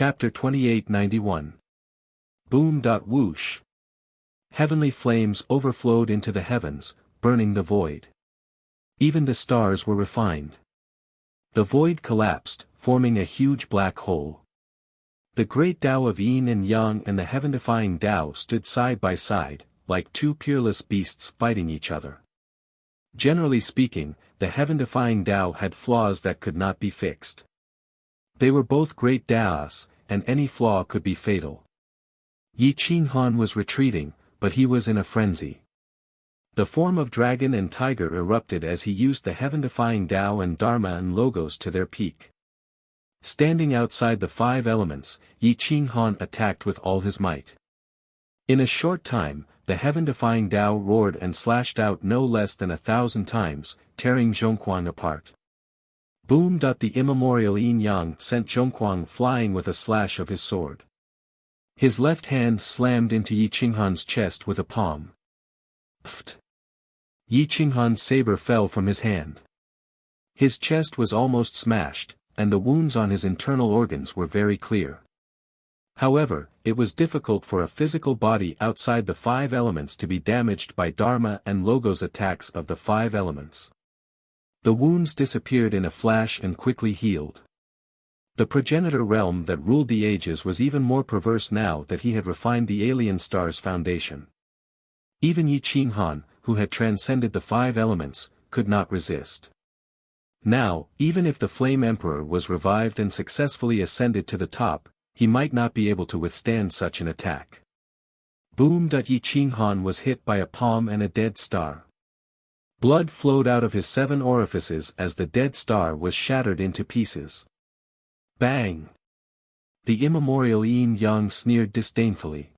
Chapter 2891. Boom. Whoosh. Heavenly flames overflowed into the heavens, burning the void. Even the stars were refined. The void collapsed, forming a huge black hole. The great Tao of Yin and Yang and the heaven-defying Tao stood side by side, like two peerless beasts fighting each other. Generally speaking, the heaven-defying Tao had flaws that could not be fixed. They were both great Taos, and any flaw could be fatal. Yi Qinghan was retreating, but he was in a frenzy. The form of dragon and tiger erupted as he used the heaven-defying Tao and Dharma and Logos to their peak. Standing outside the five elements, Yi Qinghan attacked with all his might. In a short time, the heaven-defying Tao roared and slashed out no less than 1,000 times, tearing Zhongquang apart. Boom. The immemorial Yin Yang sent Zhongquang flying with a slash of his sword. His left hand slammed into Yi Qinghan's chest with a palm. Pft! Yi Qinghan's saber fell from his hand. His chest was almost smashed, and the wounds on his internal organs were very clear. However, it was difficult for a physical body outside the five elements to be damaged by Dharma and Logos attacks of the five elements. The wounds disappeared in a flash and quickly healed. The progenitor realm that ruled the ages was even more perverse now that he had refined the alien star's foundation. Even Yi Qinghan, who had transcended the five elements, could not resist. Now, even if the Flame Emperor was revived and successfully ascended to the top, he might not be able to withstand such an attack. Boom. Yi Qinghan was hit by a palm and a dead star. Blood flowed out of his 7 orifices as the dead star was shattered into pieces. Bang! The immemorial Yin Yang sneered disdainfully.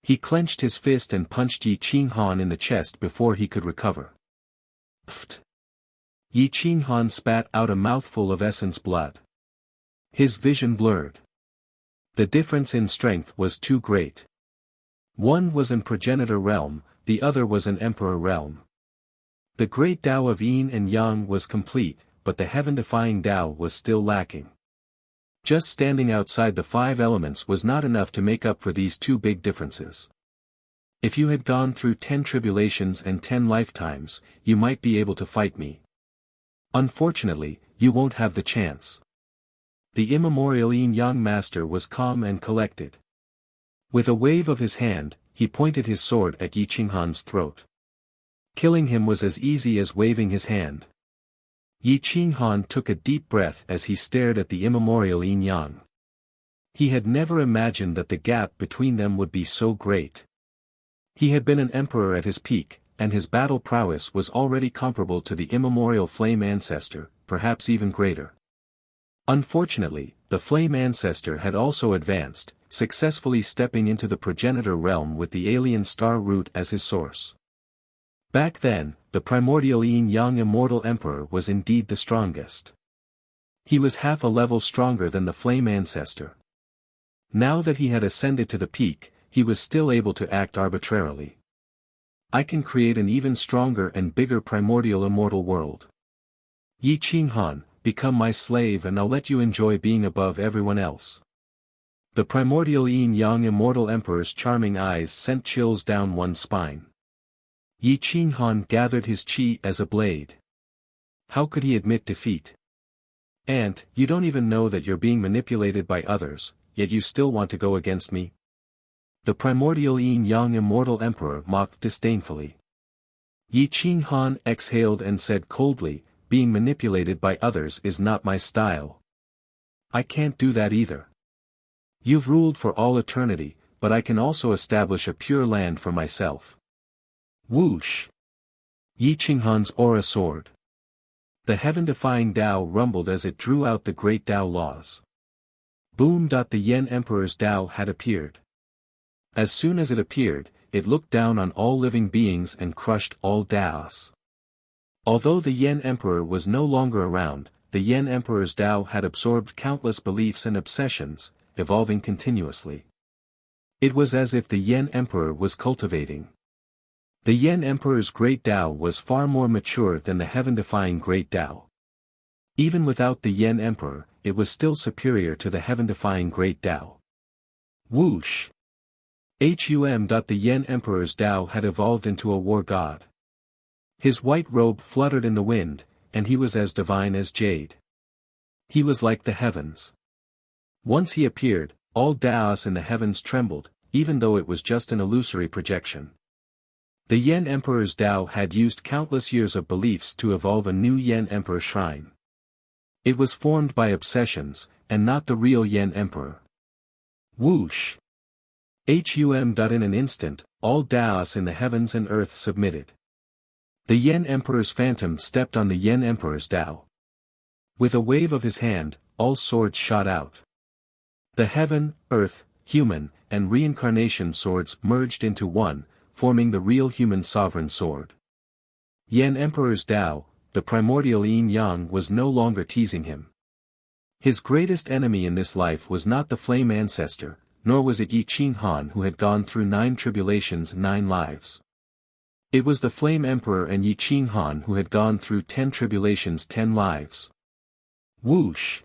He clenched his fist and punched Yi Qinghan in the chest before he could recover. Pft! Yi Qinghan spat out a mouthful of essence blood. His vision blurred. The difference in strength was too great. One was in progenitor realm, the other was in emperor realm. The great Tao of Yin and Yang was complete, but the heaven-defying Tao was still lacking. Just standing outside the five elements was not enough to make up for these two big differences. If you had gone through 10 tribulations and 10 lifetimes, you might be able to fight me. Unfortunately, you won't have the chance. The immemorial Yin-Yang master was calm and collected. With a wave of his hand, he pointed his sword at Yi Qinghan's throat. Killing him was as easy as waving his hand. Yi Qinghan took a deep breath as he stared at the immemorial Yin-Yang. He had never imagined that the gap between them would be so great. He had been an emperor at his peak, and his battle prowess was already comparable to the immemorial Flame Ancestor, perhaps even greater. Unfortunately, the Flame Ancestor had also advanced, successfully stepping into the progenitor realm with the alien star root as his source. Back then, the primordial Yin-Yang immortal emperor was indeed the strongest. He was half a level stronger than the Flame Ancestor. Now that he had ascended to the peak, he was still able to act arbitrarily. I can create an even stronger and bigger primordial immortal world. Yi Qinghan, become my slave and I'll let you enjoy being above everyone else. The primordial Yin-Yang immortal emperor's charming eyes sent chills down one's spine. Yi Qinghan gathered his qi as a blade. How could he admit defeat? "Ant, you don't even know that you're being manipulated by others, yet you still want to go against me?" The primordial Yin-Yang immortal emperor mocked disdainfully. Yi Qinghan exhaled and said coldly, "Being manipulated by others is not my style. I can't do that either. You've ruled for all eternity, but I can also establish a pure land for myself." Whoosh! Yi Qinghan's aura soared. The heaven-defying Tao rumbled as it drew out the great Tao laws. Boom! The Yen Emperor's Tao had appeared. As soon as it appeared, it looked down on all living beings and crushed all Taos. Although the Yen Emperor was no longer around, the Yen Emperor's Tao had absorbed countless beliefs and obsessions, evolving continuously. It was as if the Yen Emperor was cultivating. The Yen Emperor's Great Tao was far more mature than the heaven-defying Great Tao. Even without the Yen Emperor, it was still superior to the heaven-defying great Tao. Whoosh! The Yen Emperor's Tao had evolved into a war god. His white robe fluttered in the wind, and he was as divine as jade. He was like the heavens. Once he appeared, all Taos in the heavens trembled, even though it was just an illusory projection. The Yen Emperor's Tao had used countless years of beliefs to evolve a new Yen Emperor shrine. It was formed by obsessions, and not the real Yen Emperor. Whoosh! In an instant, all Taos in the heavens and earth submitted. The Yen Emperor's phantom stepped on the Yen Emperor's Tao. With a wave of his hand, all swords shot out. The heaven, earth, human, and reincarnation swords merged into one, forming the real human sovereign sword. Yen Emperor's Tao, the primordial yin-yang, was no longer teasing him. His greatest enemy in this life was not the flame ancestor, nor was it Yi Qing Han who had gone through 9 tribulations 9 lives. It was the flame emperor and Yi Qing Han who had gone through 10 tribulations 10 lives. Whoosh!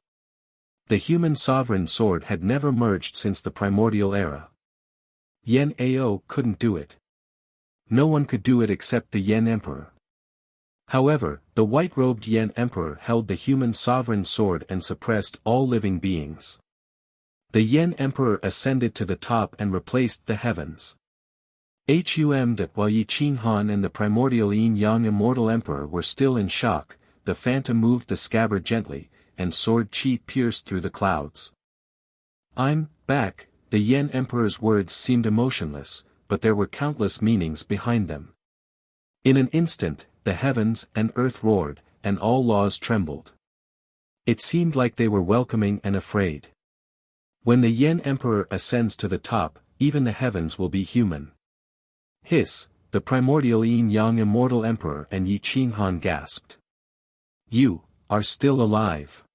The human sovereign sword had never merged since the primordial era. Yen Ao couldn't do it. No one could do it except the Yen Emperor. However, the white-robed Yen Emperor held the human sovereign sword and suppressed all living beings. The Yen Emperor ascended to the top and replaced the heavens. While Yi Qing Han and the primordial yin-yang immortal emperor were still in shock, the phantom moved the scabbard gently, and sword chi pierced through the clouds. "I'm back," the Yen Emperor's words seemed emotionless, but there were countless meanings behind them. In an instant, the heavens and earth roared, and all laws trembled. It seemed like they were welcoming and afraid. When the Yen Emperor ascends to the top, even the heavens will be human. Hiss, the primordial yin-yang immortal emperor and Yi Qing Han gasped. "You are still alive."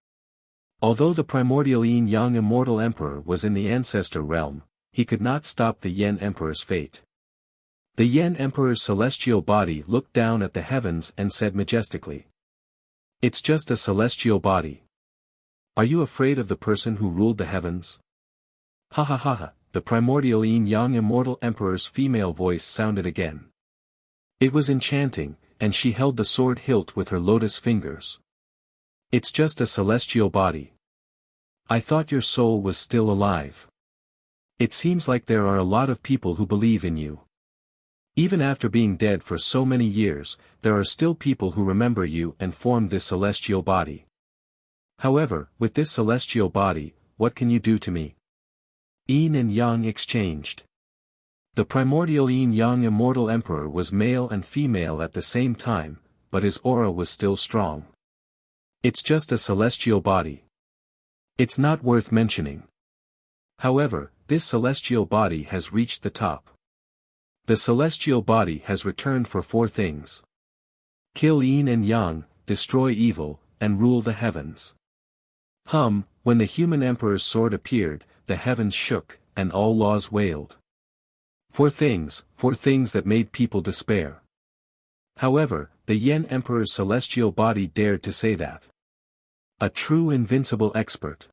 Although the primordial yin-yang immortal emperor was in the ancestor realm, he could not stop the Yen Emperor's fate. The Yen Emperor's celestial body looked down at the heavens and said majestically, "It's just a celestial body. Are you afraid of the person who ruled the heavens?" Ha ha ha ha, the primordial yin-yang immortal emperor's female voice sounded again. It was enchanting, and she held the sword hilt with her lotus fingers. "It's just a celestial body. I thought your soul was still alive. It seems like there are a lot of people who believe in you. Even after being dead for so many years, there are still people who remember you and formed this celestial body. However, with this celestial body, what can you do to me?" Yin and Yang exchanged. The primordial yin-yang immortal emperor was male and female at the same time, but his aura was still strong. "It's just a celestial body. It's not worth mentioning. However, this celestial body has reached the top. The celestial body has returned for 4 things. Kill Yin and Yang, destroy evil, and rule the heavens." When the human emperor's sword appeared, the heavens shook, and all laws wailed. 4 things that made people despair. However, the Yen Emperor's celestial body dared to say that. A true invincible expert.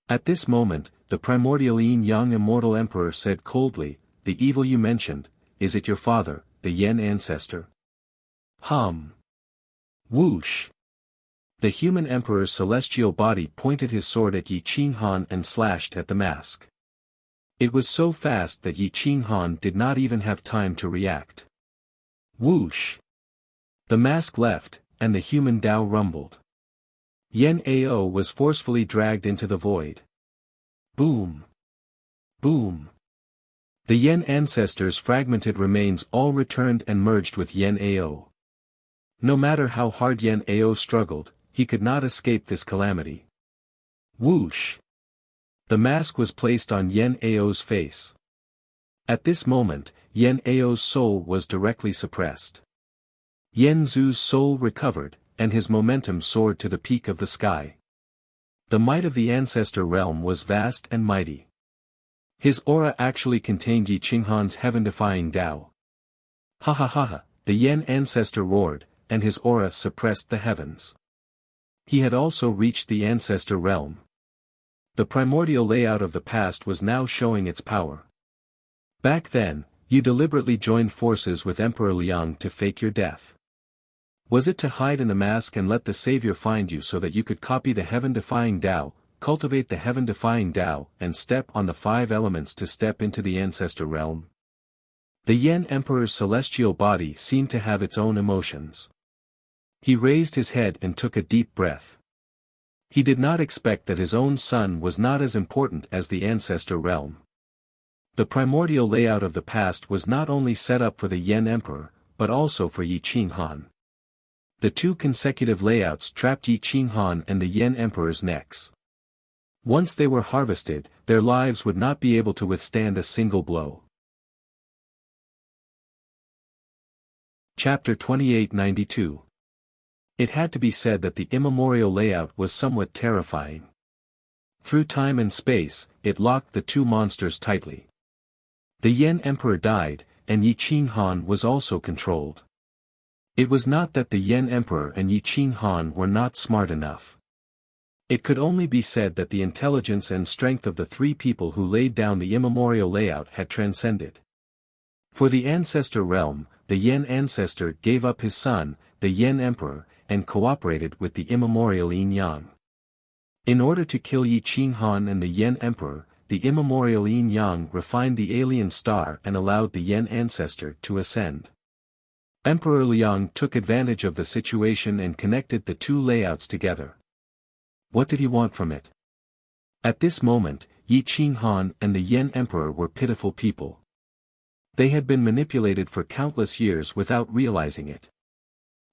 At this moment, the primordial yin-yang immortal emperor said coldly, "The evil you mentioned, is it your father, the Yen ancestor?" Whoosh! The human emperor's celestial body pointed his sword at Yi Qing Han and slashed at the mask. It was so fast that Yi Qing Han did not even have time to react. Whoosh! The mask left, and the human Tao rumbled. Yen Ao was forcefully dragged into the void. Boom! Boom! The Yen ancestors' fragmented remains all returned and merged with Yen Ao. No matter how hard Yen Ao struggled, he could not escape this calamity. Whoosh! The mask was placed on Yen Ao's face. At this moment, Yen Ao's soul was directly suppressed. Yen Zhu's soul recovered, and his momentum soared to the peak of the sky. The might of the ancestor realm was vast and mighty. His aura actually contained Yi Qing Han's heaven-defying Tao. Ha ha ha ha, the Yen ancestor roared, and his aura suppressed the heavens. He had also reached the ancestor realm. The primordial layout of the past was now showing its power. Back then, you deliberately joined forces with Emperor Liang to fake your death. Was it to hide in the mask and let the Savior find you so that you could copy the heaven-defying Tao, cultivate the heaven-defying Tao, and step on the 5 elements to step into the ancestor realm? The Yen Emperor's celestial body seemed to have its own emotions. He raised his head and took a deep breath. He did not expect that his own son was not as important as the ancestor realm. The primordial layout of the past was not only set up for the Yen Emperor, but also for Yi Qinghan. The 2 consecutive layouts trapped Yi Qinghan and the Yen Emperor's necks. Once they were harvested, their lives would not be able to withstand a single blow. Chapter 2892. It had to be said that the immemorial layout was somewhat terrifying. Through time and space, it locked the 2 monsters tightly. The Yen Emperor died, and Yi Qinghan was also controlled. It was not that the Yen Emperor and Yi Qinghan were not smart enough. It could only be said that the intelligence and strength of the 3 people who laid down the immemorial layout had transcended. For the ancestor realm, the Yen ancestor gave up his son, the Yen Emperor, and cooperated with the immemorial Yin Yang. In order to kill Yi Qinghan and the Yen Emperor, the immemorial Yin Yang refined the alien star and allowed the Yen ancestor to ascend. Emperor Liang took advantage of the situation and connected the 2 layouts together. What did he want from it? At this moment, Yi Qinghan and the Yen Emperor were pitiful people. They had been manipulated for countless years without realizing it.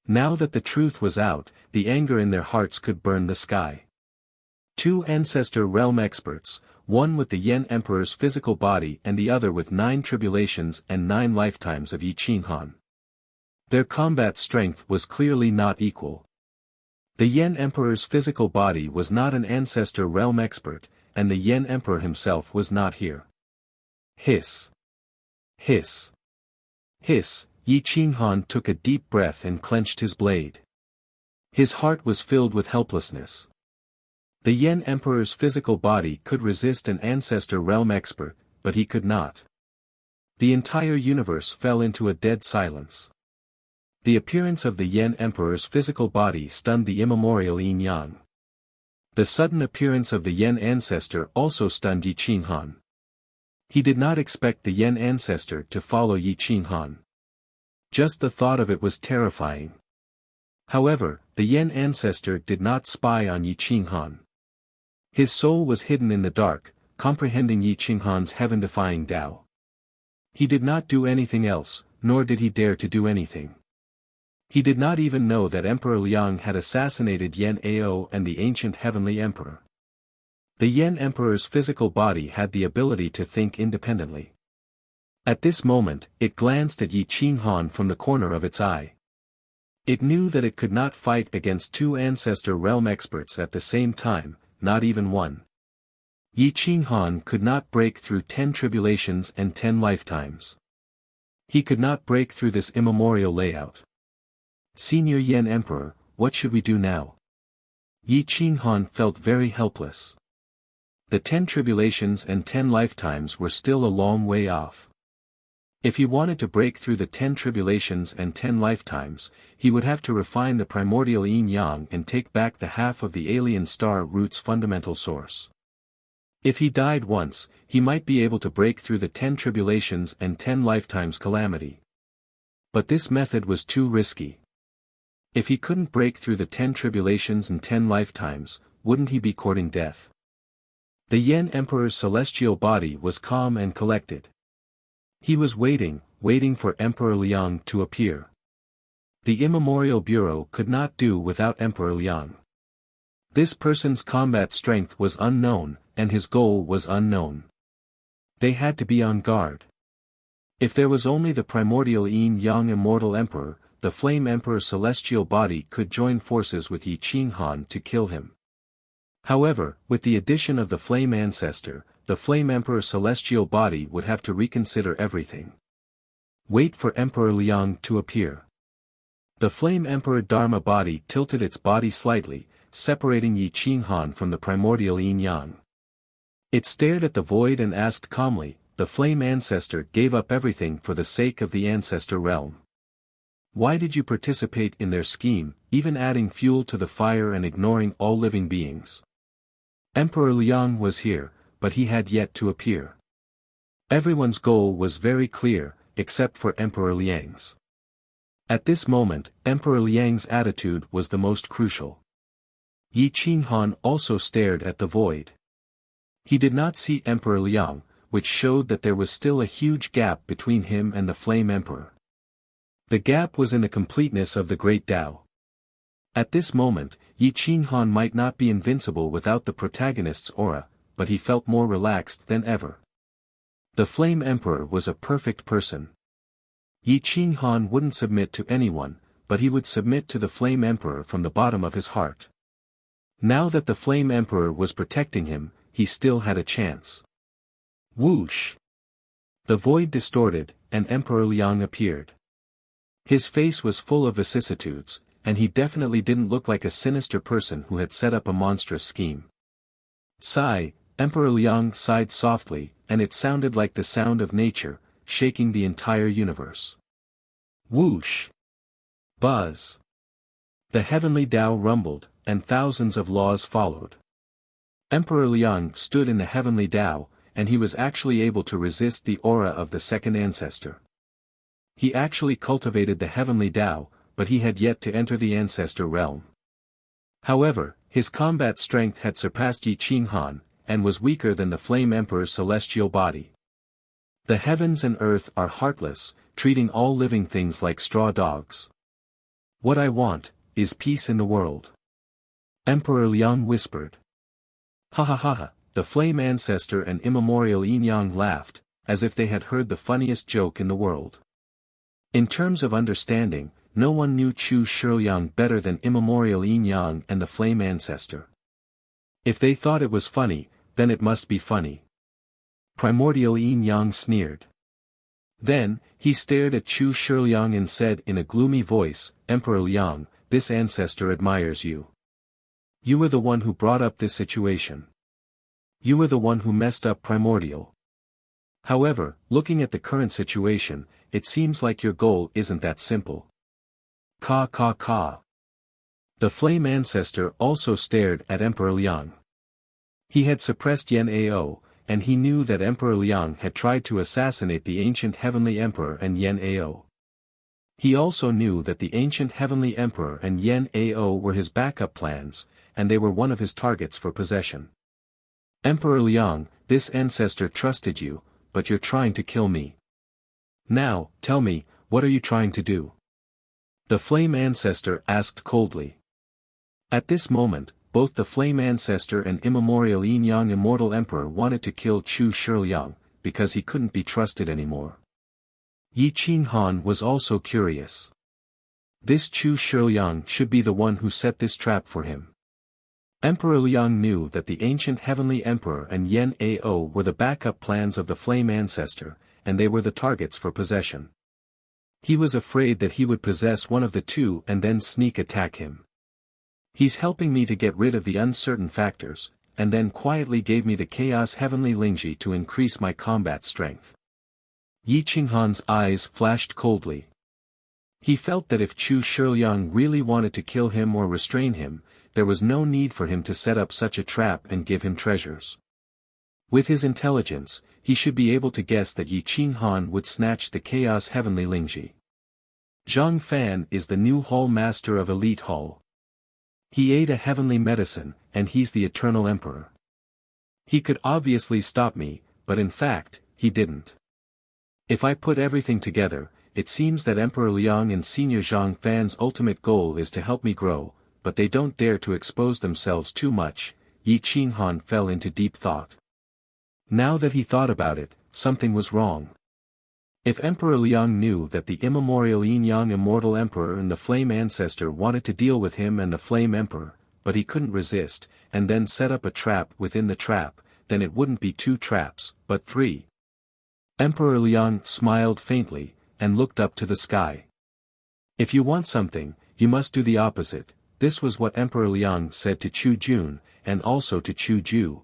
Now that the truth was out, the anger in their hearts could burn the sky. 2 ancestor realm experts, one with the Yen Emperor's physical body and the other with 9 tribulations and 9 lifetimes of Yi Qinghan. Their combat strength was clearly not equal. The Yen Emperor's physical body was not an ancestor realm expert, and the Yen Emperor himself was not here. Hiss. Hiss. Hiss. Yi Qinghan took a deep breath and clenched his blade. His heart was filled with helplessness. The Yen Emperor's physical body could resist an ancestor realm expert, but he could not. The entire universe fell into a dead silence. The appearance of the Yen Emperor's physical body stunned the immemorial Yin Yang. The sudden appearance of the Yen ancestor also stunned Yi Qinghan. He did not expect the Yen ancestor to follow Yi Qinghan. Just the thought of it was terrifying. However, the Yen ancestor did not spy on Yi Qinghan. His soul was hidden in the dark, comprehending Yi Qinghan's heaven-defying Tao. He did not do anything else, nor did he dare to do anything. He did not even know that Emperor Liang had assassinated Yen Ao and the ancient heavenly emperor. The Yen Emperor's physical body had the ability to think independently. At this moment, it glanced at Yi Qinghan from the corner of its eye. It knew that it could not fight against 2 ancestor realm experts at the same time, not even one. Yi Qinghan could not break through 10 tribulations and 10 lifetimes. He could not break through this immemorial layout. Senior Yen Emperor, what should we do now? Yi Qinghan felt very helpless. The 10 tribulations and 10 lifetimes were still a long way off. If he wanted to break through the 10 tribulations and 10 lifetimes, he would have to refine the primordial yin yang and take back the half of the alien star root's fundamental source. If he died once, he might be able to break through the 10 tribulations and 10 lifetimes calamity. But this method was too risky. If he couldn't break through the 10 tribulations and 10 lifetimes, wouldn't he be courting death? The Yen Emperor's celestial body was calm and collected. He was waiting for Emperor Liang to appear. The Immemorial Bureau could not do without Emperor Liang. This person's combat strength was unknown, and his goal was unknown. They had to be on guard. If there was only the primordial yin-yang immortal emperor, the Flame Emperor's celestial body could join forces with Yi Qinghan to kill him. However, with the addition of the Flame Ancestor, the Flame Emperor's celestial body would have to reconsider everything. Wait for Emperor Liang to appear. The Flame Emperor Dharma body tilted its body slightly, separating Yi Qinghan from the primordial yin-yang. It stared at the void and asked calmly, "The flame ancestor gave up everything for the sake of the ancestor realm. Why did you participate in their scheme, even adding fuel to the fire and ignoring all living beings?" Emperor Liang was here, but he had yet to appear. Everyone's goal was very clear, except for Emperor Liang's. At this moment, Emperor Liang's attitude was the most crucial. Yi Qinghan also stared at the void. He did not see Emperor Liang, which showed that there was still a huge gap between him and the Flame Emperor. The gap was in the completeness of the Great Tao. At this moment, Yi Qinghan might not be invincible without the protagonist's aura, but he felt more relaxed than ever. The Flame Emperor was a perfect person. Yi Qinghan wouldn't submit to anyone, but he would submit to the Flame Emperor from the bottom of his heart. Now that the Flame Emperor was protecting him, he still had a chance. Whoosh! The void distorted, and Emperor Liang appeared. His face was full of vicissitudes, and he definitely didn't look like a sinister person who had set up a monstrous scheme. Sigh, Emperor Liang sighed softly, and it sounded like the sound of nature, shaking the entire universe. Whoosh! Buzz! The heavenly Tao rumbled, and thousands of laws followed. Emperor Liang stood in the heavenly Tao, and he was actually able to resist the aura of the second ancestor. He actually cultivated the heavenly Tao, but he had yet to enter the ancestor realm. However, his combat strength had surpassed Yi Qinghan, and was weaker than the Flame Emperor's celestial body. The heavens and earth are heartless, treating all living things like straw dogs. What I want, is peace in the world. Emperor Liang whispered. Ha ha ha ha, the Flame Ancestor and immemorial yin-yang laughed, as if they had heard the funniest joke in the world. In terms of understanding, no one knew Chu Shiliang better than immemorial yin-yang and the Flame Ancestor. If they thought it was funny, then it must be funny. Primordial yin-yang sneered. Then, he stared at Chu Shiliang and said in a gloomy voice, "Emperor Liang, this ancestor admires you. You were the one who brought up this situation. You were the one who messed up Primordial. However, looking at the current situation, it seems like your goal isn't that simple." Ka ka ka. The Flame Ancestor also stared at Emperor Liang. He had suppressed Yan Ao, and he knew that Emperor Liang had tried to assassinate the ancient Heavenly Emperor and Yan Ao. He also knew that the ancient Heavenly Emperor and Yan Ao were his backup plans, and they were one of his targets for possession. Emperor Liang, this ancestor trusted you, but you're trying to kill me. Now, tell me, what are you trying to do? The Flame Ancestor asked coldly. At this moment, both the Flame Ancestor and immemorial yin-yang immortal emperor wanted to kill Chu Shiliang, because he couldn't be trusted anymore. Yi Qinghan was also curious. This Chu Shiliang should be the one who set this trap for him. Emperor Liang knew that the ancient Heavenly Emperor and Yan Ao were the backup plans of the Flame Ancestor, and they were the targets for possession. He was afraid that he would possess one of the two and then sneak attack him. He's helping me to get rid of the uncertain factors, and then quietly gave me the Chaos Heavenly Lingji to increase my combat strength. Yi Qinghan's eyes flashed coldly. He felt that if Chu Shiliang really wanted to kill him or restrain him, there was no need for him to set up such a trap and give him treasures. With his intelligence, he should be able to guess that Yi Qinghan would snatch the Chaos Heavenly Lingji. Zhang Fan is the new Hall Master of Elite Hall. He ate a heavenly medicine, and he's the Eternal Emperor. He could obviously stop me, but in fact, he didn't. If I put everything together, it seems that Emperor Liang and Senior Zhang Fan's ultimate goal is to help me grow, but they don't dare to expose themselves too much. Yi Qinghan fell into deep thought. Now that he thought about it, something was wrong. If Emperor Liang knew that the immemorial yin-yang immortal emperor and the Flame Ancestor wanted to deal with him and the Flame Emperor, but he couldn't resist, and then set up a trap within the trap, then it wouldn't be 2 traps, but 3. Emperor Liang smiled faintly, and looked up to the sky. If you want something, you must do the opposite, this was what Emperor Liang said to Chu Jun, and also to Chu Ju.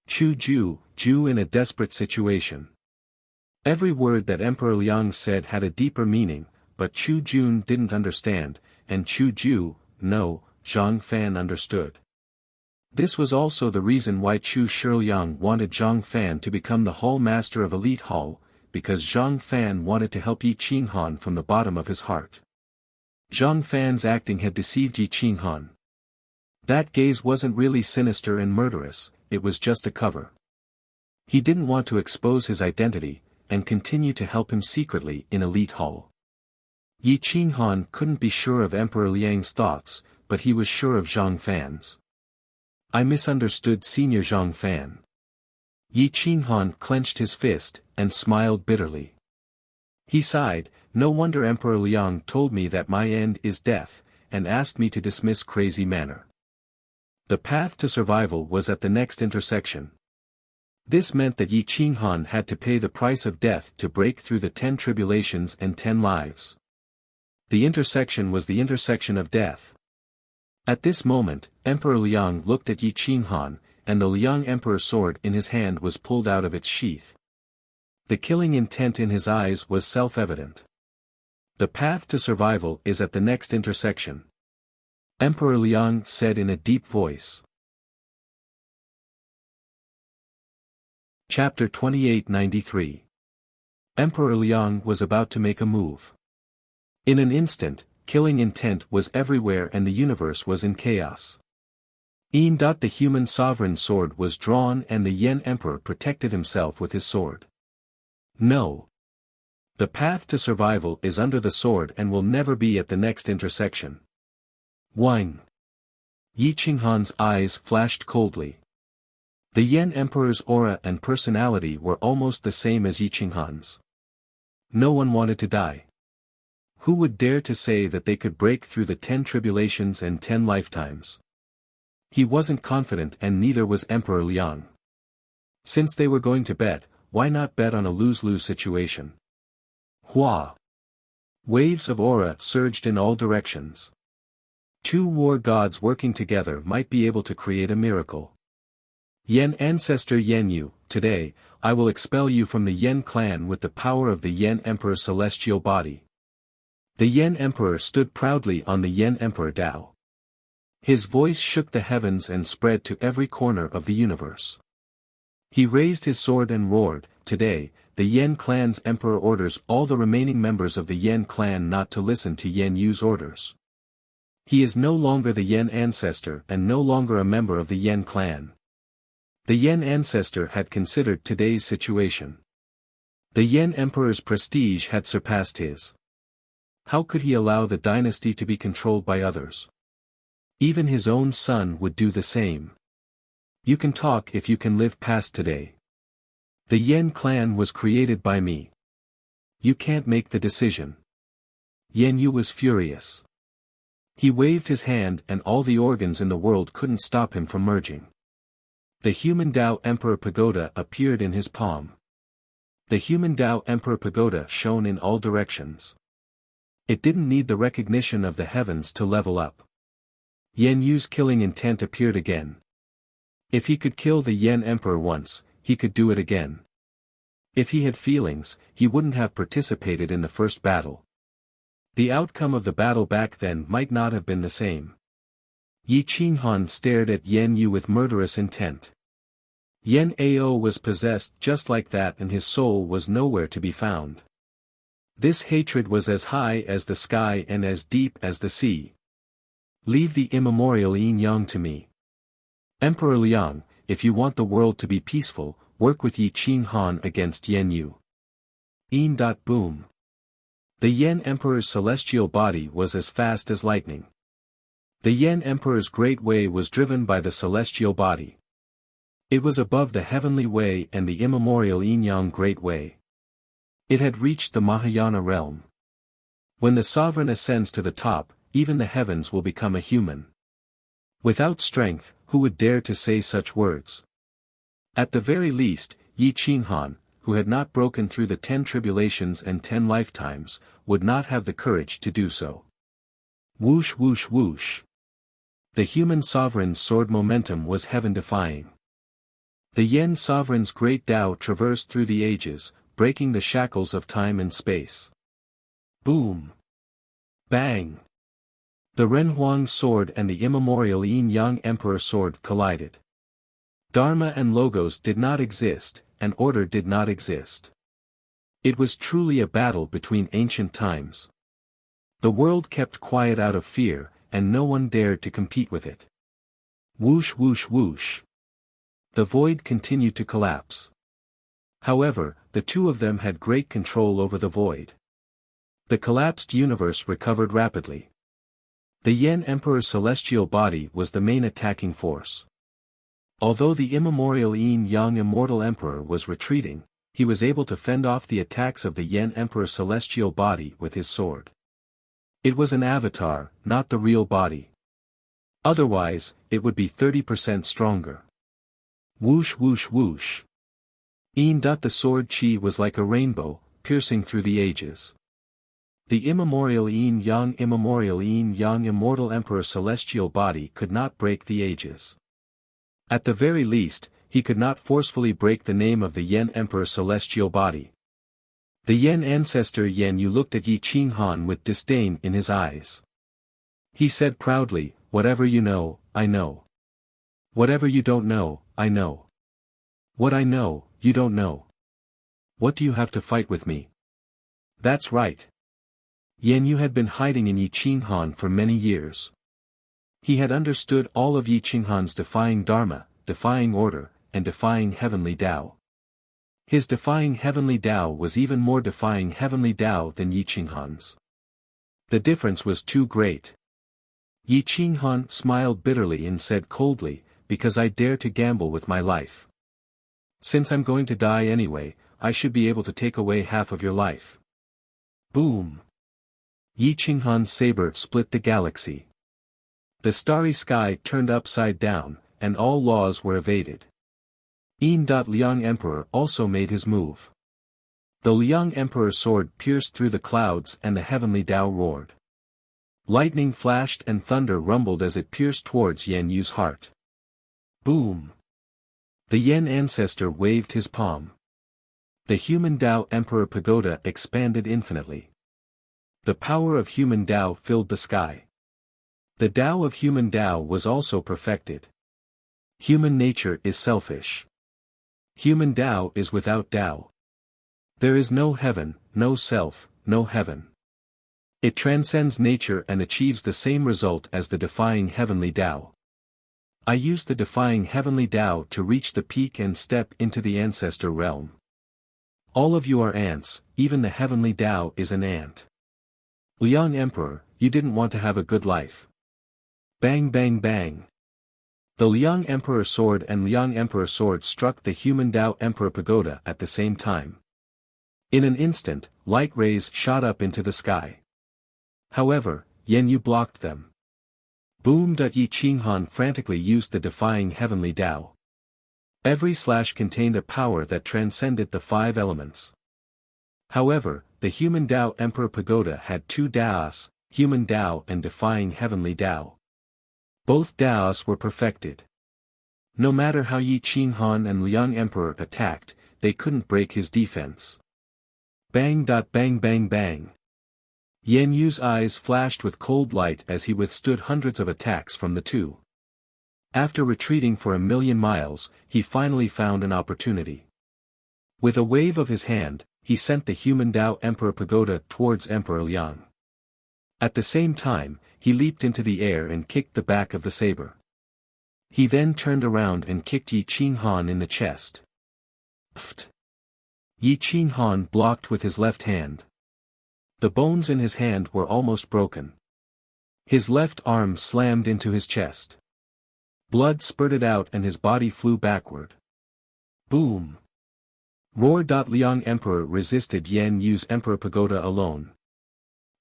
Ju in a desperate situation. Every word that Emperor Liang said had a deeper meaning, but Chu Jun didn't understand, and Chu Ju, no, Zhang Fan understood. This was also the reason why Chu Shiliang wanted Zhang Fan to become the Hall Master of Elite Hall, because Zhang Fan wanted to help Yi Qinghan from the bottom of his heart. Zhang Fan's acting had deceived Yi Qinghan. That gaze wasn't really sinister and murderous, it was just a cover. He didn't want to expose his identity, and continue to help him secretly in Elite Hall. Yi Qinghan couldn't be sure of Emperor Liang's thoughts, but he was sure of Zhang Fan's. I misunderstood Senior Zhang Fan. Yi Qinghan clenched his fist, and smiled bitterly. He sighed, no wonder Emperor Liang told me that my end is death, and asked me to dismiss crazy manner. The path to survival was at the next intersection. This meant that Yi Qinghan had to pay the price of death to break through the 10 tribulations and 10 lives. The intersection was the intersection of death. At this moment, Emperor Liang looked at Yi Qinghan, and the Liang Emperor's sword in his hand was pulled out of its sheath. The killing intent in his eyes was self-evident. The path to survival is at the next intersection. Emperor Liang said in a deep voice. Chapter 2893. Emperor Liang was about to make a move. In an instant, killing intent was everywhere and the universe was in chaos. The human sovereign sword was drawn and the Yen Emperor protected himself with his sword. No. The path to survival is under the sword and will never be at the next intersection. Wine. Yi Qinghan's eyes flashed coldly. The Yen Emperor's aura and personality were almost the same as Yi Qinghan's. No one wanted to die. Who would dare to say that they could break through the 10 tribulations and 10 lifetimes? He wasn't confident and neither was Emperor Liang. Since they were going to bet, why not bet on a lose-lose situation? Hua! Waves of aura surged in all directions. 2 war gods working together might be able to create a miracle. Yen ancestor Yen Yu, today, I will expel you from the Yen clan with the power of the Yen Emperor's celestial body. The Yen Emperor stood proudly on the Yen Emperor Dao. His voice shook the heavens and spread to every corner of the universe. He raised his sword and roared, today, the Yen clan's emperor orders all the remaining members of the Yen clan not to listen to Yen Yu's orders. He is no longer the Yen ancestor and no longer a member of the Yen clan. The Yen ancestor had considered today's situation. The Yen emperor's prestige had surpassed his. How could he allow the dynasty to be controlled by others? Even his own son would do the same. You can talk if you can live past today. The Yen clan was created by me. You can't make the decision. Yen Yu was furious. He waved his hand and all the organs in the world couldn't stop him from merging. The human Tao Emperor Pagoda appeared in his palm. The human Tao Emperor Pagoda shone in all directions. It didn't need the recognition of the heavens to level up. Yen Yu's killing intent appeared again. If he could kill the Yen Emperor once, he could do it again. If he had feelings, he wouldn't have participated in the first battle. The outcome of the battle back then might not have been the same. Yi Qinghan stared at Yen Yu with murderous intent. Yen Ao was possessed just like that and his soul was nowhere to be found. This hatred was as high as the sky and as deep as the sea. Leave the immemorial Yin Yang to me. Emperor Liang, if you want the world to be peaceful, work with Yi Qinghan against Yen Yu. Boom. The Yen Emperor's celestial body was as fast as lightning. The Yen Emperor's great way was driven by the celestial body. It was above the heavenly way and the immemorial Yin-Yang great way. It had reached the Mahayana realm. When the sovereign ascends to the top, even the heavens will become a human. Without strength, who would dare to say such words? At the very least, Yi Qinghan, who had not broken through the 10 tribulations and 10 lifetimes, would not have the courage to do so. Whoosh whoosh whoosh. The human sovereign's sword momentum was heaven-defying. The Yen sovereign's great Tao traversed through the ages, breaking the shackles of time and space. Boom! Bang! The Renhuang sword and the immemorial Yin-Yang Emperor sword collided. Dharma and Logos did not exist, and order did not exist. It was truly a battle between ancient times. The world kept quiet out of fear, and no one dared to compete with it. Whoosh whoosh whoosh. The void continued to collapse. However, the two of them had great control over the void. The collapsed universe recovered rapidly. The Yen Emperor's celestial body was the main attacking force. Although the immemorial Yin-Yang Immortal Emperor was retreating, he was able to fend off the attacks of the Yen Emperor's celestial body with his sword. It was an avatar, not the real body. Otherwise, it would be 30% stronger. Whoosh whoosh whoosh. The sword chi was like a rainbow, piercing through the ages. The immemorial Yin-Yang Immortal Emperor's celestial body could not break the ages. At the very least, he could not forcefully break the name of the Yen Emperor's celestial body. The Yen ancestor Yen Yu looked at Yi Qinghan with disdain in his eyes. He said proudly, "Whatever you know, I know. Whatever you don't know, I know. What I know, you don't know. What do you have to fight with me?" That's right. Yen Yu had been hiding in Yi Qinghan for many years. He had understood all of Yi Qinghan's defying Dharma, defying order, and defying heavenly Tao. His defying heavenly Tao was even more defying heavenly Tao than Yi Qinghan's. The difference was too great. Yi Qinghan smiled bitterly and said coldly, "Because I dare to gamble with my life. Since I'm going to die anyway, I should be able to take away half of your life." Boom! Yi Qinghan's saber split the galaxy. The starry sky turned upside down, and all laws were evaded. Liang Emperor also made his move. The Liang Emperor's sword pierced through the clouds and the heavenly Tao roared. Lightning flashed and thunder rumbled as it pierced towards Yen Yu's heart. Boom! The Yen ancestor waved his palm. The human Tao Emperor Pagoda expanded infinitely. The power of human Tao filled the sky. The Tao of human Tao was also perfected. Human nature is selfish. Human Tao is without Tao. There is no heaven, no self, no heaven. It transcends nature and achieves the same result as the defying heavenly Tao. I use the defying heavenly Tao to reach the peak and step into the ancestor realm. All of you are ants, even the heavenly Tao is an ant. Liang Emperor, you didn't want to have a good life. Bang bang bang. The Liang Emperor sword and Liang Emperor sword struck the human Tao Emperor Pagoda at the same time. In an instant, light rays shot up into the sky. However, Yen Yu blocked them. Boom! Yi Qinghan frantically used the defying heavenly Tao. Every slash contained a power that transcended the 5 elements. However, the human Tao Emperor Pagoda had 2 Taos, human Tao and defying heavenly Tao. Both Taos were perfected. No matter how Yi Qinghan and Liang Emperor attacked, they couldn't break his defense. Bang! Bang bang bang. Yen Yu's eyes flashed with cold light as he withstood hundreds of attacks from the two. After retreating for 1,000,000 miles, he finally found an opportunity. With a wave of his hand, he sent the human Tao Emperor Pagoda towards Emperor Liang. At the same time, he leaped into the air and kicked the back of the saber. He then turned around and kicked Yi Qinghan in the chest. Pft! Yi Qinghan blocked with his left hand. The bones in his hand were almost broken. His left arm slammed into his chest. Blood spurted out and his body flew backward. Boom! Roar! Liang Emperor resisted Yen Yu's Emperor Pagoda alone.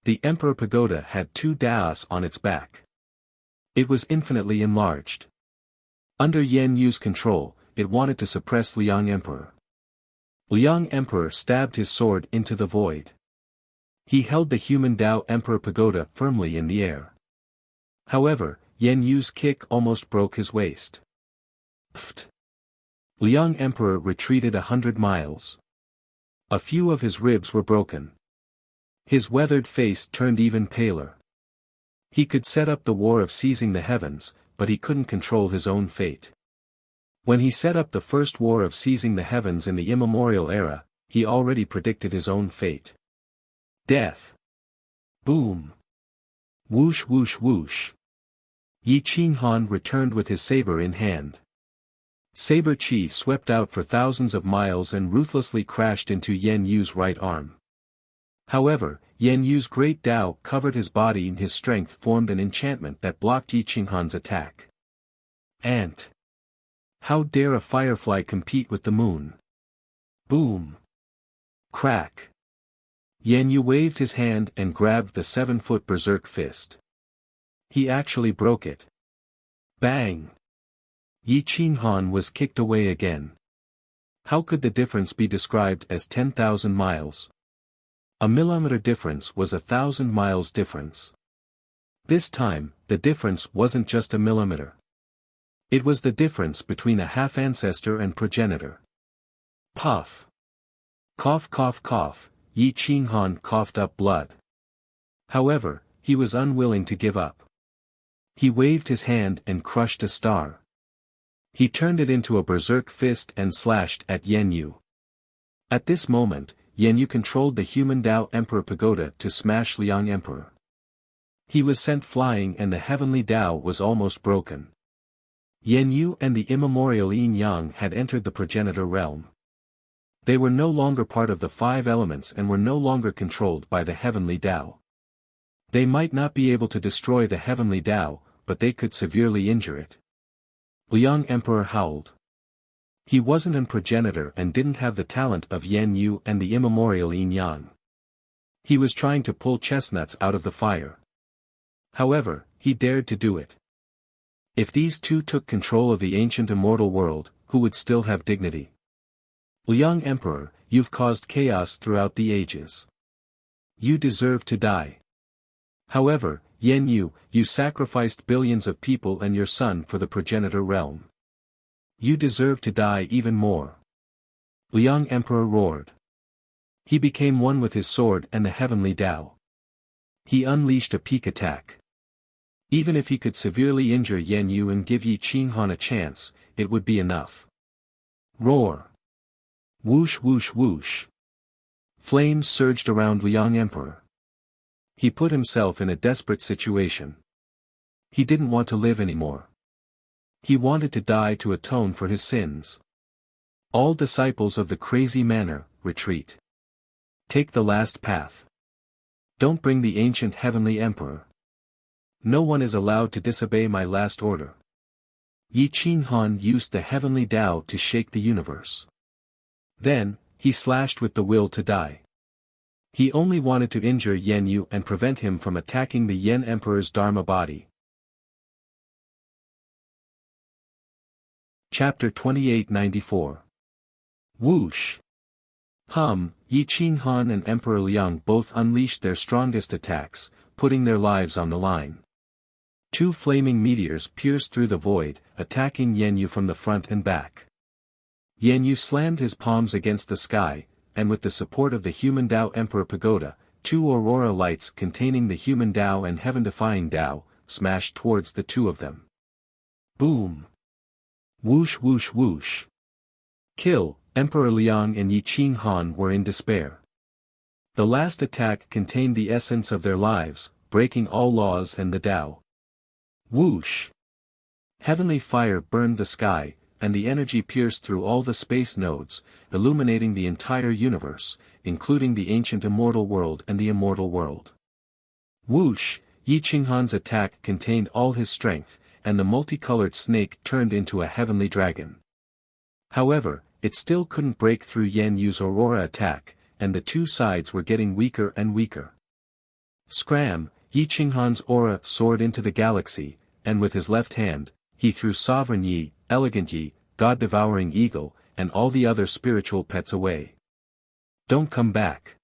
The Emperor Pagoda had 2 Taos on its back. It was infinitely enlarged. Under Yen Yu's control, it wanted to suppress Liang Emperor. Liang Emperor stabbed his sword into the void. He held the human Tao Emperor Pagoda firmly in the air. However, Yan Yu's kick almost broke his waist. Pfft! Liang Emperor retreated 100 miles. A few of his ribs were broken. His weathered face turned even paler. He could set up the war of seizing the heavens, but he couldn't control his own fate. When he set up the first war of seizing the heavens in the immemorial era, he already predicted his own fate. Death. Boom. Whoosh whoosh whoosh. Yi Qinghan returned with his saber in hand. Saber chi swept out for thousands of miles and ruthlessly crashed into Yan Yu's right arm. However, Yan Yu's great Tao covered his body and his strength formed an enchantment that blocked Yi Qinghan's attack. Ant. How dare a firefly compete with the moon? Boom. Crack. Yan Yu waved his hand and grabbed the 7-foot berserk fist. He actually broke it. Bang! Yi Qinghan was kicked away again. How could the difference be described as 10,000 miles? A millimeter difference was 1,000 miles difference. This time, the difference wasn't just a millimeter. It was the difference between a half-ancestor and progenitor. Puff. Cough cough cough, Yi Qinghan coughed up blood. However, he was unwilling to give up. He waved his hand and crushed a star. He turned it into a berserk fist and slashed at Yan Yu. At this moment, Yan Yu controlled the human Tao Emperor Pagoda to smash Liang Emperor. He was sent flying and the heavenly Tao was almost broken. Yan Yu and the immemorial Yin Yang had entered the progenitor realm. They were no longer part of the 5 elements and were no longer controlled by the heavenly Tao. They might not be able to destroy the heavenly Tao, but they could severely injure it. Liang Emperor howled. He wasn't a progenitor and didn't have the talent of Yan Yu and the immemorial Yin Yang. He was trying to pull chestnuts out of the fire. However, he dared to do it. If these two took control of the ancient immortal world, who would still have dignity? Liang Emperor, you've caused chaos throughout the ages. You deserve to die. However, Yan Yu, you sacrificed billions of people and your son for the progenitor realm. You deserve to die even more. Liang Emperor roared. He became one with his sword and the heavenly Tao. He unleashed a peak attack. Even if he could severely injure Yan Yu and give Yi Qinghan a chance, it would be enough. Roar. Whoosh whoosh whoosh. Flames surged around Liang Emperor. He put himself in a desperate situation. He didn't want to live anymore. He wanted to die to atone for his sins. All disciples of the crazy manner, retreat. Take the last path. Don't bring the ancient heavenly emperor. No one is allowed to disobey my last order. Yi Qinghan used the heavenly Tao to shake the universe. Then, he slashed with the will to die. He only wanted to injure Yan Yu and prevent him from attacking the Yan Emperor's Dharma body. Chapter 2894. Whoosh! Yi Qinghan and Emperor Liang both unleashed their strongest attacks, putting their lives on the line. 2 flaming meteors pierced through the void, attacking Yan Yu from the front and back. Yan Yu slammed his palms against the sky, and with the support of the human Tao Emperor Pagoda, 2 aurora lights containing the human Tao and heaven-defying Tao, smashed towards the 2 of them. Boom! Whoosh whoosh whoosh! Kill! Emperor Liang and Yi Qinghan were in despair. The last attack contained the essence of their lives, breaking all laws and the Tao. Whoosh! Heavenly fire burned the sky, and the energy pierced through all the space nodes, illuminating the entire universe, including the ancient immortal world and the immortal world. Whoosh! Yi Qinghan's attack contained all his strength, and the multicolored snake turned into a heavenly dragon. However, it still couldn't break through Yan Yu's aurora attack, and the 2 sides were getting weaker and weaker. Scram! Yi Qinghan's aura soared into the galaxy, and with his left hand, he threw Sovereign Yi, Elegant Yi, God-devouring Eagle, and all the other spiritual pets away. Don't come back!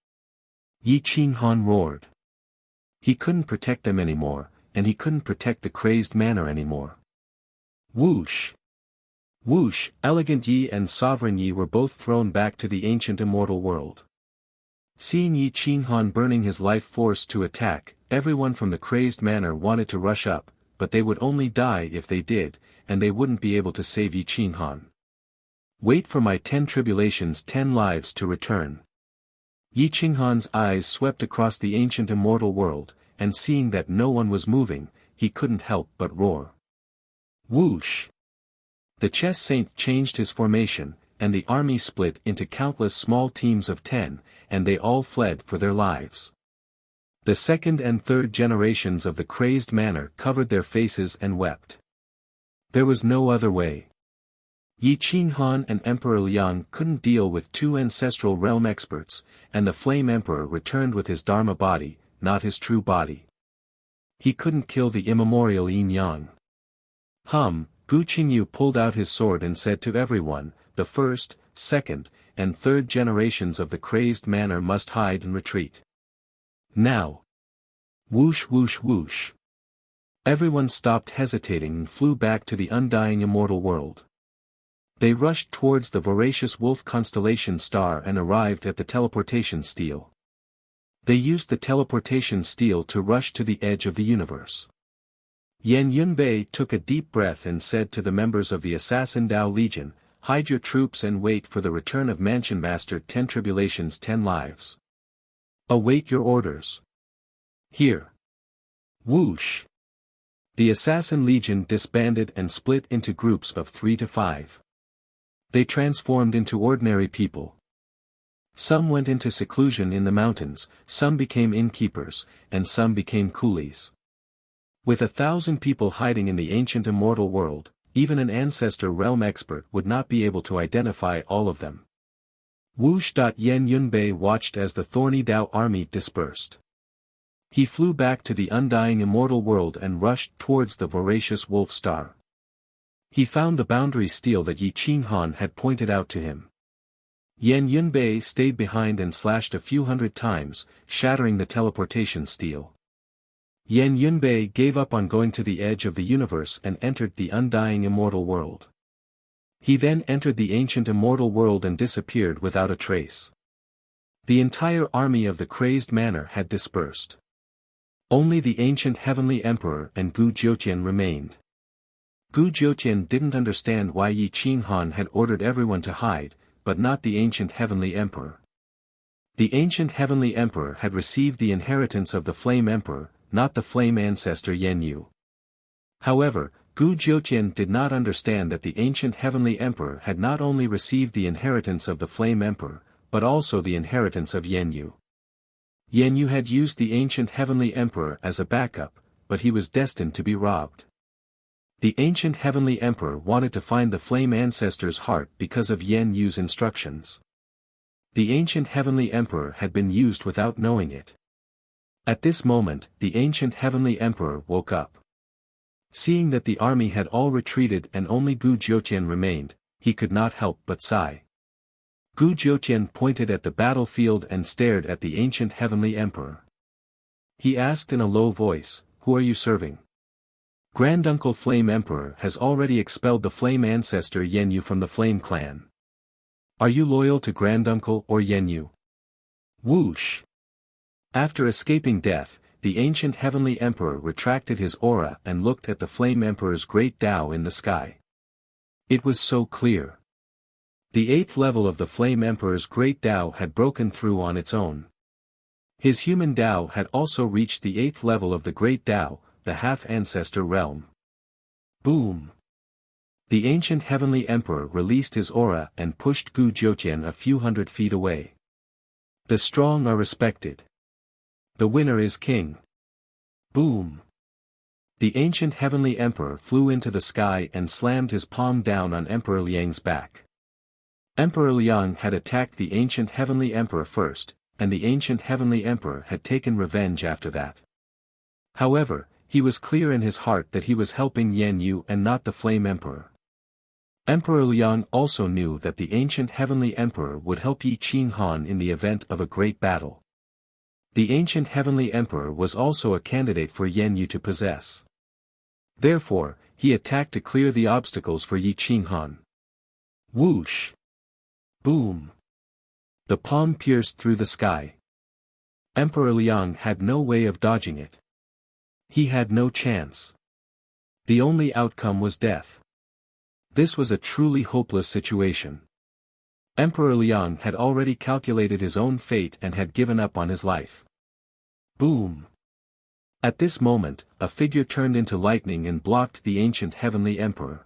Yi Qinghan roared. He couldn't protect them anymore, and he couldn't protect the crazed manor anymore. Whoosh! Whoosh! Elegant Yi and Sovereign Yi were both thrown back to the ancient immortal world. Seeing Yi Qinghan burning his life force to attack, everyone from the crazed manor wanted to rush up, but they would only die if they did, and they wouldn't be able to save Yi Qinghan. Wait for my 10 tribulations 10 lives to return. Yi Qinghan's eyes swept across the ancient immortal world, and seeing that no one was moving, he couldn't help but roar. Whoosh! The chess saint changed his formation, and the army split into countless small teams of 10, and they all fled for their lives. The second and third generations of the crazed manor covered their faces and wept. There was no other way. Yi Qinghan and Emperor Liang couldn't deal with 2 ancestral realm experts, and the Flame Emperor returned with his Dharma body, not his true body. He couldn't kill the immemorial Yin Yang. Gu Qingyu pulled out his sword and said to everyone, the first, second, and third generations of the crazed manor must hide and retreat. Now! Whoosh whoosh whoosh! Everyone stopped hesitating and flew back to the undying immortal world. They rushed towards the voracious wolf constellation star and arrived at the teleportation steel. They used the teleportation steel to rush to the edge of the universe. Yan Yunbei took a deep breath and said to the members of the Assassin Dao Legion, hide your troops and wait for the return of Mansion Master 10 tribulations 10 lives. Await your orders. Here. Whoosh! The Assassin Legion disbanded and split into groups of 3 to 5. They transformed into ordinary people. Some went into seclusion in the mountains, some became innkeepers, and some became coolies. With 1,000 people hiding in the ancient immortal world, even an ancestor realm expert would not be able to identify all of them. Whoosh! Yan Yunbei watched as the thorny Dao army dispersed. He flew back to the undying immortal world and rushed towards the voracious wolf star. He found the boundary steel that Yi Qinghan had pointed out to him. Yan Yunbei stayed behind and slashed a few hundred times, shattering the teleportation steel. Yan Yunbei gave up on going to the edge of the universe and entered the undying immortal world. He then entered the ancient immortal world and disappeared without a trace. The entire army of the crazed manor had dispersed. Only the ancient heavenly emperor and Gu Jiutian remained. Gu Jiutian didn't understand why Yi Qinghan had ordered everyone to hide, but not the ancient heavenly emperor. The ancient heavenly emperor had received the inheritance of the flame emperor, not the flame ancestor Yan Yu. However, Gu Jiutian did not understand that the ancient heavenly emperor had not only received the inheritance of the flame emperor, but also the inheritance of Yan Yu. Yan Yu had used the ancient heavenly emperor as a backup, but he was destined to be robbed. The ancient heavenly emperor wanted to find the flame ancestor's heart because of Yan Yu's instructions. The ancient heavenly emperor had been used without knowing it. At this moment, the ancient heavenly emperor woke up. Seeing that the army had all retreated and only Gu Jiutian remained, he could not help but sigh. Gu Jiutian pointed at the battlefield and stared at the ancient heavenly emperor. He asked in a low voice, "Who are you serving?" Granduncle Flame Emperor has already expelled the flame ancestor Yan Yu from the flame clan. Are you loyal to Granduncle or Yan Yu? Whoosh! After escaping death, the ancient heavenly emperor retracted his aura and looked at the flame emperor's great Tao in the sky. It was so clear. The 8th level of the flame emperor's great Tao had broken through on its own. His human Tao had also reached the 8th level of the great Tao, the half-ancestor realm. Boom! The ancient heavenly emperor released his aura and pushed Gu Jiutian a few hundred feet away. The strong are respected. The winner is king. Boom! The ancient heavenly emperor flew into the sky and slammed his palm down on Emperor Liang's back. Emperor Liang had attacked the ancient heavenly emperor first, and the ancient heavenly emperor had taken revenge after that. However, he was clear in his heart that he was helping Yan Yu and not the flame emperor. Emperor Liang also knew that the ancient heavenly emperor would help Yi Qinghan in the event of a great battle. The ancient heavenly emperor was also a candidate for Yan Yu to possess. Therefore, he attacked to clear the obstacles for Yi Qinghan. Whoosh! Boom! The palm pierced through the sky. Emperor Liang had no way of dodging it. He had no chance. The only outcome was death. This was a truly hopeless situation. Emperor Liang had already calculated his own fate and had given up on his life. Boom! At this moment, a figure turned into lightning and blocked the ancient heavenly emperor.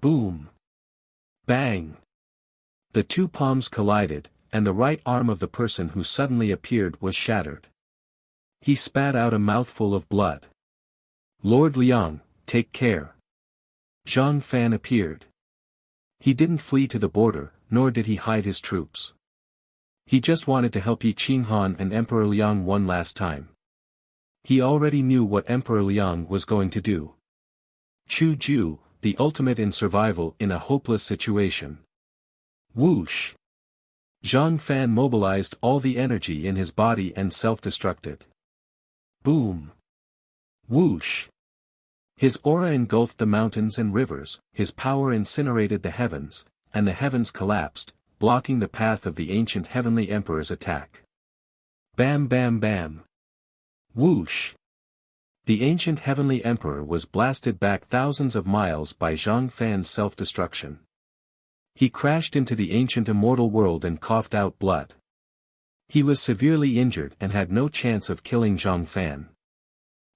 Boom! Bang! The two palms collided, and the right arm of the person who suddenly appeared was shattered. He spat out a mouthful of blood. Lord Liang, take care. Zhang Fan appeared. He didn't flee to the border, nor did he hide his troops. He just wanted to help Yi Qinghan and Emperor Liang one last time. He already knew what Emperor Liang was going to do. Chu Ju, the ultimate in survival in a hopeless situation. Whoosh! Zhang Fan mobilized all the energy in his body and self-destructed. Boom! Whoosh! His aura engulfed the mountains and rivers, his power incinerated the heavens, and the heavens collapsed, blocking the path of the ancient heavenly emperor's attack. Bam bam bam! Whoosh! The ancient heavenly emperor was blasted back thousands of miles by Zhang Fan's self-destruction. He crashed into the ancient immortal world and coughed out blood. He was severely injured and had no chance of killing Zhang Fan.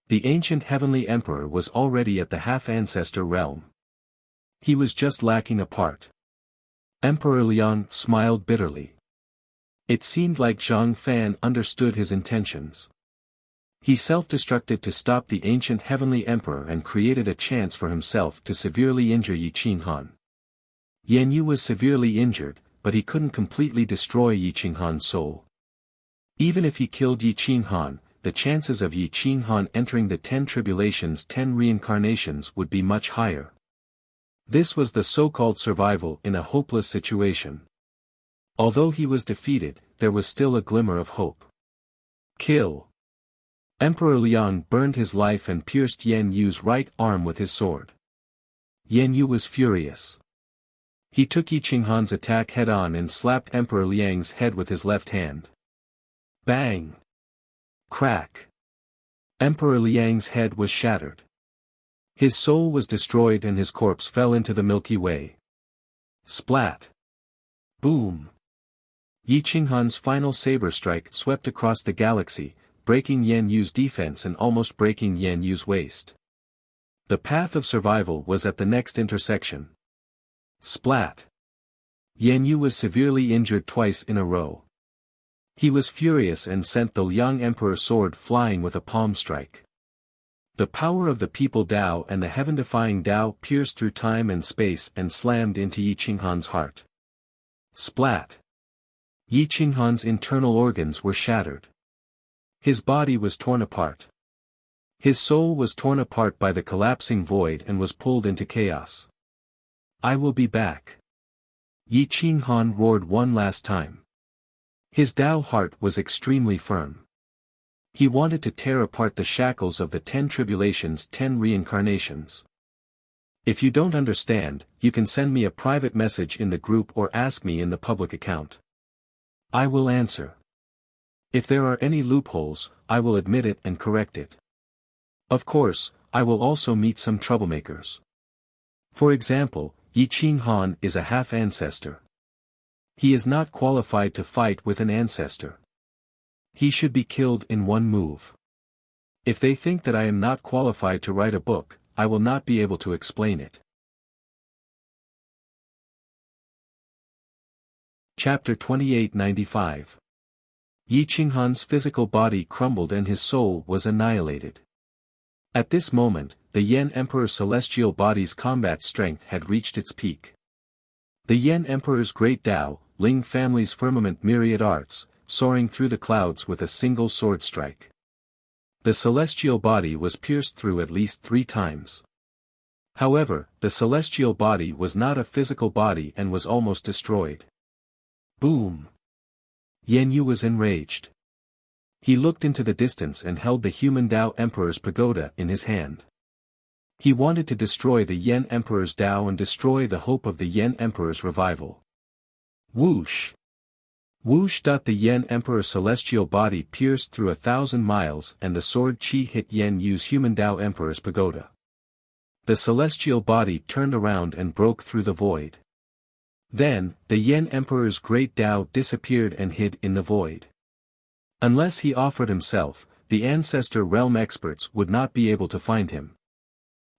The ancient heavenly emperor was already at the half-ancestor realm. He was just lacking a part. Emperor Liang smiled bitterly. It seemed like Zhang Fan understood his intentions. He self-destructed to stop the ancient heavenly emperor and created a chance for himself to severely injure Yi Qinghan. Yan Yu was severely injured, but he couldn't completely destroy Yi Qinghan's soul. Even if he killed Yi Qinghan, the chances of Yi Qinghan entering the 10 tribulations 10 reincarnations would be much higher. This was the so-called survival in a hopeless situation. Although he was defeated, there was still a glimmer of hope. Kill! Emperor Liang burned his life and pierced Yan Yu's right arm with his sword. Yan Yu was furious. He took Yi Qinghan's attack head-on and slapped Emperor Liang's head with his left hand. Bang! Crack! Emperor Liang's head was shattered. His soul was destroyed and his corpse fell into the Milky Way. Splat! Boom! Yi Qinghan's final saber strike swept across the galaxy, breaking Yan Yu's defense and almost breaking Yan Yu's waist. The path of survival was at the next intersection. Splat! Yan Yu was severely injured twice in a row. He was furious and sent the Liang Emperor's sword flying with a palm strike. The power of the people Dao and the heaven-defying Dao pierced through time and space and slammed into Yi Qinghan's heart. Splat! Yi Qinghan's internal organs were shattered. His body was torn apart. His soul was torn apart by the collapsing void and was pulled into chaos. I will be back. Yi Qinghan roared one last time. His Dao heart was extremely firm. He wanted to tear apart the shackles of the 10 tribulations 10 reincarnations. If you don't understand, you can send me a private message in the group or ask me in the public account. I will answer. If there are any loopholes, I will admit it and correct it. Of course, I will also meet some troublemakers. For example, Yi Qinghan is a half-ancestor. He is not qualified to fight with an ancestor. He should be killed in one move. If they think that I am not qualified to write a book, I will not be able to explain it. Chapter 2895. Yi Qinghan's physical body crumbled and his soul was annihilated. At this moment, the Yan Emperor's celestial body's combat strength had reached its peak. The Yan Emperor's great Dao, Ling family's firmament myriad arts, soaring through the clouds with a single sword strike. The celestial body was pierced through at least 3 times. However, the celestial body was not a physical body and was almost destroyed. Boom! Yan Yu was enraged. He looked into the distance and held the human Tao Emperor's pagoda in his hand. He wanted to destroy the Yen Emperor's Tao and destroy the hope of the Yen Emperor's revival. Whoosh! Whoosh! The Yen Emperor's celestial body pierced through 1,000 miles and the sword Qi hit Yen Yu's human Tao Emperor's pagoda. The celestial body turned around and broke through the void. Then, the Yen Emperor's great Tao disappeared and hid in the void. Unless he offered himself, the ancestor realm experts would not be able to find him.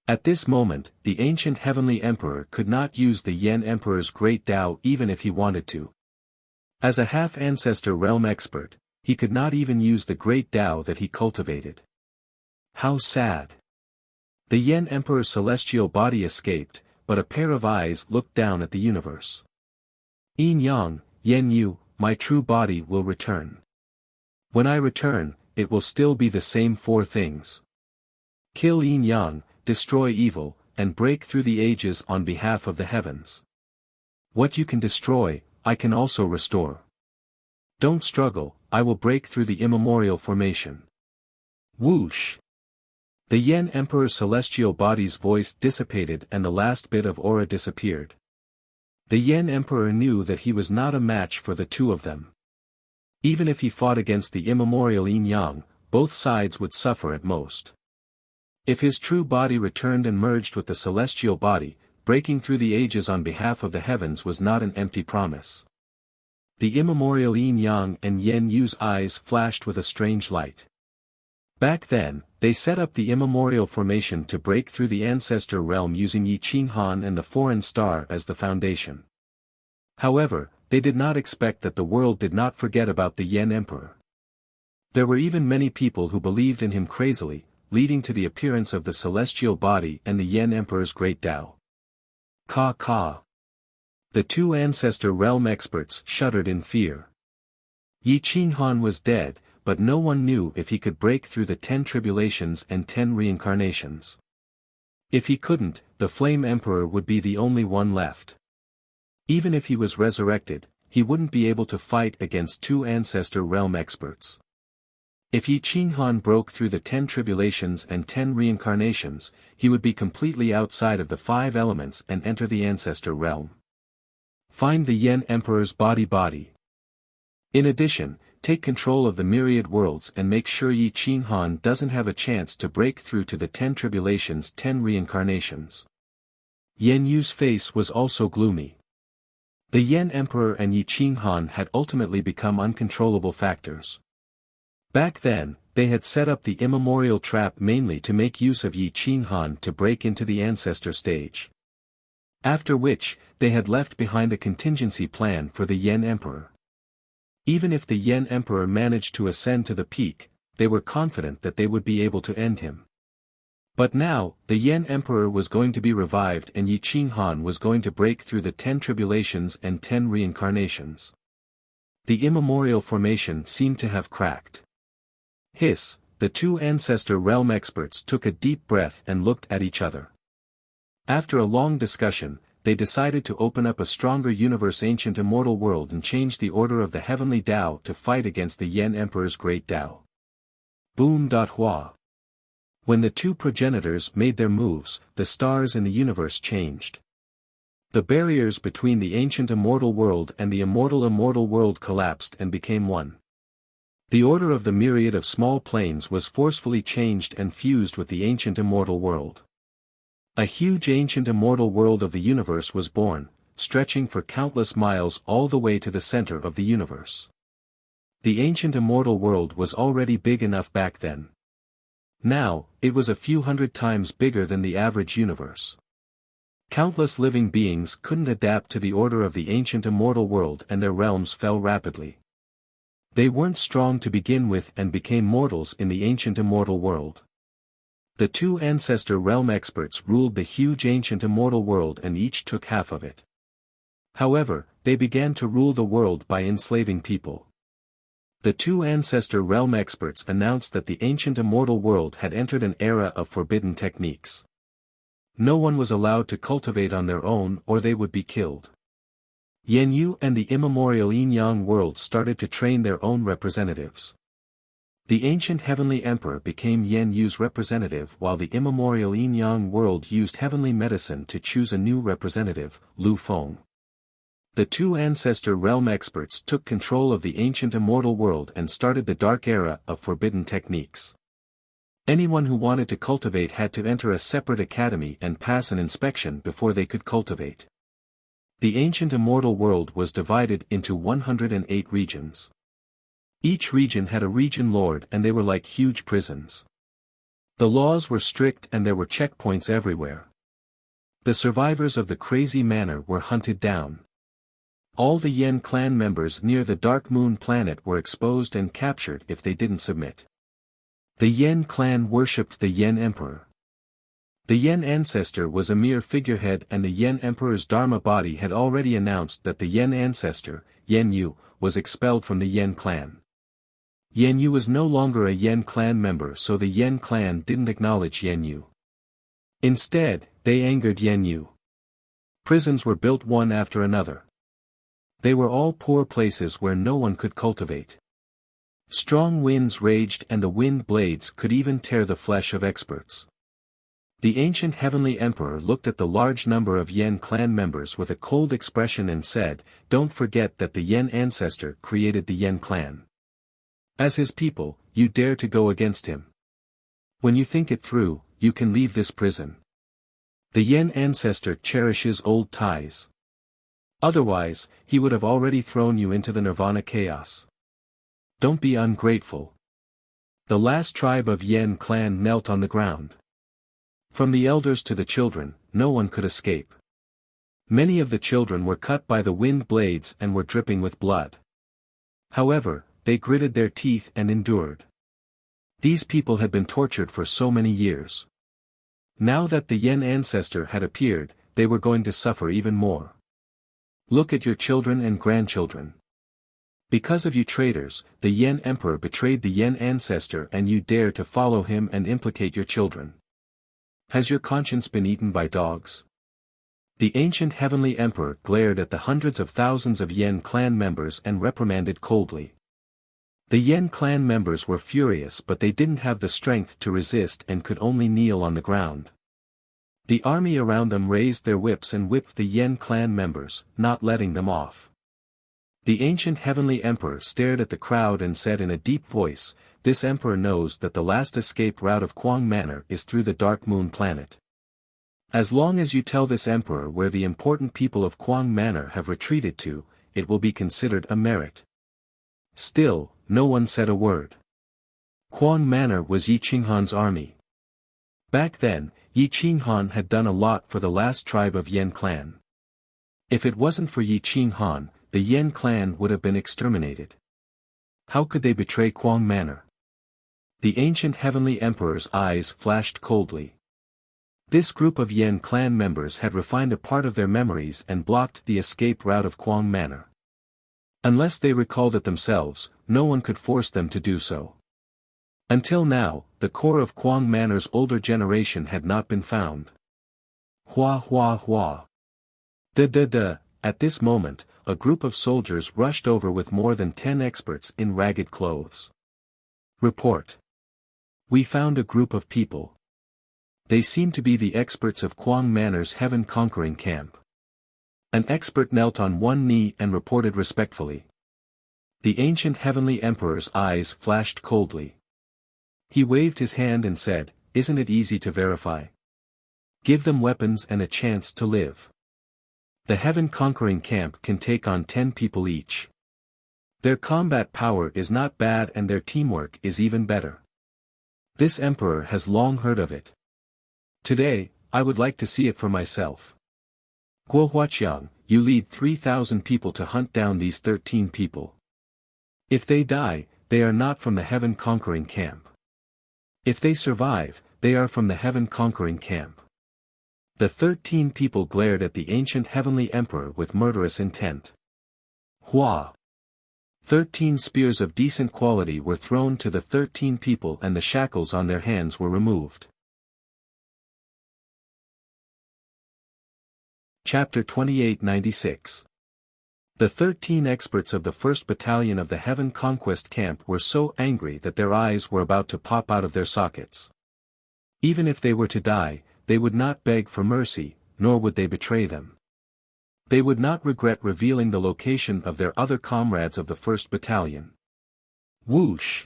At this moment, the ancient heavenly emperor could not use the Yen Emperor's great Tao even if he wanted to. As a half-ancestor realm expert, he could not even use the great Tao that he cultivated. How sad! The Yen Emperor's celestial body escaped, but a pair of eyes looked down at the universe. Yin Yang, Yen Yu, my true body will return. When I return, it will still be the same four things. Kill Yin Yang, destroy evil, and break through the ages on behalf of the heavens. What you can destroy, I can also restore. Don't struggle, I will break through the immemorial formation. Whoosh! The Yen Emperor's celestial body's voice dissipated and the last bit of aura disappeared. The Yen Emperor knew that he was not a match for the two of them. Even if he fought against the immemorial Yin Yang, both sides would suffer at most. If his true body returned and merged with the celestial body, breaking through the ages on behalf of the heavens was not an empty promise. The immemorial Yin Yang and Yen Yu's eyes flashed with a strange light. Back then, they set up the immemorial formation to break through the ancestor realm using Yi Qing Han and the foreign star as the foundation. However, they did not expect that the world did not forget about the Yen Emperor. There were even many people who believed in him crazily, leading to the appearance of the celestial body and the Yen Emperor's great Tao. Ka. The two ancestor realm experts shuddered in fear. Yi Qing Han was dead, but no one knew if he could break through the 10 tribulations and 10 reincarnations. If he couldn't, the Flame Emperor would be the only one left. Even if he was resurrected, he wouldn't be able to fight against two ancestor realm experts. If Yi Qing Han broke through the 10 tribulations and 10 reincarnations, he would be completely outside of the 5 elements and enter the ancestor realm. Find the Yen Emperor's body. In addition, take control of the myriad worlds and make sure Yi Qing Han doesn't have a chance to break through to the 10 tribulations 10 reincarnations. Yen Yu's face was also gloomy. The Yen Emperor and Yi Qing Han had ultimately become uncontrollable factors. Back then, they had set up the immemorial trap mainly to make use of Yi Qing Han to break into the ancestor stage. After which, they had left behind a contingency plan for the Yen Emperor. Even if the Yen Emperor managed to ascend to the peak, they were confident that they would be able to end him. But now, the Yen Emperor was going to be revived and Yi Qing Han was going to break through the 10 tribulations and 10 reincarnations. The immemorial formation seemed to have cracked. Hiss, the two ancestor realm experts took a deep breath and looked at each other. After a long discussion, they decided to open up a stronger universe ancient immortal world and change the order of the heavenly Tao to fight against the Yen Emperor's great Tao. Boom. Hua. When the two progenitors made their moves, the stars in the universe changed. The barriers between the ancient immortal world and the immortal world collapsed and became one. The order of the myriad of small planes was forcefully changed and fused with the ancient immortal world. A huge ancient immortal world of the universe was born, stretching for countless miles all the way to the center of the universe. The ancient immortal world was already big enough back then. Now, it was a few hundred times bigger than the average universe. Countless living beings couldn't adapt to the order of the ancient immortal world and their realms fell rapidly. They weren't strong to begin with and became mortals in the ancient immortal world. The two ancestor realm experts ruled the huge ancient immortal world and each took half of it. However, they began to rule the world by enslaving people. The two ancestor realm experts announced that the ancient immortal world had entered an era of forbidden techniques. No one was allowed to cultivate on their own or they would be killed. Yen Yu and the immemorial Yin Yang world started to train their own representatives. The ancient heavenly emperor became Yan Yu's representative while the immemorial Yin-Yang world used heavenly medicine to choose a new representative, Lu Feng. The two ancestor realm experts took control of the ancient immortal world and started the dark era of forbidden techniques. Anyone who wanted to cultivate had to enter a separate academy and pass an inspection before they could cultivate. The ancient immortal world was divided into 108 regions. Each region had a region lord and they were like huge prisons. The laws were strict and there were checkpoints everywhere. The survivors of the crazy manor were hunted down. All the Yen clan members near the Dark Moon planet were exposed and captured if they didn't submit. The Yen clan worshipped the Yen emperor. The Yen ancestor was a mere figurehead and the Yen emperor's dharma body had already announced that the Yen ancestor, Yan Yu, was expelled from the Yen clan. Yan Yu was no longer a Yen clan member, so the Yen clan didn't acknowledge Yan Yu. Instead, they angered Yan Yu. Prisons were built one after another. They were all poor places where no one could cultivate. Strong winds raged and the wind blades could even tear the flesh of experts. The ancient heavenly emperor looked at the large number of Yen clan members with a cold expression and said, "Don't forget that the Yen ancestor created the Yen clan. As his people, you dare to go against him. When you think it through, you can leave this prison. The Yen ancestor cherishes old ties. Otherwise, he would have already thrown you into the nirvana chaos. Don't be ungrateful." The last tribe of Yen clan knelt on the ground. From the elders to the children, no one could escape. Many of the children were cut by the wind blades and were dripping with blood. However, they gritted their teeth and endured. These people had been tortured for so many years. Now that the Yen ancestor had appeared, they were going to suffer even more. Look at your children and grandchildren. Because of you traitors, the Yen emperor betrayed the Yen ancestor and you dare to follow him and implicate your children. Has your conscience been eaten by dogs? The ancient heavenly emperor glared at the hundreds of thousands of Yen clan members and reprimanded coldly. The Yen clan members were furious but they didn't have the strength to resist and could only kneel on the ground. The army around them raised their whips and whipped the Yen clan members, not letting them off. The ancient heavenly emperor stared at the crowd and said in a deep voice, "This emperor knows that the last escape route of Quang Manor is through the Dark Moon planet. As long as you tell this emperor where the important people of Quang Manor have retreated to, it will be considered a merit." Still, no one said a word. Quang Manor was Yi Qinghan's army. Back then, Yi Qinghan had done a lot for the last tribe of Yen clan. If it wasn't for Yi Qinghan, the Yen clan would have been exterminated. How could they betray Quang Manor? The ancient heavenly emperor's eyes flashed coldly. This group of Yen clan members had refined a part of their memories and blocked the escape route of Quang Manor. Unless they recalled it themselves, no one could force them to do so. Until now, the core of Quang Manor's older generation had not been found. Hua hua hua. Da da da. At this moment, a group of soldiers rushed over with more than 10 experts in ragged clothes. Report. We found a group of people. They seem to be the experts of Quang Manor's heaven-conquering camp. An expert knelt on one knee and reported respectfully. The ancient heavenly emperor's eyes flashed coldly. He waved his hand and said, "Isn't it easy to verify? Give them weapons and a chance to live. The heaven-conquering camp can take on 10 people each. Their combat power is not bad and their teamwork is even better. This emperor has long heard of it. Today, I would like to see it for myself. Guo Huaqiang, you lead 3,000 people to hunt down these 13 people. If they die, they are not from the heaven-conquering camp. If they survive, they are from the heaven-conquering camp." The 13 people glared at the ancient heavenly emperor with murderous intent. Hua! 13 spears of decent quality were thrown to the 13 people and the shackles on their hands were removed. Chapter 2896. The 13 experts of the 1st Battalion of the Heaven Conquest Camp were so angry that their eyes were about to pop out of their sockets. Even if they were to die, they would not beg for mercy, nor would they betray them. They would not regret revealing the location of their other comrades of the 1st Battalion. Whoosh!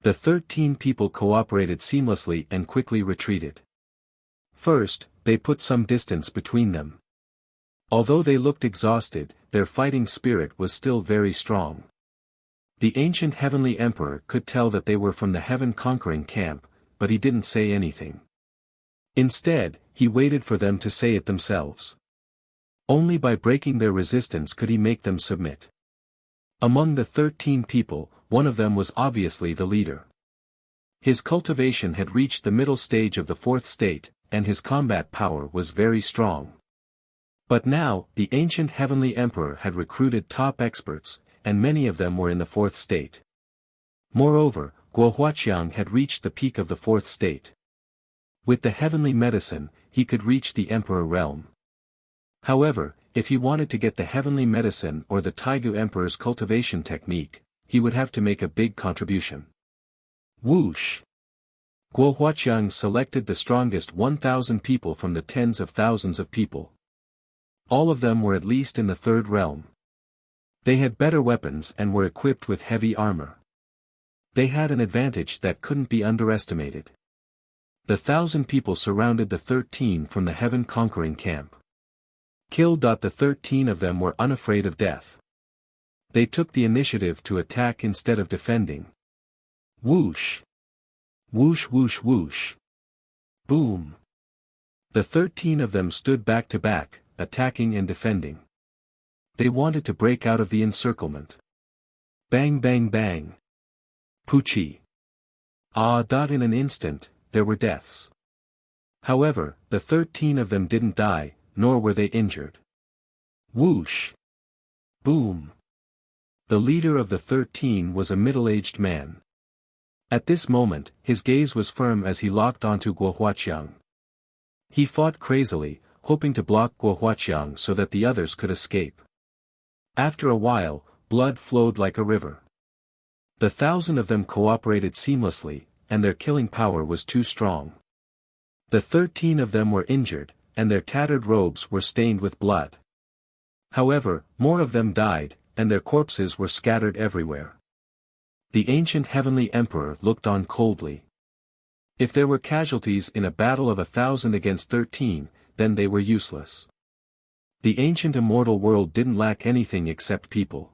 The 13 people cooperated seamlessly and quickly retreated. First, they put some distance between them. Although they looked exhausted, their fighting spirit was still very strong. The ancient Heavenly Emperor could tell that they were from the Heaven-conquering camp, but he didn't say anything. Instead, he waited for them to say it themselves. Only by breaking their resistance could he make them submit. Among the 13 people, one of them was obviously the leader. His cultivation had reached the middle stage of the 4th state, and his combat power was very strong. But now, the ancient Heavenly Emperor had recruited top experts, and many of them were in the 4th state. Moreover, Guo Huaqiang had reached the peak of the 4th state. With the heavenly medicine, he could reach the Emperor realm. However, if he wanted to get the heavenly medicine or the Taigu Emperor's cultivation technique, he would have to make a big contribution. Whoosh! Guo Huaqiang selected the strongest 1,000 people from the tens of thousands of people. All of them were at least in the 3rd realm. They had better weapons and were equipped with heavy armor. They had an advantage that couldn't be underestimated. The 1,000 people surrounded the 13 from the Heaven-conquering camp. The 13 of them were unafraid of death. They took the initiative to attack instead of defending. Whoosh! Whoosh whoosh whoosh! Boom! The 13 of them stood back to back, attacking and defending. They wanted to break out of the encirclement. Bang bang bang! Poochie! In an instant, there were deaths. However, the 13 of them didn't die, nor were they injured. Whoosh! Boom! The leader of the 13 was a middle-aged man. At this moment, his gaze was firm as he locked onto Guo Huaqiang. He fought crazily, hoping to block Guo Huaqiang so that the others could escape. After a while, blood flowed like a river. The 1,000 of them cooperated seamlessly, and their killing power was too strong. The 13 of them were injured, and their tattered robes were stained with blood. However, more of them died, and their corpses were scattered everywhere. The ancient Heavenly Emperor looked on coldly. If there were casualties in a battle of 1,000 against 13, then they were useless. The ancient immortal world didn't lack anything except people.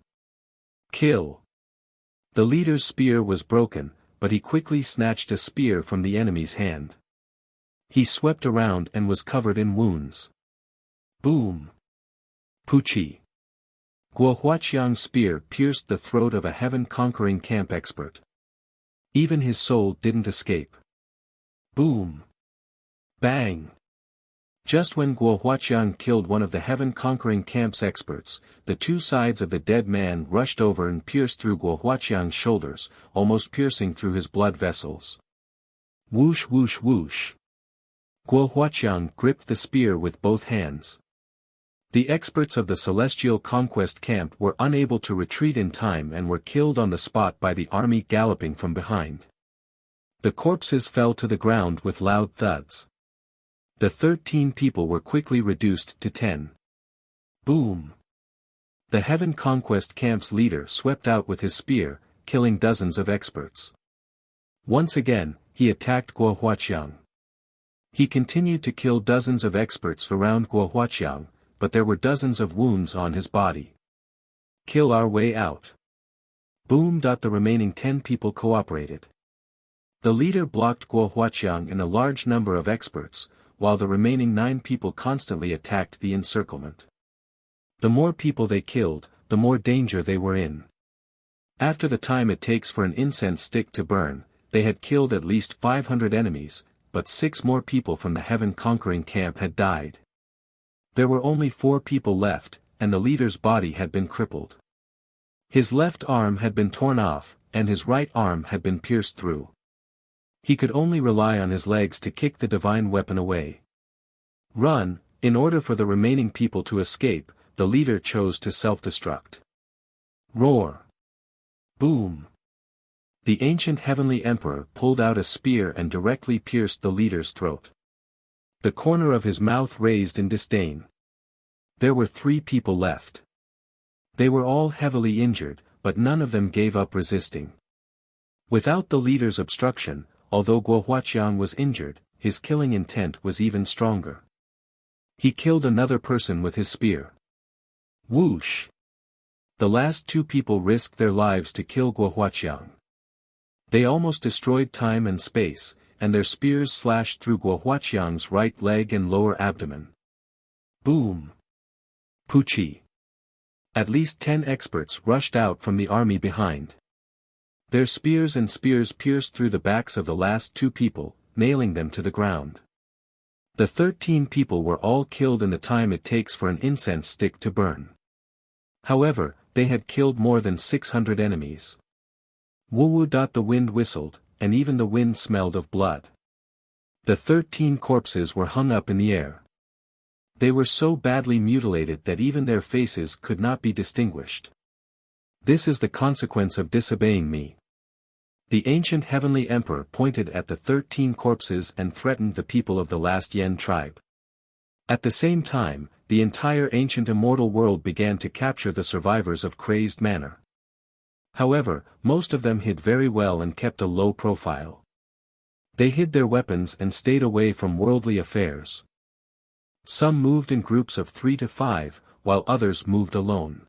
Kill! The leader's spear was broken, but he quickly snatched a spear from the enemy's hand. He swept around and was covered in wounds. Boom! Poochie! Guo Huaqiang's spear pierced the throat of a heaven-conquering camp expert. Even his soul didn't escape. Boom! Bang! Just when Guo Huaqiang killed one of the heaven-conquering camp's experts, the two sides of the dead man rushed over and pierced through Guo Huaqiang's shoulders, almost piercing through his blood vessels. Whoosh whoosh whoosh! Guo Huaqiang gripped the spear with both hands. The experts of the Celestial Conquest Camp were unable to retreat in time and were killed on the spot by the army galloping from behind. The corpses fell to the ground with loud thuds. The 13 people were quickly reduced to 10. Boom! The Heaven Conquest Camp's leader swept out with his spear, killing dozens of experts. Once again, he attacked Guo Huaqiang. He continued to kill dozens of experts around Guo Huaqiang, but there were dozens of wounds on his body. Kill our way out. Boom! The remaining 10 people cooperated. The leader blocked Guo Huaqiang and a large number of experts, while the remaining 9 people constantly attacked the encirclement. The more people they killed, the more danger they were in. After the time it takes for an incense stick to burn, they had killed at least 500 enemies, but 6 more people from the heaven-conquering camp had died. There were only 4 people left, and the leader's body had been crippled. His left arm had been torn off, and his right arm had been pierced through. He could only rely on his legs to kick the divine weapon away. Run, in order for the remaining people to escape, the leader chose to self-destruct. Roar! Boom! The ancient heavenly emperor pulled out a spear and directly pierced the leader's throat. The corner of his mouth raised in disdain. There were 3 people left. They were all heavily injured, but none of them gave up resisting. Without the leader's obstruction, although Guo Huaqiang was injured, his killing intent was even stronger. He killed another person with his spear. Whoosh! The last 2 people risked their lives to kill Guo Huaqiang. They almost destroyed time and space, and their spears slashed through Guo Huaqiang's right leg and lower abdomen. Boom! Puchi! At least 10 experts rushed out from the army behind. Their spears pierced through the backs of the last 2 people, nailing them to the ground. The 13 people were all killed in the time it takes for an incense stick to burn. However, they had killed more than 600 enemies. Woo! The wind whistled, and even the wind smelled of blood. The 13 corpses were hung up in the air. They were so badly mutilated that even their faces could not be distinguished. This is the consequence of disobeying me. The ancient heavenly emperor pointed at the 13 corpses and threatened the people of the last Yen tribe. At the same time, the entire ancient immortal world began to capture the survivors of Crazed Manor. However, most of them hid very well and kept a low profile. They hid their weapons and stayed away from worldly affairs. Some moved in groups of 3 to 5, while others moved alone.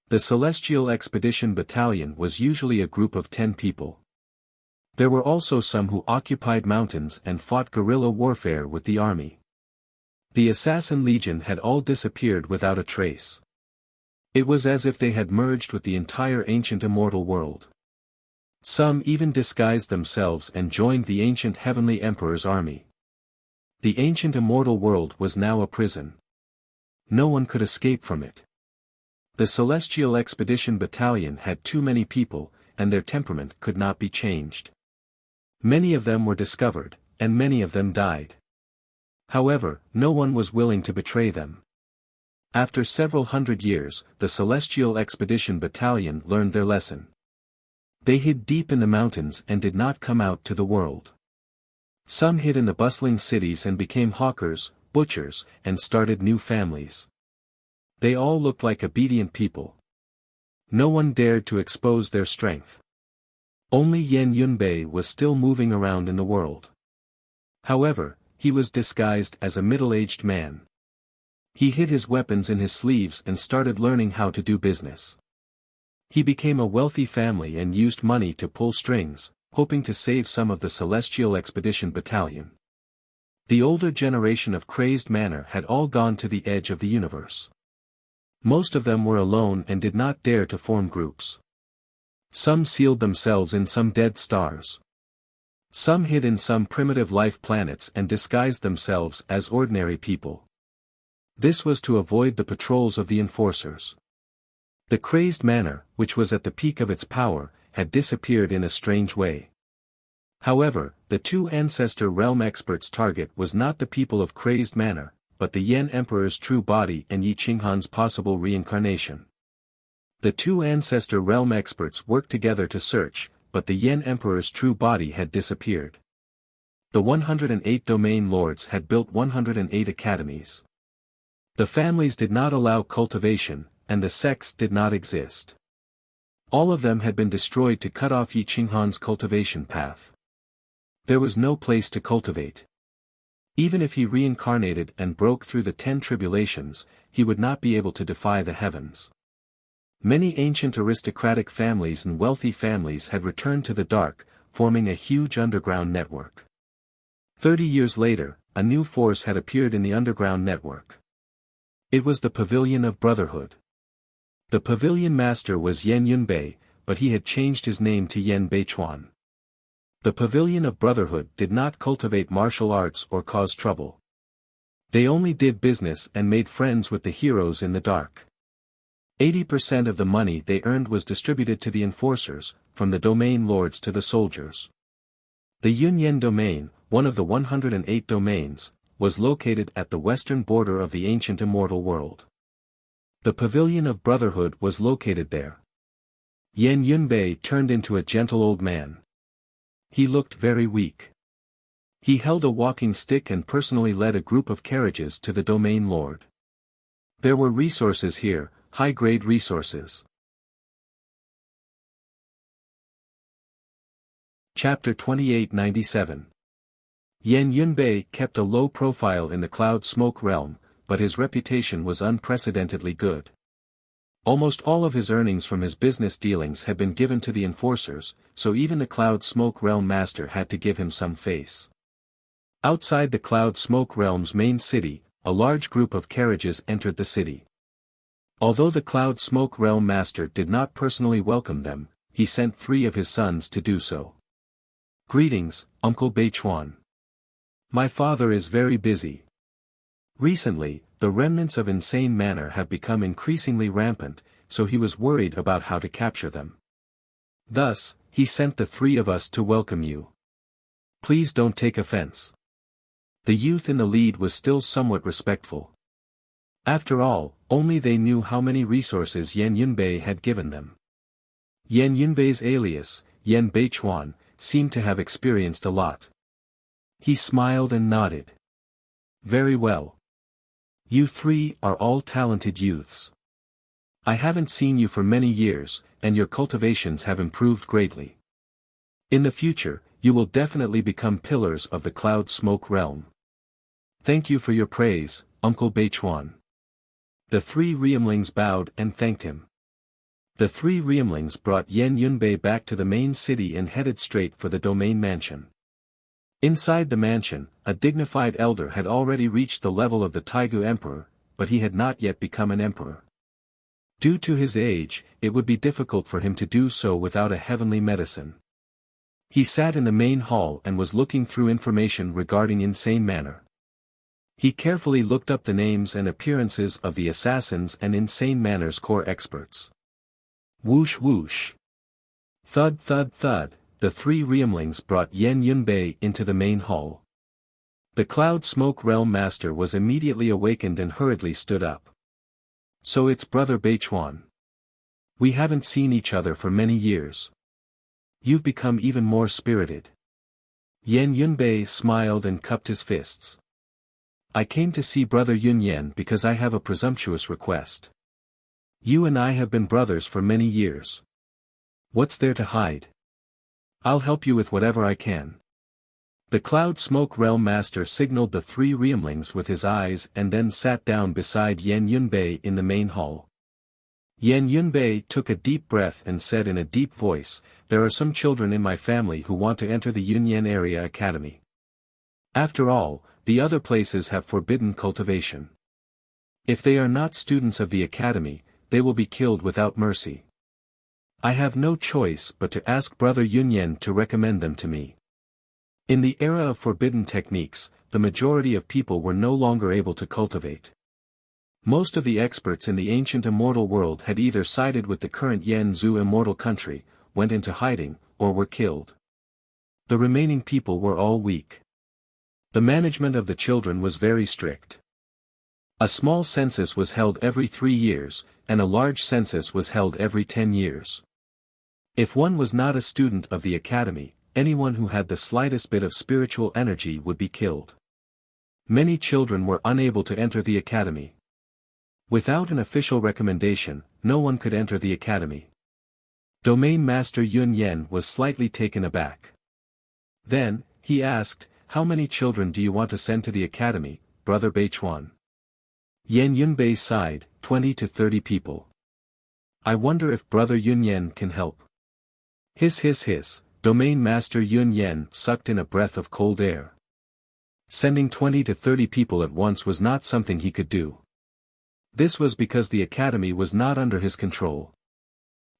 The Celestial Expedition Battalion was usually a group of 10 people. There were also some who occupied mountains and fought guerrilla warfare with the army. The Assassin Legion had all disappeared without a trace. It was as if they had merged with the entire ancient immortal world. Some even disguised themselves and joined the ancient heavenly emperor's army. The ancient immortal world was now a prison. No one could escape from it. The Celestial Expedition Battalion had too many people, and their temperament could not be changed. Many of them were discovered, and many of them died. However, no one was willing to betray them. After several hundred years, the Celestial Expedition Battalion learned their lesson. They hid deep in the mountains and did not come out to the world. Some hid in the bustling cities and became hawkers, butchers, and started new families. They all looked like obedient people. No one dared to expose their strength. Only Yen Yunbei was still moving around in the world. However, he was disguised as a middle-aged man. He hid his weapons in his sleeves and started learning how to do business. He became a wealthy family and used money to pull strings, hoping to save some of the Celestial Expedition Battalion. The older generation of Crazed Manor had all gone to the edge of the universe. Most of them were alone and did not dare to form groups. Some sealed themselves in some dead stars. Some hid in some primitive life planets and disguised themselves as ordinary people. This was to avoid the patrols of the enforcers. The Crazed Manor, which was at the peak of its power, had disappeared in a strange way. However, the 2 Ancestor Realm experts' target was not the people of Crazed Manor, but the Yen Emperor's true body and Yi Qinghan's possible reincarnation. The 2 Ancestor Realm experts worked together to search, but the Yen Emperor's true body had disappeared. The 108 domain lords had built 108 academies. The families did not allow cultivation, and the sects did not exist. All of them had been destroyed to cut off Yi Qinghan's cultivation path. There was no place to cultivate. Even if he reincarnated and broke through the 10 tribulations, he would not be able to defy the heavens. Many ancient aristocratic families and wealthy families had returned to the dark, forming a huge underground network. 30 years later, a new force had appeared in the underground network. It was the Pavilion of Brotherhood. The pavilion master was Yen Yunbei, but he had changed his name to Yen Beichuan. The Pavilion of Brotherhood did not cultivate martial arts or cause trouble. They only did business and made friends with the heroes in the dark. 80% of the money they earned was distributed to the enforcers, from the domain lords to the soldiers. The Yunyan domain, one of the 108 domains, was located at the western border of the ancient immortal world. The Pavilion of Brotherhood was located there. Yan Yunbei turned into a gentle old man. He looked very weak. He held a walking stick and personally led a group of carriages to the domain lord. There were resources here, high-grade resources. Chapter 2897. Yan Yunbei kept a low profile in the cloud smoke realm, but his reputation was unprecedentedly good. Almost all of his earnings from his business dealings had been given to the enforcers, so even the Cloud Smoke Realm Master had to give him some face. Outside the Cloud Smoke Realm's main city, a large group of carriages entered the city. Although the Cloud Smoke Realm Master did not personally welcome them, he sent 3 of his sons to do so. Greetings, Uncle Beichuan. My father is very busy. Recently, the remnants of Insane Manor have become increasingly rampant, so he was worried about how to capture them. Thus, he sent the 3 of us to welcome you. Please don't take offense. The youth in the lead was still somewhat respectful. After all, only they knew how many resources Yan Yunbei had given them. Yan Yunbei's alias, Yan Beichuan, seemed to have experienced a lot. He smiled and nodded. Very well. You 3 are all talented youths. I haven't seen you for many years, and your cultivations have improved greatly. In the future, you will definitely become pillars of the Cloud Smoke Realm. Thank you for your praise, Uncle Beichuan. The 3 Ryumlings bowed and thanked him. The 3 Ryumlings brought Yan Yunbei back to the main city and headed straight for the domain mansion. Inside the mansion, a dignified elder had already reached the level of the Taigu Emperor, but he had not yet become an emperor. Due to his age, it would be difficult for him to do so without a heavenly medicine. He sat in the main hall and was looking through information regarding Insane Manor. He carefully looked up the names and appearances of the assassins and Insane Manor's core experts. Whoosh whoosh. Thud thud thud. The 3 Ryumlings brought Yan Yunbei into the main hall. The Cloud Smoke Realm Master was immediately awakened and hurriedly stood up. So it's Brother Beichuan. We haven't seen each other for many years. You've become even more spirited. Yan Yunbei smiled and cupped his fists. I came to see Brother Yunyan because I have a presumptuous request. You and I have been brothers for many years. What's there to hide? I'll help you with whatever I can. The Cloud Smoke Realm Master signaled the 3 Ryumlings with his eyes and then sat down beside Yan Yunbei in the main hall. Yan Yunbei took a deep breath and said in a deep voice, there are some children in my family who want to enter the Yunyan Area Academy. After all, the other places have forbidden cultivation. If they are not students of the academy, they will be killed without mercy. I have no choice but to ask Brother Yunyan to recommend them to me. In the era of forbidden techniques, the majority of people were no longer able to cultivate. Most of the experts in the ancient immortal world had either sided with the current Yanzhou immortal country, went into hiding, or were killed. The remaining people were all weak. The management of the children was very strict. A small census was held every 3 years, and a large census was held every 10 years. If one was not a student of the academy, anyone who had the slightest bit of spiritual energy would be killed. Many children were unable to enter the academy. Without an official recommendation, no one could enter the academy. Domain Master Yun Yen was slightly taken aback. Then, he asked, how many children do you want to send to the academy, Brother Beichuan? Yan Yunbei sighed, 20 to 30 people. I wonder if Brother Yunyan can help. Hiss hiss hiss, Domain Master Yun Yen sucked in a breath of cold air. Sending 20 to 30 people at once was not something he could do. This was because the academy was not under his control.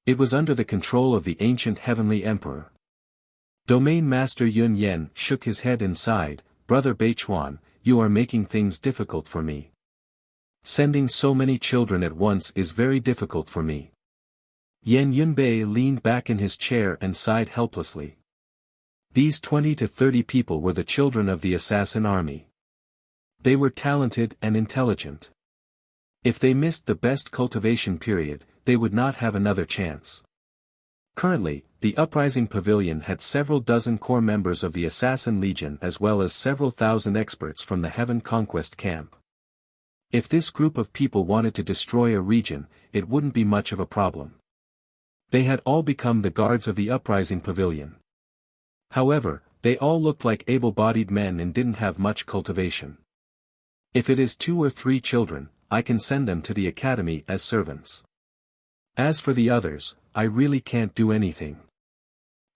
It was under the control of the ancient heavenly emperor. Domain Master Yun Yen shook his head and sighed, Brother Beichuan, you are making things difficult for me. Sending so many children at once is very difficult for me. Yan Yunbei leaned back in his chair and sighed helplessly. These 20 to 30 people were the children of the assassin army. They were talented and intelligent. If they missed the best cultivation period, they would not have another chance. Currently, the Uprising Pavilion had several dozen core members of the Assassin Legion as well as several thousand experts from the Heaven Conquest camp. If this group of people wanted to destroy a region, it wouldn't be much of a problem. They had all become the guards of the Uprising Pavilion. However, they all looked like able-bodied men and didn't have much cultivation. If it is 2 or 3 children, I can send them to the academy as servants. As for the others, I really can't do anything.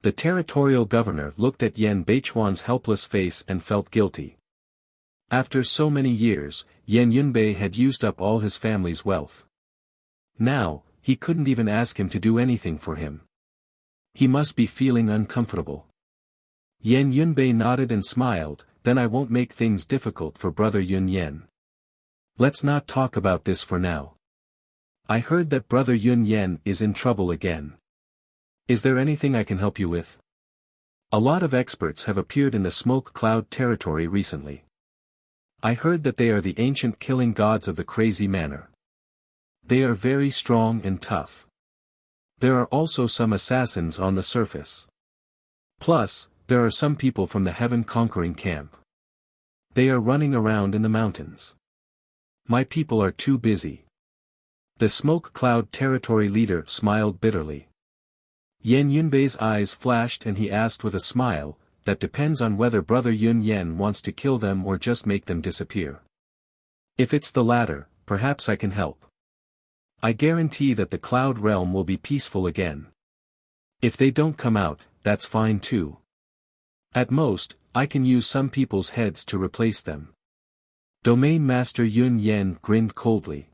The territorial governor looked at Yan Beichuan's helpless face and felt guilty. After so many years, Yan Yunbei had used up all his family's wealth. Now, he couldn't even ask him to do anything for him. He must be feeling uncomfortable. Yan Yunbei nodded and smiled, then I won't make things difficult for brother Yun Yen. Let's not talk about this for now. I heard that brother Yun Yen is in trouble again. Is there anything I can help you with? A lot of experts have appeared in the smoke cloud territory recently. I heard that they are the ancient killing gods of the crazy manor. They are very strong and tough. There are also some assassins on the surface. Plus, there are some people from the Heaven Conquering camp. They are running around in the mountains. My people are too busy. The smoke cloud territory leader smiled bitterly. Yan Yunbei's eyes flashed and he asked with a smile, that depends on whether brother Yun Yen wants to kill them or just make them disappear. If it's the latter, perhaps I can help. I guarantee that the cloud realm will be peaceful again. If they don't come out, that's fine too. At most, I can use some people's heads to replace them. Domain Master Yun Yen grinned coldly.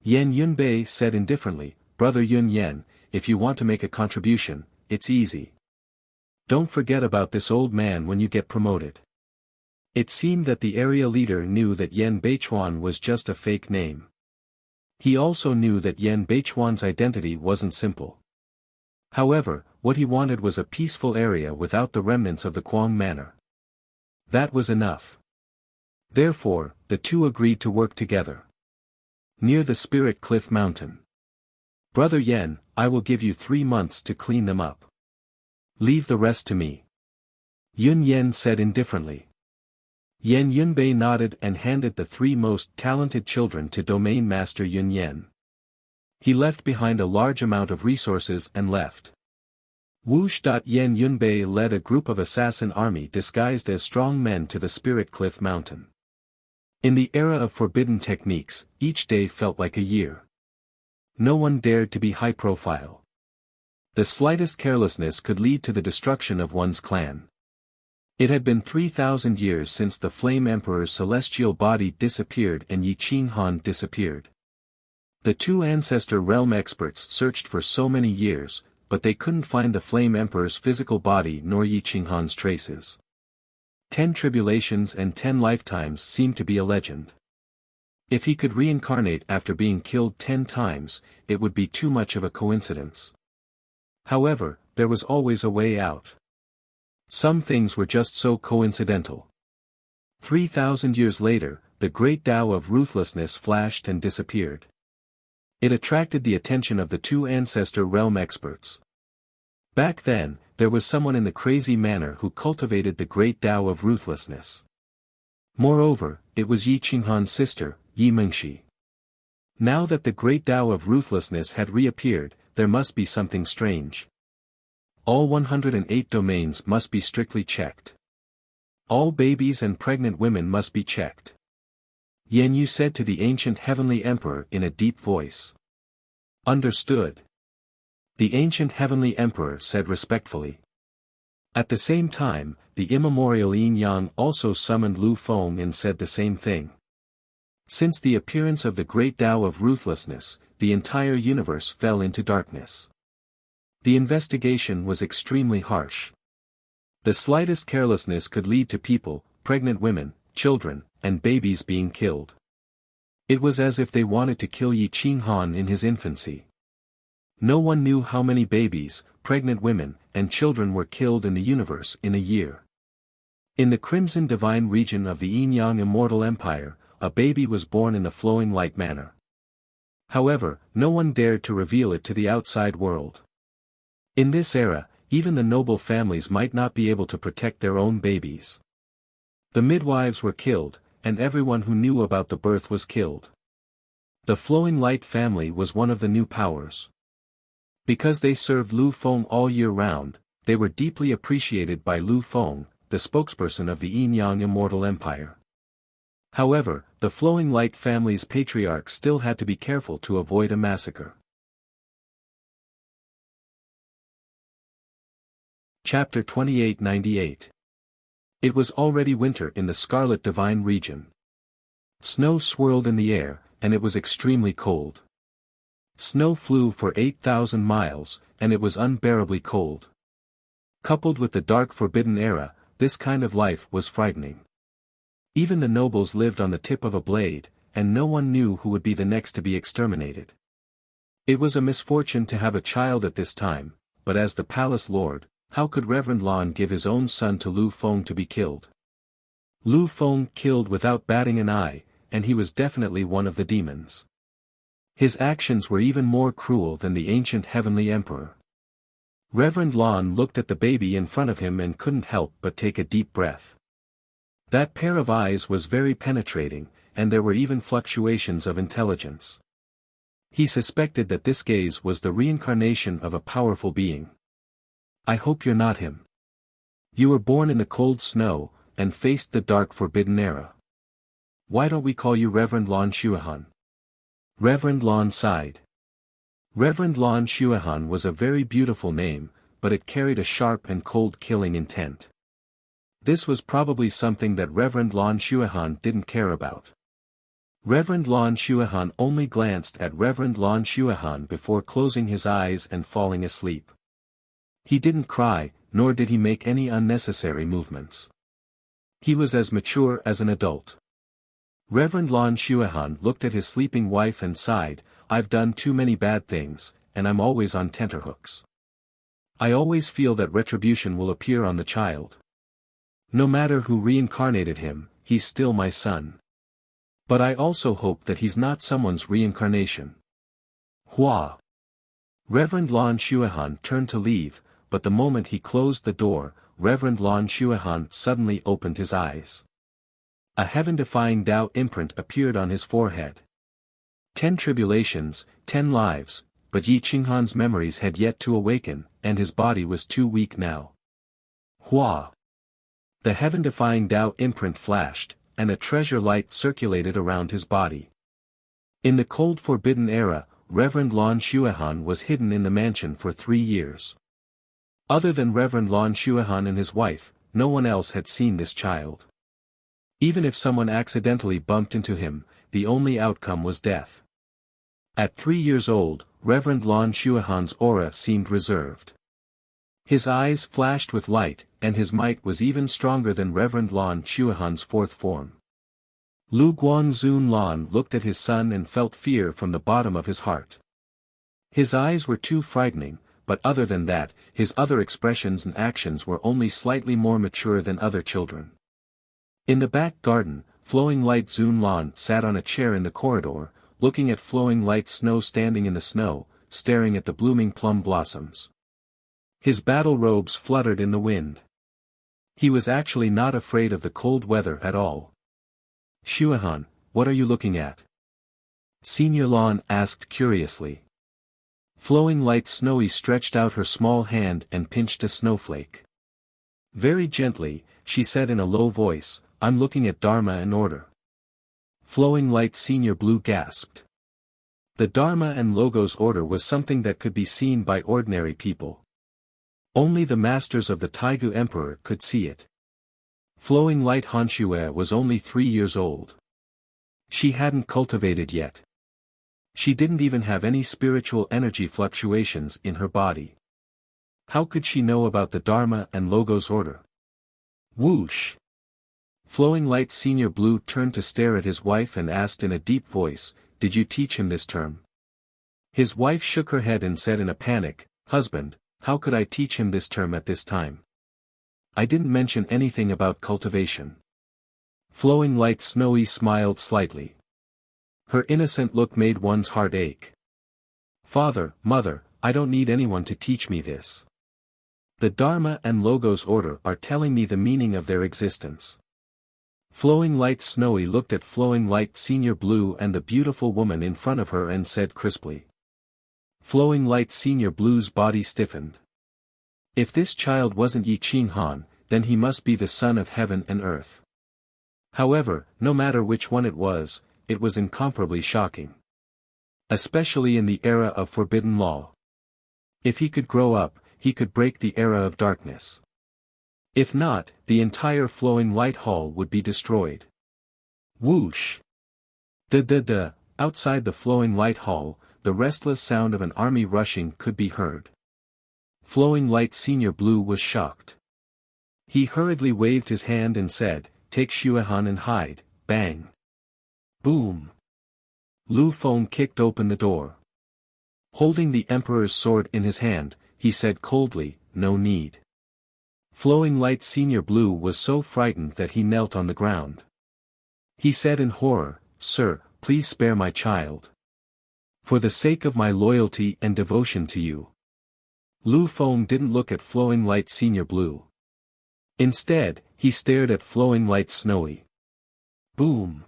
Yan Yunbei said indifferently, brother Yun Yen, if you want to make a contribution, it's easy. Don't forget about this old man when you get promoted. It seemed that the area leader knew that Yan Beichuan was just a fake name. He also knew that Yan Beichuan's identity wasn't simple. However, what he wanted was a peaceful area without the remnants of the Quang Manor. That was enough. Therefore, the two agreed to work together. Near the Spirit Cliff Mountain. Brother Yen, I will give you 3 months to clean them up. Leave the rest to me. Yun Yen said indifferently. Yan Yunbei nodded and handed the 3 most talented children to Domain Master Yun Yen. He left behind a large amount of resources and left. Whoosh. Yan Yunbei led a group of assassin army disguised as strong men to the Spirit Cliff Mountain. In the era of forbidden techniques, each day felt like a year. No one dared to be high profile. The slightest carelessness could lead to the destruction of one's clan. It had been 3,000 years since the Flame Emperor's celestial body disappeared and Yi Qinghan disappeared. The 2 ancestor realm experts searched for so many years, but they couldn't find the Flame Emperor's physical body nor Yi Qinghan's traces. 10 tribulations and 10 lifetimes seemed to be a legend. If he could reincarnate after being killed 10 times, it would be too much of a coincidence. However, there was always a way out. Some things were just so coincidental. 3,000 years later, the great Tao of ruthlessness flashed and disappeared. It attracted the attention of the 2 ancestor realm experts. Back then, there was someone in the crazy manor who cultivated the great Tao of ruthlessness. Moreover, it was Yi Qinghan's sister, Yi Mengshi. Now that the great Tao of ruthlessness had reappeared, there must be something strange. All 108 domains must be strictly checked. All babies and pregnant women must be checked. Yan Yu said to the ancient heavenly emperor in a deep voice. Understood. The ancient heavenly emperor said respectfully. At the same time, the immemorial Yin Yang also summoned Lu Feng and said the same thing. Since the appearance of the great Tao of ruthlessness, the entire universe fell into darkness. The investigation was extremely harsh. The slightest carelessness could lead to people, pregnant women, children, and babies being killed. It was as if they wanted to kill Yi Qinghan in his infancy. No one knew how many babies, pregnant women, and children were killed in the universe in a year. In the Crimson Divine region of the Yin Yang Immortal Empire, a baby was born in the flowing light manner. However, no one dared to reveal it to the outside world. In this era, even the noble families might not be able to protect their own babies. The midwives were killed, and everyone who knew about the birth was killed. The flowing light family was one of the new powers. Because they served Lu Feng all year round, they were deeply appreciated by Lu Feng, the spokesperson of the Yin-Yang Immortal Empire. However, the flowing light family's patriarch still had to be careful to avoid a massacre. Chapter 2898. It was already winter in the Scarlet Divine region. Snow swirled in the air, and it was extremely cold. Snow flew for 8,000 miles, and it was unbearably cold. Coupled with the dark forbidden era, this kind of life was frightening. Even the nobles lived on the tip of a blade, and no one knew who would be the next to be exterminated. It was a misfortune to have a child at this time, but as the palace lord, how could Reverend Lon give his own son to Lu Feng to be killed? Lu Feng killed without batting an eye, and he was definitely one of the demons. His actions were even more cruel than the ancient heavenly emperor. Reverend Lon looked at the baby in front of him and couldn't help but take a deep breath. That pair of eyes was very penetrating, and there were even fluctuations of intelligence. He suspected that this gaze was the reincarnation of a powerful being. I hope you're not him. You were born in the cold snow, and faced the dark forbidden era. Why don't we call you Reverend Lon Shuahan? Reverend Lon sighed. Reverend Lon Shuahan was a very beautiful name, but it carried a sharp and cold killing intent. This was probably something that Reverend Lon Shuahan didn't care about. Reverend Lon Shuahan only glanced at Reverend Lon Shuahan before closing his eyes and falling asleep. He didn't cry, nor did he make any unnecessary movements. He was as mature as an adult. Reverend Lon Shuahan looked at his sleeping wife and sighed, I've done too many bad things, and I'm always on tenterhooks. I always feel that retribution will appear on the child. No matter who reincarnated him, he's still my son. But I also hope that he's not someone's reincarnation. Hua! Reverend Lon Shuahan turned to leave, but the moment he closed the door, Reverend Lon Shuahan suddenly opened his eyes. A heaven-defying Tao imprint appeared on his forehead. 10 tribulations, 10 lives, but Yi Qinghan's memories had yet to awaken, and his body was too weak now. Hua! The heaven-defying Tao imprint flashed, and a treasure light circulated around his body. In the cold forbidden era, Reverend Lon Shuahan was hidden in the mansion for 3 years. Other than Reverend Lon Shuahan and his wife, no one else had seen this child. Even if someone accidentally bumped into him, the only outcome was death. At 3 years old, Reverend Lon Shuahan's aura seemed reserved. His eyes flashed with light, and his might was even stronger than Reverend Lon Shuahan's fourth form. Lu Guangzun Lon looked at his son and felt fear from the bottom of his heart. His eyes were too frightening, but other than that, his other expressions and actions were only slightly more mature than other children. In the back garden, Flowing Light Zun Lon sat on a chair in the corridor, looking at Flowing Light Snow standing in the snow, staring at the blooming plum blossoms. His battle robes fluttered in the wind. He was actually not afraid of the cold weather at all. Shuahan, what are you looking at? Senior Lon asked curiously. Flowing Light Snowy stretched out her small hand and pinched a snowflake. Very gently, she said in a low voice, I'm looking at Dharma and order. Flowing Light Senior Blue gasped. The Dharma and Logos order was something that could be seen by ordinary people. Only the masters of the Taigu Emperor could see it. Flowing Light Hanshue was only 3 years old. She hadn't cultivated yet. She didn't even have any spiritual energy fluctuations in her body. How could she know about the Dharma and Logos order? Whoosh! Flowing Light Senior Blue turned to stare at his wife and asked in a deep voice, Did you teach him this term? His wife shook her head and said in a panic, Husband, how could I teach him this term at this time? I didn't mention anything about cultivation. Flowing Light Snowy smiled slightly. Her innocent look made one's heart ache. Father, Mother, I don't need anyone to teach me this. The Dharma and Logos order are telling me the meaning of their existence. Flowing Light Snowy looked at Flowing Light Senior Blue and the beautiful woman in front of her and said crisply. Flowing Light Senior Blue's body stiffened. If this child wasn't Yi Ching Han, then he must be the son of heaven and earth. However, no matter which one it was incomparably shocking. Especially in the era of forbidden law. If he could grow up, he could break the era of darkness. If not, the entire Flowing Light Hall would be destroyed. Whoosh! Da-da-da! Outside the Flowing Light Hall, the restless sound of an army rushing could be heard. Flowing Light Senior Blue was shocked. He hurriedly waved his hand and said, "Take Xuehan and hide." Bang! Boom! Lu Feng kicked open the door. Holding the Emperor's sword in his hand, he said coldly, "No need." Flowing Light Senior Blue was so frightened that he knelt on the ground. He said in horror, "Sir, please spare my child. For the sake of my loyalty and devotion to you." Lu Feng didn't look at Flowing Light Senior Blue. Instead, he stared at Flowing Light Snowy. Boom!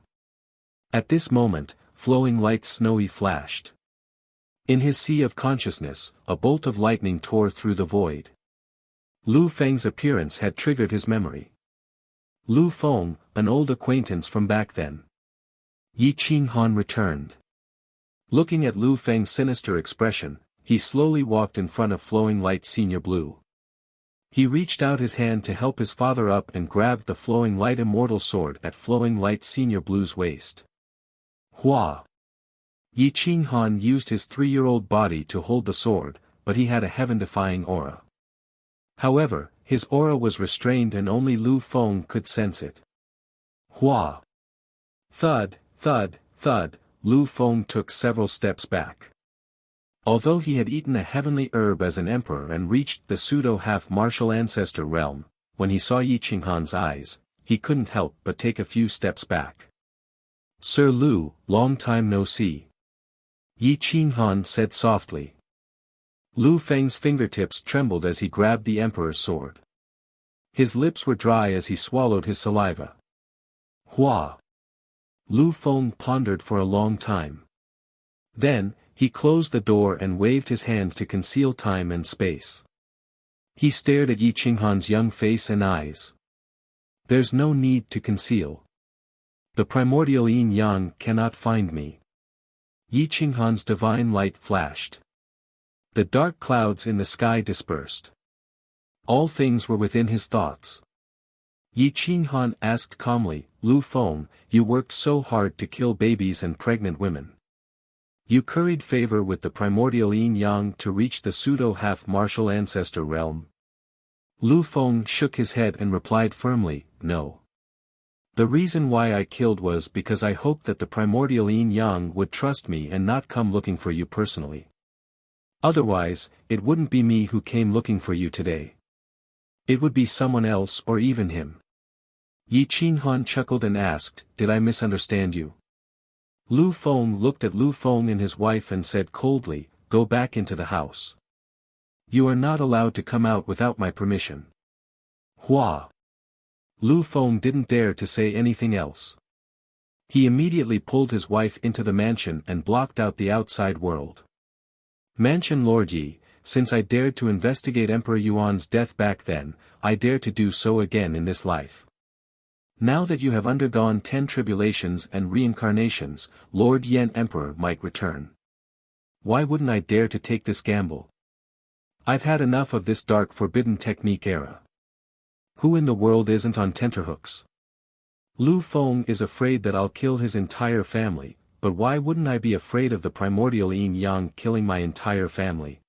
At this moment, Flowing Light Snowy flashed. In his sea of consciousness, a bolt of lightning tore through the void. Lu Feng's appearance had triggered his memory. Lu Feng, an old acquaintance from back then. Yi Ching Han returned. Looking at Lu Feng's sinister expression, he slowly walked in front of Flowing Light Senior Blue. He reached out his hand to help his father up and grabbed the Flowing Light Immortal Sword at Flowing Light Senior Blue's waist. Hua! Yi Ching Han used his 3-year-old body to hold the sword, but he had a heaven-defying aura. However, his aura was restrained and only Lu Feng could sense it. Hua! Thud, thud, thud, Lu Feng took several steps back. Although he had eaten a heavenly herb as an emperor and reached the pseudo-half-martial ancestor realm, when he saw Yi Ching Han's eyes, he couldn't help but take a few steps back. "Sir Lu, long time no see." Yi Ching Han said softly. Lu Feng's fingertips trembled as he grabbed the emperor's sword. His lips were dry as he swallowed his saliva. Hua! Lu Feng pondered for a long time. Then, he closed the door and waved his hand to conceal time and space. He stared at Yi Ching Han's young face and eyes. "There's no need to conceal. The primordial yin-yang cannot find me." Yi Ching Han's divine light flashed. The dark clouds in the sky dispersed. All things were within his thoughts. Yi Ching Han asked calmly, "Lu Feng, you worked so hard to kill babies and pregnant women. You curried favor with the primordial yin-yang to reach the pseudo-half-martial ancestor realm." Lu Feng shook his head and replied firmly, "No. The reason why I killed was because I hoped that the primordial yin-yang would trust me and not come looking for you personally. Otherwise, it wouldn't be me who came looking for you today. It would be someone else or even him." Yi Ching Han chuckled and asked, "Did I misunderstand you?" Lu Feng looked at Lu Feng and his wife and said coldly, "Go back into the house. You are not allowed to come out without my permission." Hua! Lu Feng didn't dare to say anything else. He immediately pulled his wife into the mansion and blocked out the outside world. "Mansion Lord Yi, since I dared to investigate Emperor Yuan's death back then, I dare to do so again in this life. Now that you have undergone 10 tribulations and reincarnations, Lord Yan Emperor might return. Why wouldn't I dare to take this gamble? I've had enough of this dark forbidden technique era. Who in the world isn't on tenterhooks? Lu Feng is afraid that I'll kill his entire family, but why wouldn't I be afraid of the primordial yin-yang killing my entire family?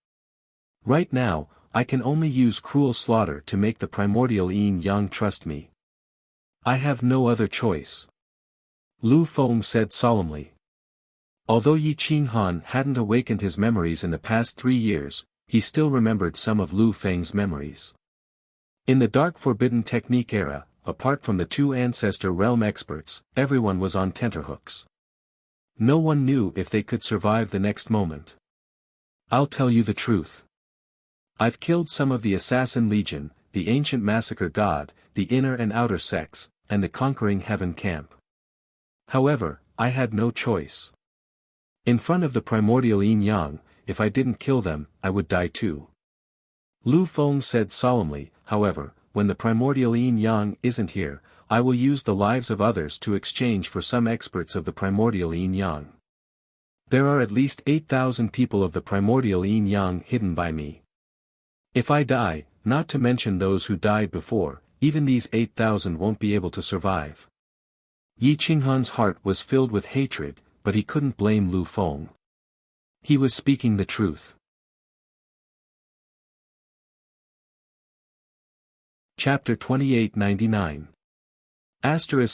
Right now, I can only use cruel slaughter to make the primordial yin-yang trust me. I have no other choice." Lu Feng said solemnly. Although Yi Ching Han hadn't awakened his memories in the past 3 years, he still remembered some of Lu Feng's memories. In the dark forbidden technique era, apart from the two ancestor realm experts, everyone was on tenterhooks. No one knew if they could survive the next moment. I'll tell you the truth. I've killed some of the Assassin Legion, the ancient massacre god, the inner and outer sects, and the conquering heaven camp. However, I had no choice. In front of the primordial yin-yang, if I didn't kill them, I would die too. Lu Feng said solemnly, however, when the primordial yin-yang isn't here, I will use the lives of others to exchange for some experts of the primordial yin-yang. There are at least 8,000 people of the primordial yin-yang hidden by me. If I die, not to mention those who died before, even these 8,000 won't be able to survive. Yi Qinghan's heart was filled with hatred, but he couldn't blame Lu Feng. He was speaking the truth. Chapter 2899.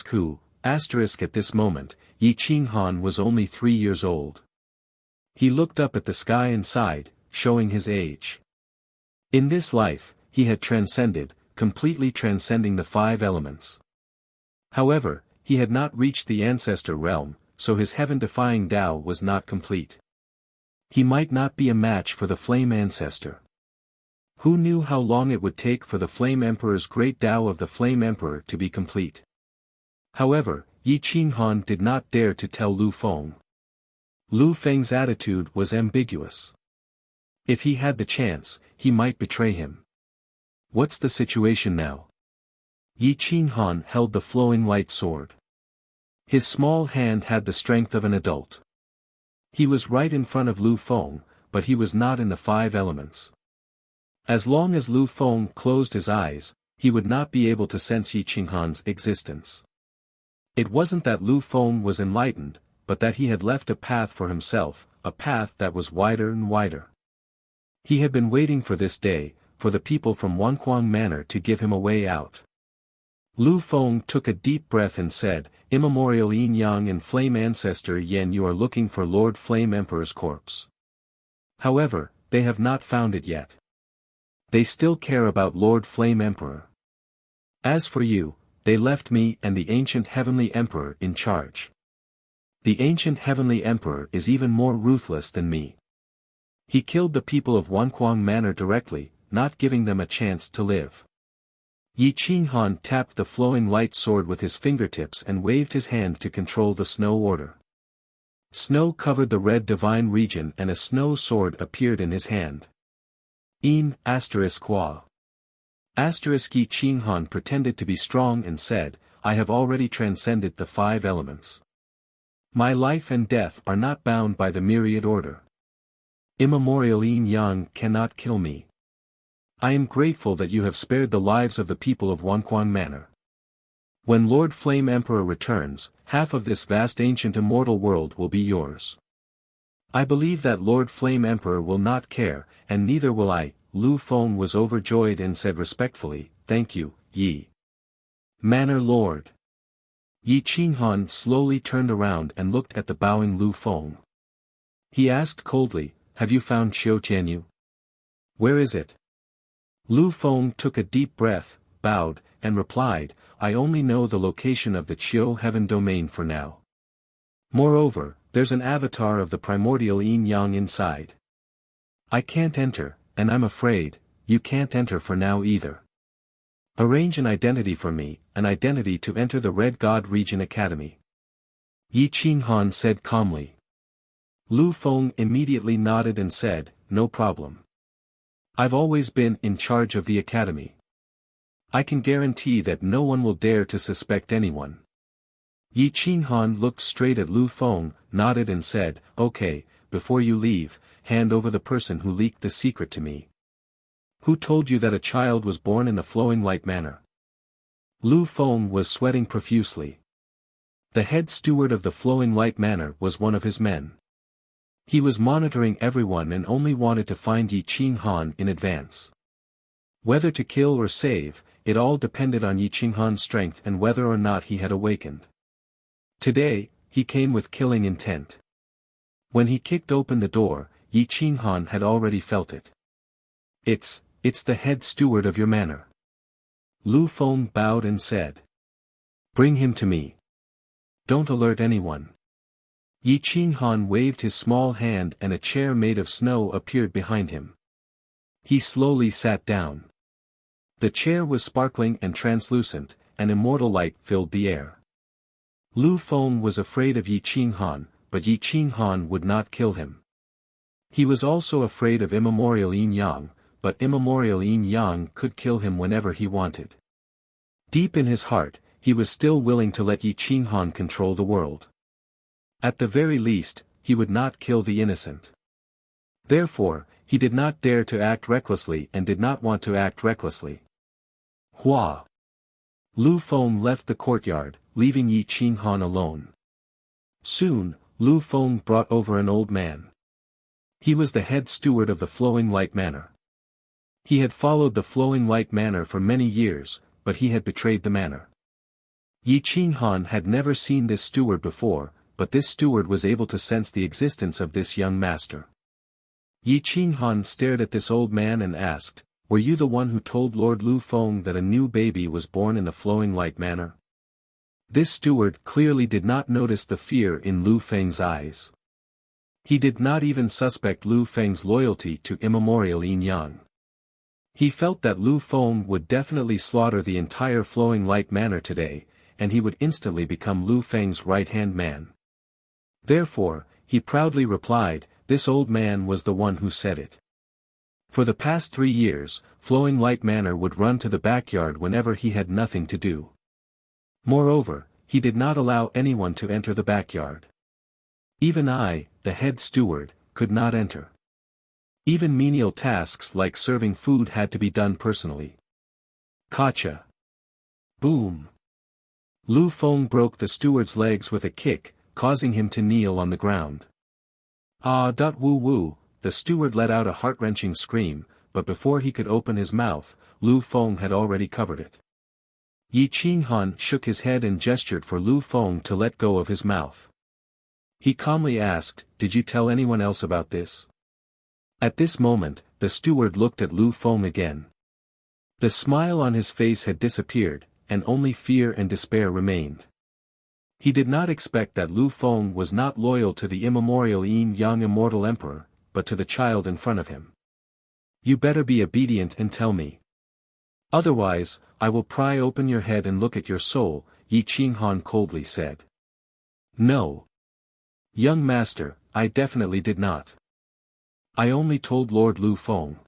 Who, at this moment, Yi Qinghan was only 3 years old. He looked up at the sky and sighed, showing his age. In this life, he had transcended, completely transcending the 5 elements. However, he had not reached the ancestor realm, so his heaven-defying Tao was not complete. He might not be a match for the Flame Ancestor. Who knew how long it would take for the Flame Emperor's great Tao of the Flame Emperor to be complete? However, Yi Qinghan did not dare to tell Lu Feng. Lu Feng's attitude was ambiguous. If he had the chance, he might betray him. What's the situation now? Yi Qinghan held the flowing light sword. His small hand had the strength of an adult. He was right in front of Lu Feng, but he was not in the 5 elements. As long as Lu Feng closed his eyes, he would not be able to sense Yi Qinghan's existence. It wasn't that Lu Feng was enlightened, but that he had left a path for himself, a path that was wider and wider. He had been waiting for this day, for the people from Wanquang Manor to give him a way out. Lu Feng took a deep breath and said, "Immemorial Yin-Yang and Flame Ancestor Yen, you are looking for Lord Flame Emperor's corpse. However, they have not found it yet. They still care about Lord Flame Emperor. As for you, they left me and the ancient Heavenly Emperor in charge. The ancient Heavenly Emperor is even more ruthless than me. He killed the people of Wanquang Manor directly, not giving them a chance to live." Yi Qinghan tapped the flowing light sword with his fingertips and waved his hand to control the snow order. Snow covered the red divine region and a snow sword appeared in his hand. Yi Qinghan pretended to be strong and said, "I have already transcended the 5 elements. My life and death are not bound by the myriad order. Immemorial Yin-Yang cannot kill me. I am grateful that you have spared the lives of the people of Wanquang Manor. When Lord Flame Emperor returns, half of this vast ancient immortal world will be yours. I believe that Lord Flame Emperor will not care, and neither will I." Lu Feng was overjoyed and said respectfully, "Thank you, Yi Manor Lord." Yi Qinghan slowly turned around and looked at the bowing Lu Feng. He asked coldly, "Have you found Qiu Tianyu? Where is it?" Lu Feng took a deep breath, bowed, and replied, "I only know the location of the Qiu Heaven domain for now. Moreover, there's an avatar of the primordial yin-yang inside. I can't enter, and I'm afraid, you can't enter for now either. Arrange an identity for me, an identity to enter the Red God Region Academy." Yi Qinghan said calmly. Lu Feng immediately nodded and said, "No problem. I've always been in charge of the academy. I can guarantee that no one will dare to suspect anyone." Yi Qinghan looked straight at Lu Feng, nodded and said, "Okay, before you leave, hand over the person who leaked the secret to me. Who told you that a child was born in the Flowing Light Manor?" Lu Feng was sweating profusely. The head steward of the Flowing Light Manor was one of his men. He was monitoring everyone and only wanted to find Yi Qinghan in advance. Whether to kill or save, it all depended on Yi Qinghan's strength and whether or not he had awakened. Today, he came with killing intent. When he kicked open the door, Yi Qinghan had already felt it. It's the head steward of your manor." Lu Feng bowed and said. Bring him to me. Don't alert anyone. Yi Qinghan waved his small hand and a chair made of snow appeared behind him. He slowly sat down. The chair was sparkling and translucent, and immortal light filled the air. Lu Feng was afraid of Yi Qinghan, but Yi Qinghan would not kill him. He was also afraid of immemorial Yin Yang, but immemorial Yin Yang could kill him whenever he wanted. Deep in his heart, he was still willing to let Yi Qinghan control the world. At the very least, he would not kill the innocent. Therefore, he did not dare to act recklessly and did not want to act recklessly. Hua! Lu Feng left the courtyard, leaving Yi Qinghan alone. Soon, Lu Feng brought over an old man. He was the head steward of the Flowing Light Manor. He had followed the Flowing Light Manor for many years, but he had betrayed the manor. Yi Qinghan had never seen this steward before, but this steward was able to sense the existence of this young master. Yi Qinghan stared at this old man and asked, "Were you the one who told Lord Lu Feng that a new baby was born in the Flowing Light Manor?" This steward clearly did not notice the fear in Lu Feng's eyes. He did not even suspect Lu Feng's loyalty to immemorial Yin Yang. He felt that Lu Feng would definitely slaughter the entire Flowing Light Manor today, and he would instantly become Lu Feng's right-hand man. Therefore, he proudly replied, "This old man was the one who said it." For the past 3 years, Flowing Light Manor would run to the backyard whenever he had nothing to do. Moreover, he did not allow anyone to enter the backyard. Even I, the head steward, could not enter. Even menial tasks like serving food had to be done personally. Gotcha! Boom! Lu Feng broke the steward's legs with a kick, causing him to kneel on the ground. Woo woo, the steward let out a heart-wrenching scream, but before he could open his mouth, Lu Feng had already covered it. Yi Qinghan shook his head and gestured for Lu Feng to let go of his mouth. He calmly asked, "Did you tell anyone else about this?" At this moment, the steward looked at Lu Feng again. The smile on his face had disappeared, and only fear and despair remained. He did not expect that Lu Feng was not loyal to the immemorial Yin Yang immortal emperor, but to the child in front of him. "You better be obedient and tell me. Otherwise, I will pry open your head and look at your soul," Yi Qinghan coldly said. "No. Young master, I definitely did not. I only told Lord Lu Feng."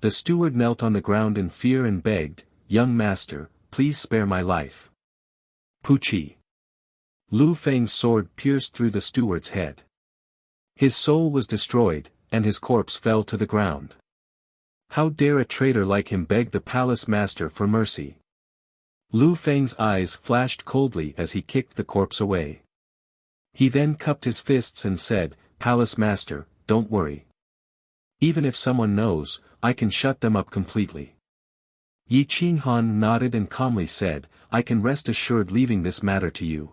The steward knelt on the ground in fear and begged, "Young master, please spare my life." Puchi. Lu Feng's sword pierced through the steward's head. His soul was destroyed, and his corpse fell to the ground. How dare a traitor like him beg the palace master for mercy? Lu Feng's eyes flashed coldly as he kicked the corpse away. He then cupped his fists and said, "Palace master, don't worry. Even if someone knows, I can shut them up completely." Yi Qinghan nodded and calmly said, "I can rest assured leaving this matter to you.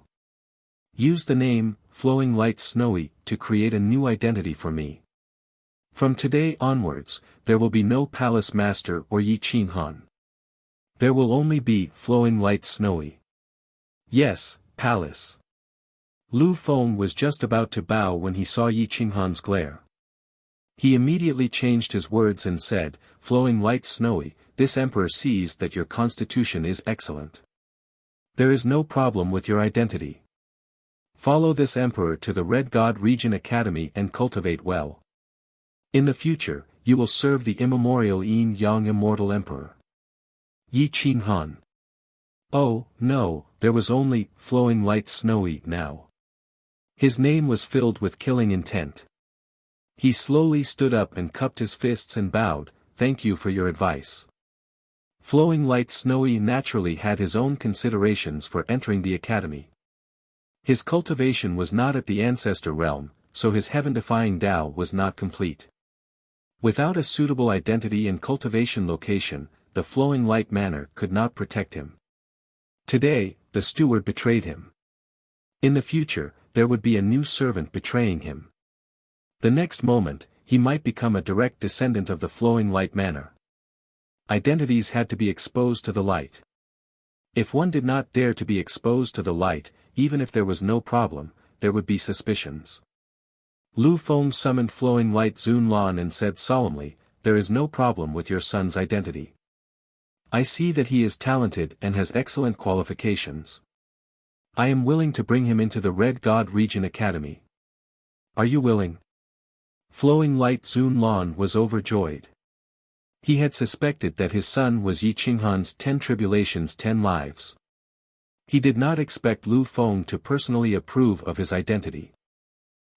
Use the name, Flowing Light Snowy, to create a new identity for me. From today onwards, there will be no Palace Master or Yi Qinghan. There will only be Flowing Light Snowy. Yes, Palace." Lu Feng was just about to bow when he saw Yi Qinghan's glare. He immediately changed his words and said, "Flowing Light Snowy, this emperor sees that your constitution is excellent. There is no problem with your identity. Follow this emperor to the Red God Region Academy and cultivate well. In the future, you will serve the immemorial Yin Yang Immortal Emperor." Yi Qinghan. Oh, no, there was only Flowing Light Snowy now. His name was filled with killing intent. He slowly stood up and cupped his fists and bowed, "Thank you for your advice." Flowing Light Snowy naturally had his own considerations for entering the academy. His cultivation was not at the ancestor realm, so his heaven-defying Tao was not complete. Without a suitable identity and cultivation location, the Flowing Light Manor could not protect him. Today, the steward betrayed him. In the future, there would be a new servant betraying him. The next moment, he might become a direct descendant of the Flowing Light Manor. Identities had to be exposed to the light. If one did not dare to be exposed to the light, even if there was no problem, there would be suspicions. Lu Feng summoned Flowing Light Zun Lan and said solemnly, "There is no problem with your son's identity. I see that he is talented and has excellent qualifications. I am willing to bring him into the Red God Region Academy. Are you willing?" Flowing Light Zun Lan was overjoyed. He had suspected that his son was Yi Qinghan's 10 tribulations 10 lives. He did not expect Lu Feng to personally approve of his identity.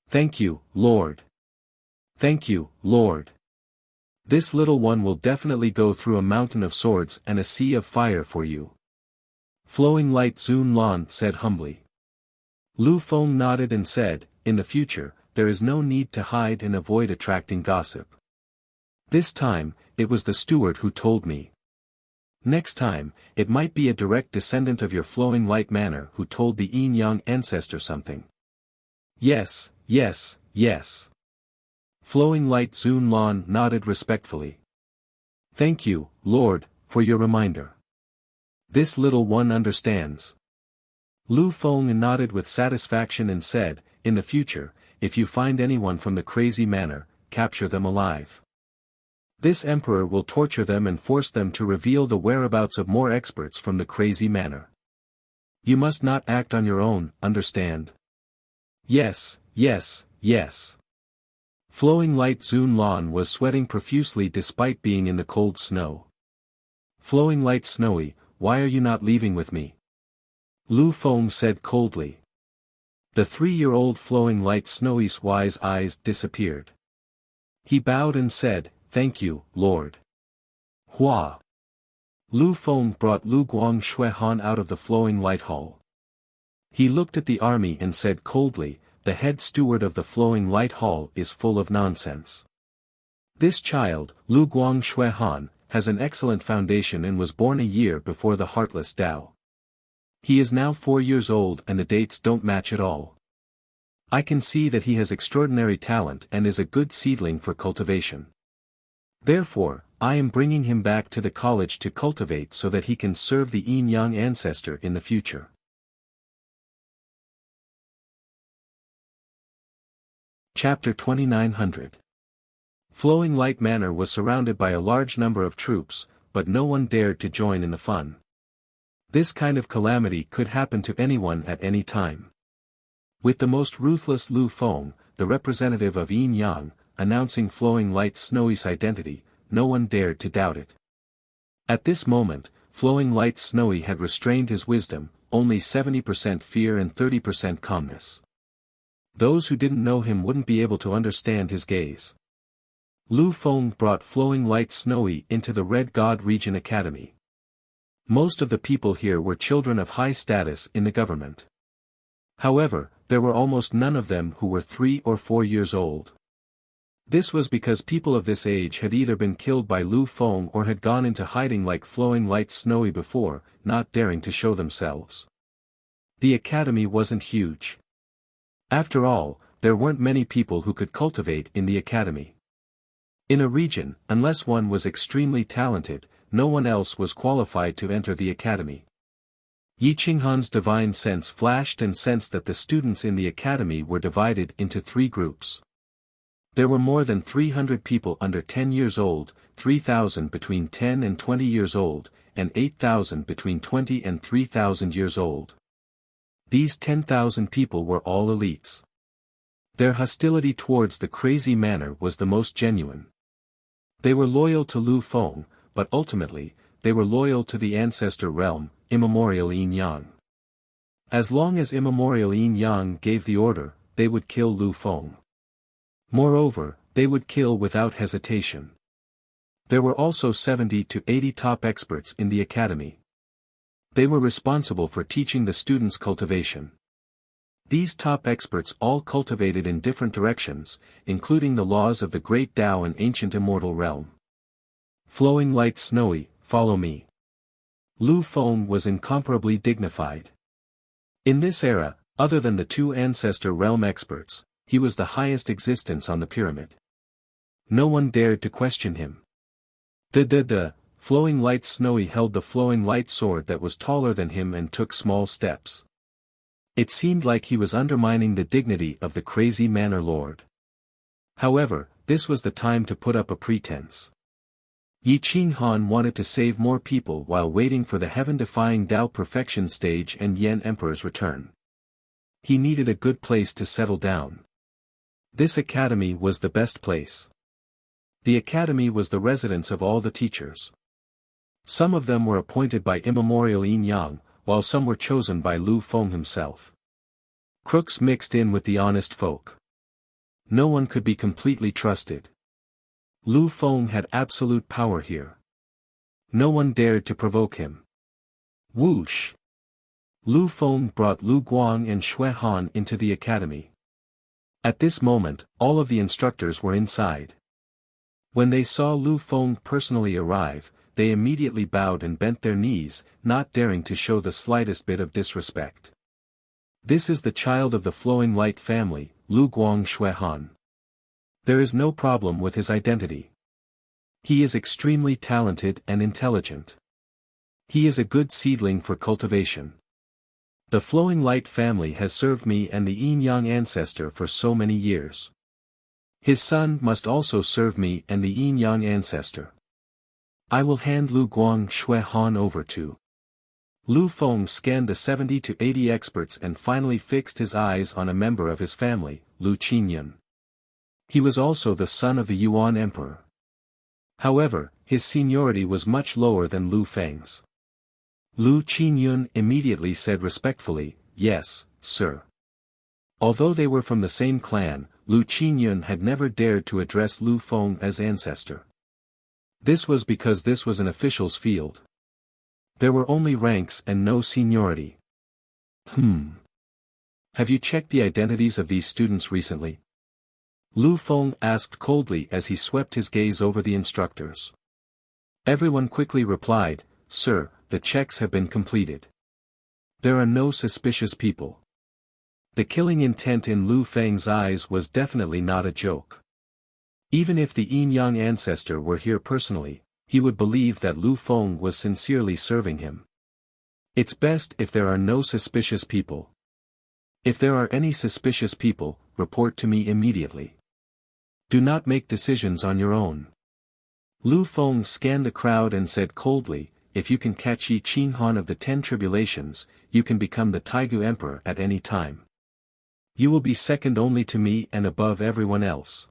"Thank you, Lord. Thank you, Lord. This little one will definitely go through a mountain of swords and a sea of fire for you." Flowing Light Zun Lan said humbly. Lu Feng nodded and said, "In the future, there is no need to hide and avoid attracting gossip. This time, it was the steward who told me. Next time, it might be a direct descendant of your Flowing Light Manor who told the Yin Yang ancestor something." "Yes, yes, yes." Flowing Light Zun Lan nodded respectfully. "Thank you, Lord, for your reminder. This little one understands." Lu Feng nodded with satisfaction and said, "In the future, if you find anyone from the crazy manor, capture them alive. This emperor will torture them and force them to reveal the whereabouts of more experts from the crazy manor. You must not act on your own, understand?" "Yes, yes, yes." Flowing Light Zun Lan was sweating profusely despite being in the cold snow. "Flowing Light Snowy, why are you not leaving with me?" Lu Feng said coldly. The 3-year-old Flowing Light Snowy's wise eyes disappeared. He bowed and said, "Thank you, Lord." Hua. Lu Feng brought Lu Guang Shuihan out of the Flowing Light Hall. He looked at the army and said coldly, "The head steward of the Flowing Light Hall is full of nonsense. This child, Lu Guang Shuihan, has an excellent foundation and was born a year before the Heartless Tao. He is now 4 years old and the dates don't match at all. I can see that he has extraordinary talent and is a good seedling for cultivation. Therefore, I am bringing him back to the college to cultivate so that he can serve the Yin Yang ancestor in the future." Chapter 2900. Flowing Light Manor was surrounded by a large number of troops, but no one dared to join in the fun. This kind of calamity could happen to anyone at any time. With the most ruthless Lu Feng, the representative of Yin Yang, announcing Flowing Light Snowy's identity, no one dared to doubt it. At this moment, Flowing Light Snowy had restrained his wisdom, only 70% fear and 30% calmness. Those who didn't know him wouldn't be able to understand his gaze. Lu Feng brought Flowing Light Snowy into the Red God Region Academy. Most of the people here were children of high status in the government. However, there were almost none of them who were 3 or 4 years old. This was because people of this age had either been killed by Lu Feng or had gone into hiding like Flowing Light Snowy before, not daring to show themselves. The academy wasn't huge. After all, there weren't many people who could cultivate in the academy. In a region, unless one was extremely talented, no one else was qualified to enter the academy. Yi Qinghan's divine sense flashed and sensed that the students in the academy were divided into 3 groups. There were more than 300 people under 10 years old, 3,000 between 10 and 20 years old, and 8,000 between 20 and 3,000 years old. These 10,000 people were all elites. Their hostility towards the crazy manor was the most genuine. They were loyal to Lu Feng, but ultimately, they were loyal to the ancestor realm, immemorial Yin Yang. As long as immemorial Yin Yang gave the order, they would kill Lu Feng. Moreover, they would kill without hesitation. There were also 70 to 80 top experts in the academy. They were responsible for teaching the students cultivation. These top experts all cultivated in different directions, including the laws of the great Tao and ancient immortal realm. Flowing Light Snowy, follow me. Lu Feng was incomparably dignified. In this era, other than the 2 ancestor realm experts, he was the highest existence on the pyramid. No one dared to question him. Flowing Light Snowy held the flowing light sword that was taller than him and took small steps. It seemed like he was undermining the dignity of the crazy manor lord. However, this was the time to put up a pretense. Yi Qinghan wanted to save more people while waiting for the heaven-defying Dao Perfection stage and Yan Emperor's return. He needed a good place to settle down. This academy was the best place. The academy was the residence of all the teachers. Some of them were appointed by immemorial Yin Yang, while some were chosen by Lu Feng himself. Crooks mixed in with the honest folk. No one could be completely trusted. Lu Feng had absolute power here. No one dared to provoke him. Whoosh! Lu Feng brought Lu Guang and Xue Han into the academy. At this moment, all of the instructors were inside. When they saw Lu Feng personally arrive, they immediately bowed and bent their knees, not daring to show the slightest bit of disrespect. This is the child of the Flowing Light family, Lu Guang Xue Han. There is no problem with his identity. He is extremely talented and intelligent. He is a good seedling for cultivation. The Flowing Light family has served me and the Yin Yang ancestor for so many years. His son must also serve me and the Yin Yang ancestor. I will hand Lu Guang Xue Han over to. Lu Feng scanned the 70 to 80 experts and finally fixed his eyes on a member of his family, Lu Qingyun. He was also the son of the Yuan Emperor. However, his seniority was much lower than Lu Feng's. Lu Qingyun immediately said respectfully, "Yes, sir." Although they were from the same clan, Lu Qingyun had never dared to address Lu Feng as ancestor. This was because this was an official's field. There were only ranks and no seniority. Have you checked the identities of these students recently? Lu Feng asked coldly as he swept his gaze over the instructors. Everyone quickly replied, "Sir, the checks have been completed. There are no suspicious people." The killing intent in Lu Feng's eyes was definitely not a joke. Even if the Yin Yang ancestor were here personally, he would believe that Lu Feng was sincerely serving him. It's best if there are no suspicious people. If there are any suspicious people, report to me immediately. Do not make decisions on your own. Lu Feng scanned the crowd and said coldly, "If you can catch Yi Qinghan of the 10 tribulations, you can become the Taigu Emperor at any time. You will be second only to me and above everyone else."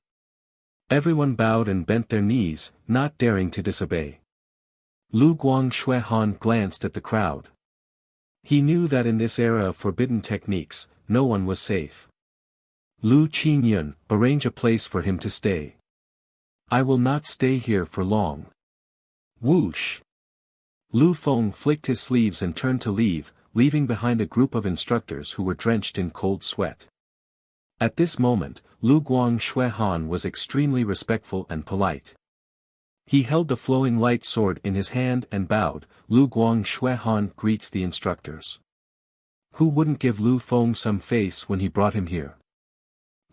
Everyone bowed and bent their knees, not daring to disobey. Lu Guang Xue Han glanced at the crowd. He knew that in this era of forbidden techniques, no one was safe. Lu Qingyun, arrange a place for him to stay. I will not stay here for long. Whoosh! Lu Feng flicked his sleeves and turned to leave, leaving behind a group of instructors who were drenched in cold sweat. At this moment, Lu Guang Xue Han was extremely respectful and polite. He held the flowing light sword in his hand and bowed. Lu Guang Xue Han greets the instructors. Who wouldn't give Lu Feng some face when he brought him here?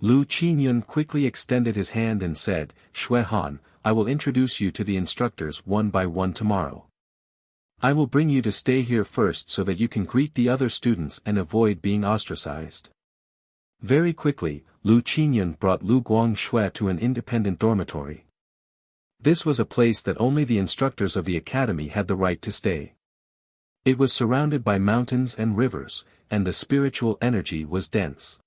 Lu Qingyun quickly extended his hand and said, "Xue Han, I will introduce you to the instructors one by one tomorrow. I will bring you to stay here first so that you can greet the other students and avoid being ostracized." Very quickly, Lu Qingyun brought Lu Guang Xue to an independent dormitory. This was a place that only the instructors of the academy had the right to stay. It was surrounded by mountains and rivers, and the spiritual energy was dense.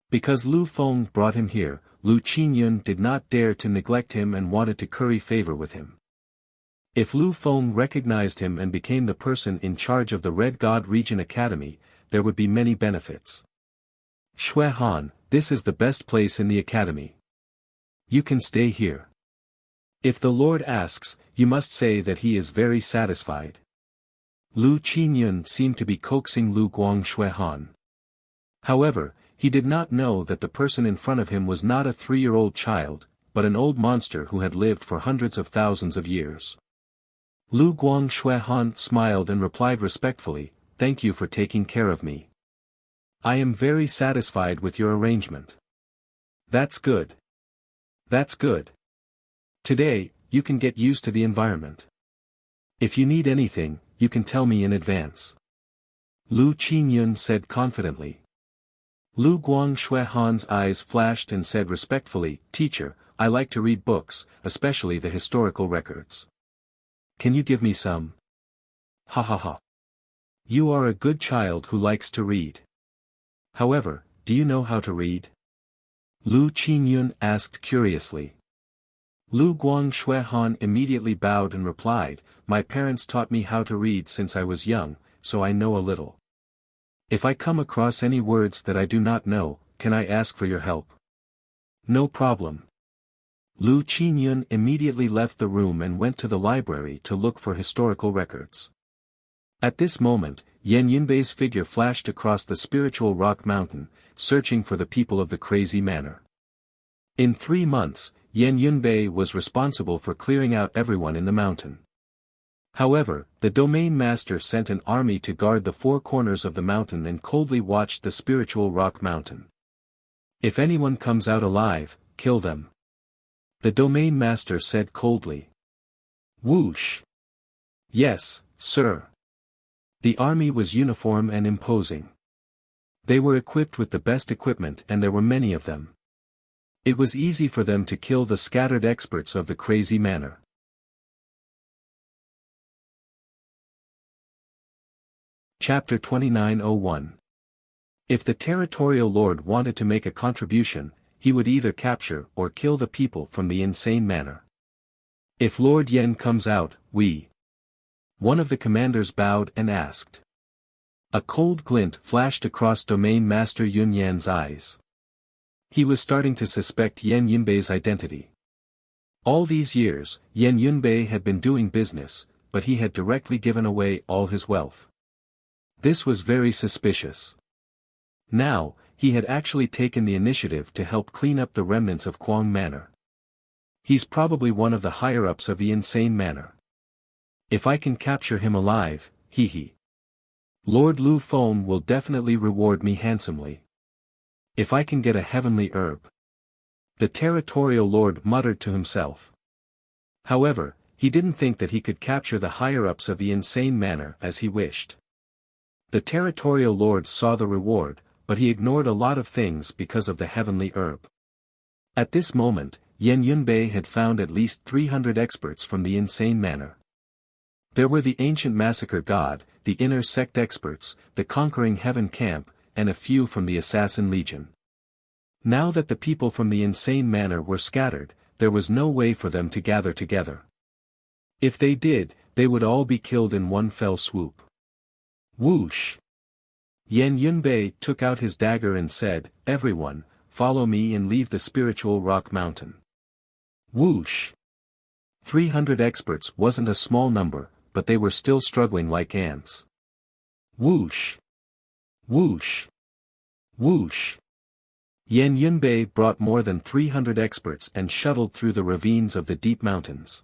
Because Lu Feng brought him here, Lu Qingyun did not dare to neglect him and wanted to curry favor with him. If Lu Feng recognized him and became the person in charge of the Red God Region Academy, there would be many benefits. "Xue Han, this is the best place in the academy. You can stay here. If the Lord asks, you must say that he is very satisfied." Lu Qingyun seemed to be coaxing Lu Guang Xue Han. However, he did not know that the person in front of him was not a 3-year-old child, but an old monster who had lived for hundreds of thousands of years. Lu Guang Xue Han smiled and replied respectfully, "Thank you for taking care of me. I am very satisfied with your arrangement." "That's good. That's good. Today, you can get used to the environment." If you need anything, you can tell me in advance. Lu Qingyun said confidently. Lu Guangshuihan's eyes flashed and said respectfully, Teacher, I like to read books, especially the historical records. Can you give me some? Ha ha ha. You are a good child who likes to read. However, do you know how to read? Lu Qingyun asked curiously. Lu Guangshuihan immediately bowed and replied, My parents taught me how to read since I was young, so I know a little. If I come across any words that I do not know, can I ask for your help? No problem. Lu Qingyun immediately left the room and went to the library to look for historical records. At this moment, Yan Yunbei's figure flashed across the spiritual rock mountain, searching for the people of the crazy manor. In 3 months, Yan Yunbei was responsible for clearing out everyone in the mountain. However, the domain master sent an army to guard the 4 corners of the mountain and coldly watched the spiritual rock mountain. If anyone comes out alive, kill them. The domain master said coldly. Whoosh! Yes, sir. The army was uniform and imposing. They were equipped with the best equipment and there were many of them. It was easy for them to kill the scattered experts of the crazy manor. Chapter 29:01. If the territorial lord wanted to make a contribution, he would either capture or kill the people from the insane manor. If Lord Yen comes out, we. One of the commanders bowed and asked. A cold glint flashed across Domain Master Yun Yan's eyes. He was starting to suspect Yan Yunbei's identity. All these years, Yan Yunbei had been doing business, but he had directly given away all his wealth. This was very suspicious. Now, he had actually taken the initiative to help clean up the remnants of Quang Manor. He's probably one of the higher-ups of the insane manor. If I can capture him alive, hee. Lord Lu Feng will definitely reward me handsomely. If I can get a heavenly herb. The territorial lord muttered to himself. However, he didn't think that he could capture the higher-ups of the insane manor as he wished. The territorial lord saw the reward, but he ignored a lot of things because of the heavenly herb. At this moment, Yan Yunbei had found at least 300 experts from the insane manor. There were the ancient massacre god, the inner sect experts, the conquering heaven camp, and a few from the assassin legion. Now that the people from the insane manor were scattered, there was no way for them to gather together. If they did, they would all be killed in one fell swoop. Whoosh! Yan Yunbei took out his dagger and said, Everyone, follow me and leave the spiritual rock mountain. Whoosh! 300 experts wasn't a small number, but they were still struggling like ants. Whoosh! Whoosh! Whoosh! Yan Yunbei brought more than 300 experts and shuttled through the ravines of the deep mountains.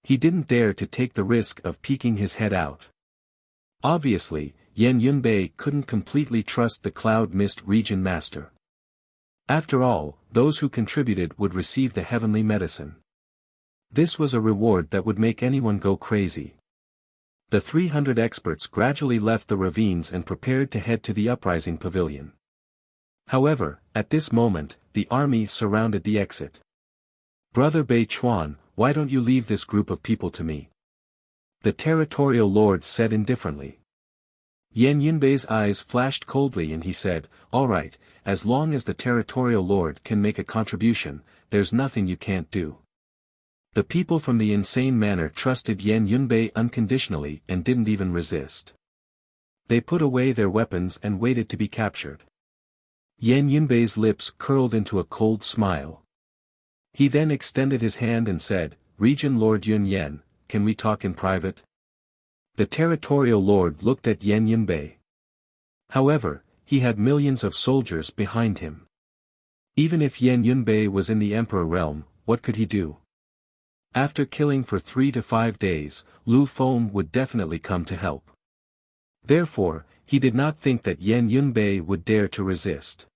He didn't dare to take the risk of peeking his head out. Obviously, Yan Yunbei couldn't completely trust the Cloud Mist Region Master. After all, those who contributed would receive the heavenly medicine. This was a reward that would make anyone go crazy. The 300 experts gradually left the ravines and prepared to head to the uprising pavilion. However, at this moment, the army surrounded the exit. Brother Bei Chuan, why don't you leave this group of people to me? The territorial lord said indifferently. Yan Yunbei's eyes flashed coldly and he said, All right, as long as the territorial lord can make a contribution, there's nothing you can't do. The people from the insane manor trusted Yan Yunbei unconditionally and didn't even resist. They put away their weapons and waited to be captured. Yan Yunbei's lips curled into a cold smile. He then extended his hand and said, Region Lord Yun Yan, can we talk in private? The territorial lord looked at Yan Yunbei. However, he had millions of soldiers behind him. Even if Yan Yunbei was in the emperor realm, what could he do? After killing for 3 to 5 days, Lu Feng would definitely come to help. Therefore, he did not think that Yan Yunbei would dare to resist.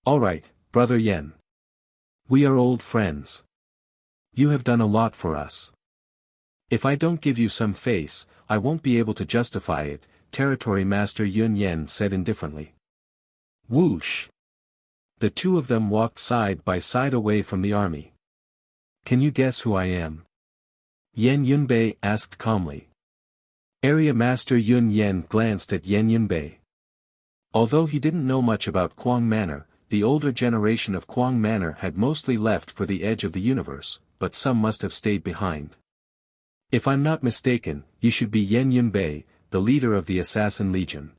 Alright, Brother Yan. We are old friends. You have done a lot for us. If I don't give you some face, I won't be able to justify it, Territory Master Yun Yen said indifferently. Whoosh! The two of them walked side by side away from the army. Can you guess who I am? Yan Yunbei asked calmly. Area Master Yun Yen glanced at Yan Yunbei. Although he didn't know much about Quang Manor, the older generation of Quang Manor had mostly left for the edge of the universe, but some must have stayed behind. If I'm not mistaken, you should be Yan Yunbei, the leader of the Assassin Legion.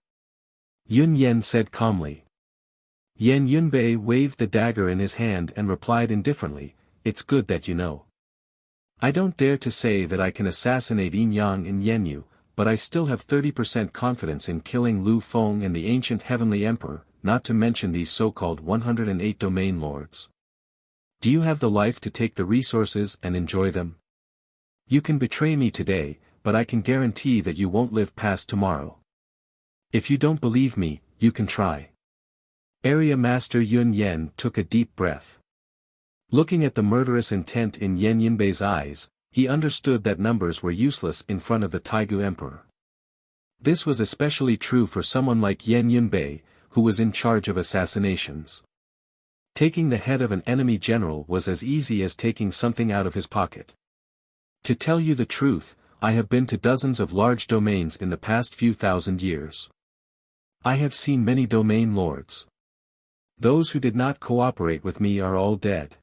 Yun Yen said calmly. Yan Yunbei waved the dagger in his hand and replied indifferently, it's good that you know. I don't dare to say that I can assassinate Yin Yang and Yenyu, but I still have 30% confidence in killing Lu Feng and the ancient Heavenly Emperor, not to mention these so-called 108 domain lords. Do you have the life to take the resources and enjoy them? You can betray me today, but I can guarantee that you won't live past tomorrow. If you don't believe me, you can try. Area Master Yun Yen took a deep breath. Looking at the murderous intent in Yan Yunbei's eyes, he understood that numbers were useless in front of the Taigu Emperor. This was especially true for someone like Yan Yunbei, who was in charge of assassinations. Taking the head of an enemy general was as easy as taking something out of his pocket. To tell you the truth, I have been to dozens of large domains in the past few thousand years. I have seen many domain lords. Those who did not cooperate with me are all dead.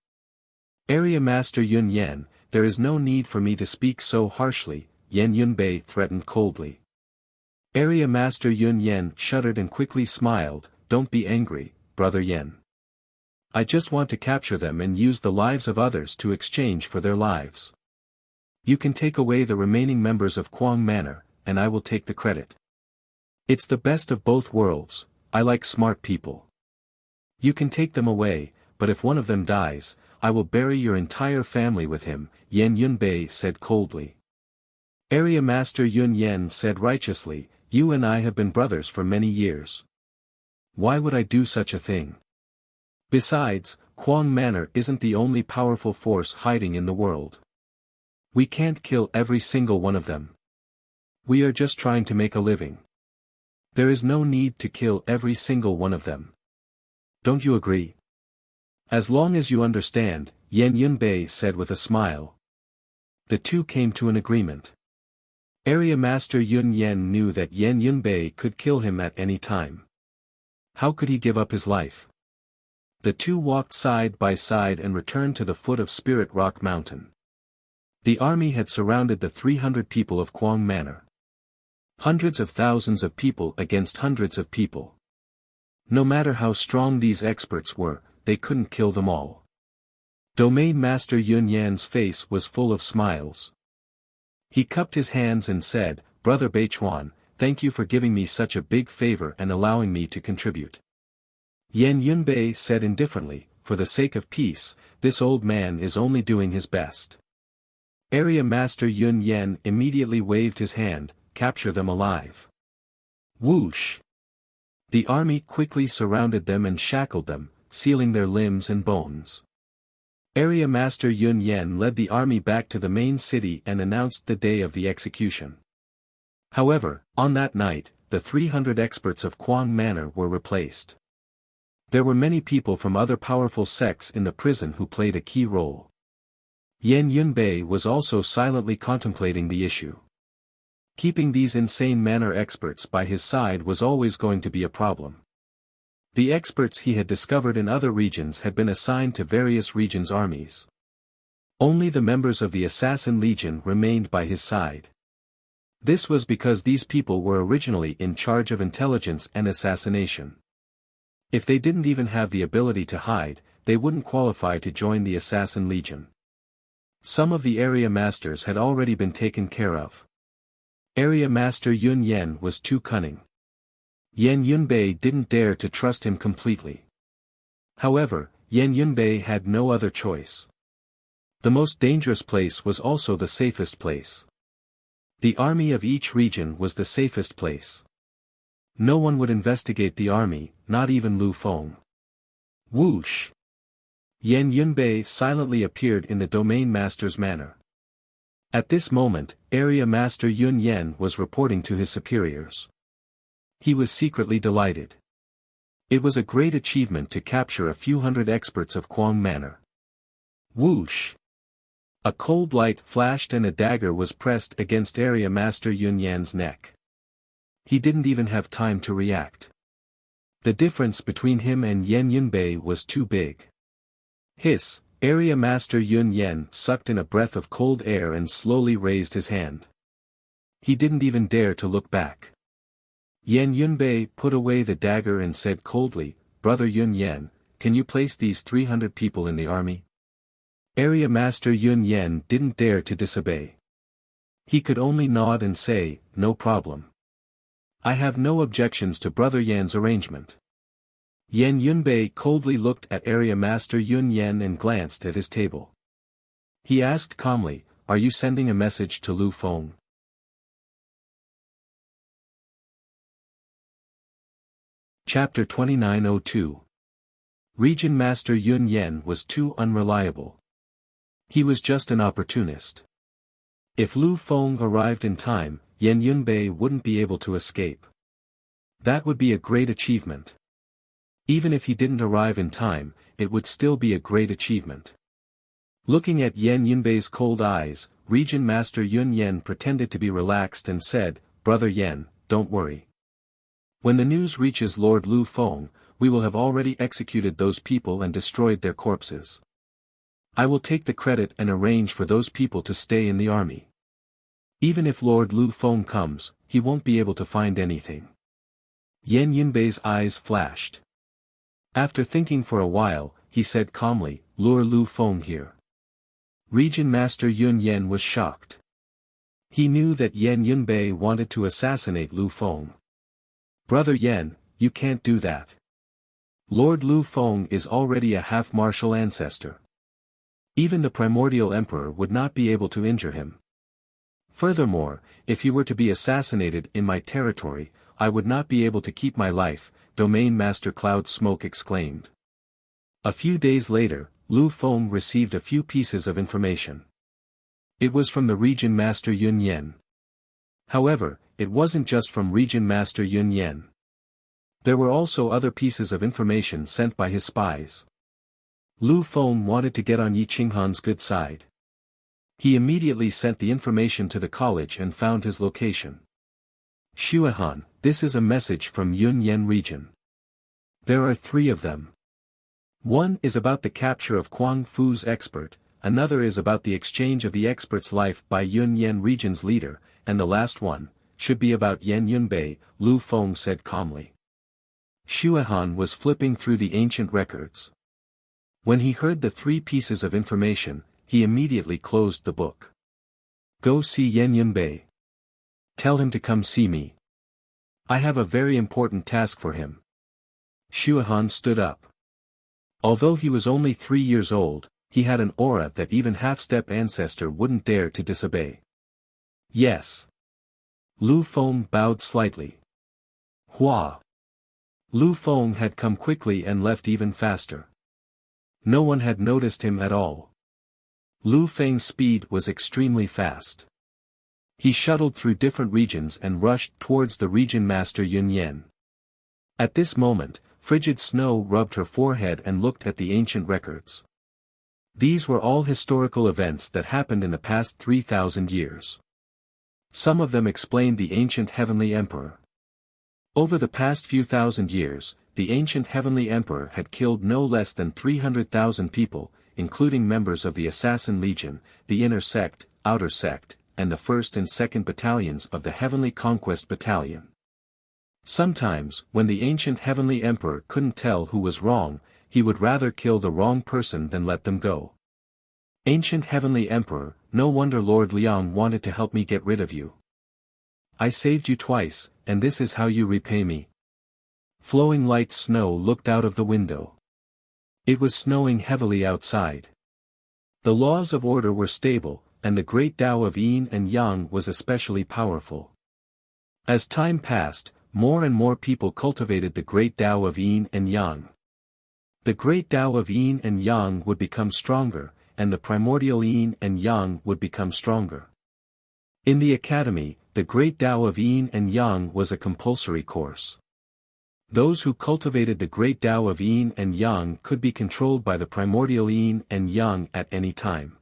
Area Master Yun Yen, there is no need for me to speak so harshly, Yan Yunbei threatened coldly. Area Master Yun Yen shuddered and quickly smiled, don't be angry, Brother Yen. I just want to capture them and use the lives of others to exchange for their lives. You can take away the remaining members of Quang Manor, and I will take the credit. It's the best of both worlds, I like smart people. You can take them away, but if one of them dies, I will bury your entire family with him, Yan Yunbei said coldly. Area Master Yun Yen said righteously, you and I have been brothers for many years. Why would I do such a thing? Besides, Quang Manor isn't the only powerful force hiding in the world. We can't kill every single one of them. We are just trying to make a living. There is no need to kill every single one of them. Don't you agree? As long as you understand, Yan Yunbei said with a smile. The two came to an agreement. Area Master Yun Yen knew that Yan Yunbei could kill him at any time. How could he give up his life? The two walked side by side and returned to the foot of Spirit Rock Mountain. The army had surrounded the 300 people of Quang Manor. Hundreds of thousands of people against hundreds of people. No matter how strong these experts were, they couldn't kill them all. Domain Master Yun Yan's face was full of smiles. He cupped his hands and said, Brother Beichuan, thank you for giving me such a big favor and allowing me to contribute. Yan Yunbei said indifferently, for the sake of peace, this old man is only doing his best. Area Master Yun Yen immediately waved his hand, capture them alive. Whoosh! The army quickly surrounded them and shackled them, sealing their limbs and bones. Area Master Yun Yen led the army back to the main city and announced the day of the execution. However, on that night, the 300 experts of Quang Manor were replaced. There were many people from other powerful sects in the prison who played a key role. Yan Yunbei was also silently contemplating the issue. Keeping these insane manor experts by his side was always going to be a problem. The experts he had discovered in other regions had been assigned to various regions' armies. Only the members of the Assassin Legion remained by his side. This was because these people were originally in charge of intelligence and assassination. If they didn't even have the ability to hide, they wouldn't qualify to join the Assassin Legion. Some of the area masters had already been taken care of. Area Master Yun Yen was too cunning. Yan Yunbei didn't dare to trust him completely. However, Yan Yunbei had no other choice. The most dangerous place was also the safest place. The army of each region was the safest place. No one would investigate the army, not even Lu Feng. Whoosh! Yan Yunbei silently appeared in the Domain Master's manor. At this moment, Area Master Yun Yen was reporting to his superiors. He was secretly delighted. It was a great achievement to capture a few hundred experts of Quang Manor. Whoosh! A cold light flashed and a dagger was pressed against Area Master Yun Yan's neck. He didn't even have time to react. The difference between him and Yen Yunbei was too big. Hiss! Area Master Yun Yen sucked in a breath of cold air and slowly raised his hand. He didn't even dare to look back. Yen Yunbei put away the dagger and said coldly, "Brother Yun Yen, can you place these 300 people in the army?" Area Master Yun Yen didn't dare to disobey. He could only nod and say, "No problem. I have no objections to Brother Yan's arrangement." Yen Yunbei coldly looked at Area Master Yun Yen and glanced at his table. He asked calmly, "Are you sending a message to Lu Feng?" Chapter 2902. Region Master Yun Yen was too unreliable. He was just an opportunist. If Lu Feng arrived in time, Yen Yunbei wouldn't be able to escape. That would be a great achievement. Even if he didn't arrive in time, it would still be a great achievement. Looking at Yen Yunbei's cold eyes, Region Master Yun Yen pretended to be relaxed and said, "Brother Yen, don't worry. When the news reaches Lord Lu Feng, we will have already executed those people and destroyed their corpses. I will take the credit and arrange for those people to stay in the army. Even if Lord Lu Feng comes, he won't be able to find anything." Yen Yunbei's eyes flashed. After thinking for a while, he said calmly, "Lure Lu Feng here." Region Master Yun Yen was shocked. He knew that Yen Yunbei wanted to assassinate Lu Feng. "Brother Yen, you can't do that. Lord Lu Feng is already a half-martial ancestor. Even the primordial emperor would not be able to injure him. Furthermore, if he were to be assassinated in my territory, I would not be able to keep my life," Domain Master Cloud Smoke exclaimed. A few days later, Lu Feng received a few pieces of information. It was from the Region Master Yun Yen. However, it wasn't just from Region Master Yun Yen. There were also other pieces of information sent by his spies. Lu Feng wanted to get on Yi Qinghan's good side. He immediately sent the information to the college and found his location. "Shuahan, this is a message from Yun Yen region. There are 3 of them. One is about the capture of Quang Fu's expert, another is about the exchange of the expert's life by Yun Yen region's leader, and the last one should be about Yen Yunbei," Lu Feng said calmly. Shuahan was flipping through the ancient records. When he heard the 3 pieces of information, he immediately closed the book. "Go see Yen Yunbei. Tell him to come see me. I have a very important task for him." Shuahan stood up. Although he was only 3 years old, he had an aura that even half-step ancestor wouldn't dare to disobey. "Yes." Lu Feng bowed slightly. Hua. Lu Feng had come quickly and left even faster. No one had noticed him at all. Lu Feng's speed was extremely fast. He shuttled through different regions and rushed towards the Region Master Yun Yen. At this moment, frigid snow rubbed her forehead and looked at the ancient records. These were all historical events that happened in the past 3,000 years. Some of them explained the ancient heavenly emperor. Over the past few thousand years, the ancient heavenly emperor had killed no less than 300,000 people, including members of the Assassin Legion, the Inner Sect, Outer Sect, and the 1st and 2nd Battalions of the Heavenly Conquest Battalion. Sometimes, when the ancient heavenly emperor couldn't tell who was wrong, he would rather kill the wrong person than let them go. "Ancient heavenly emperor, no wonder Lord Liang wanted to help me get rid of you. I saved you twice, and this is how you repay me." Flowing light snow looked out of the window. It was snowing heavily outside. The laws of order were stable, and the great Tao of Yin and Yang was especially powerful. As time passed, more and more people cultivated the great Tao of Yin and Yang. The great Tao of Yin and Yang would become stronger, and the primordial Yin and Yang would become stronger. In the academy, the great Tao of Yin and Yang was a compulsory course. Those who cultivated the great Tao of Yin and Yang could be controlled by the primordial Yin and Yang at any time.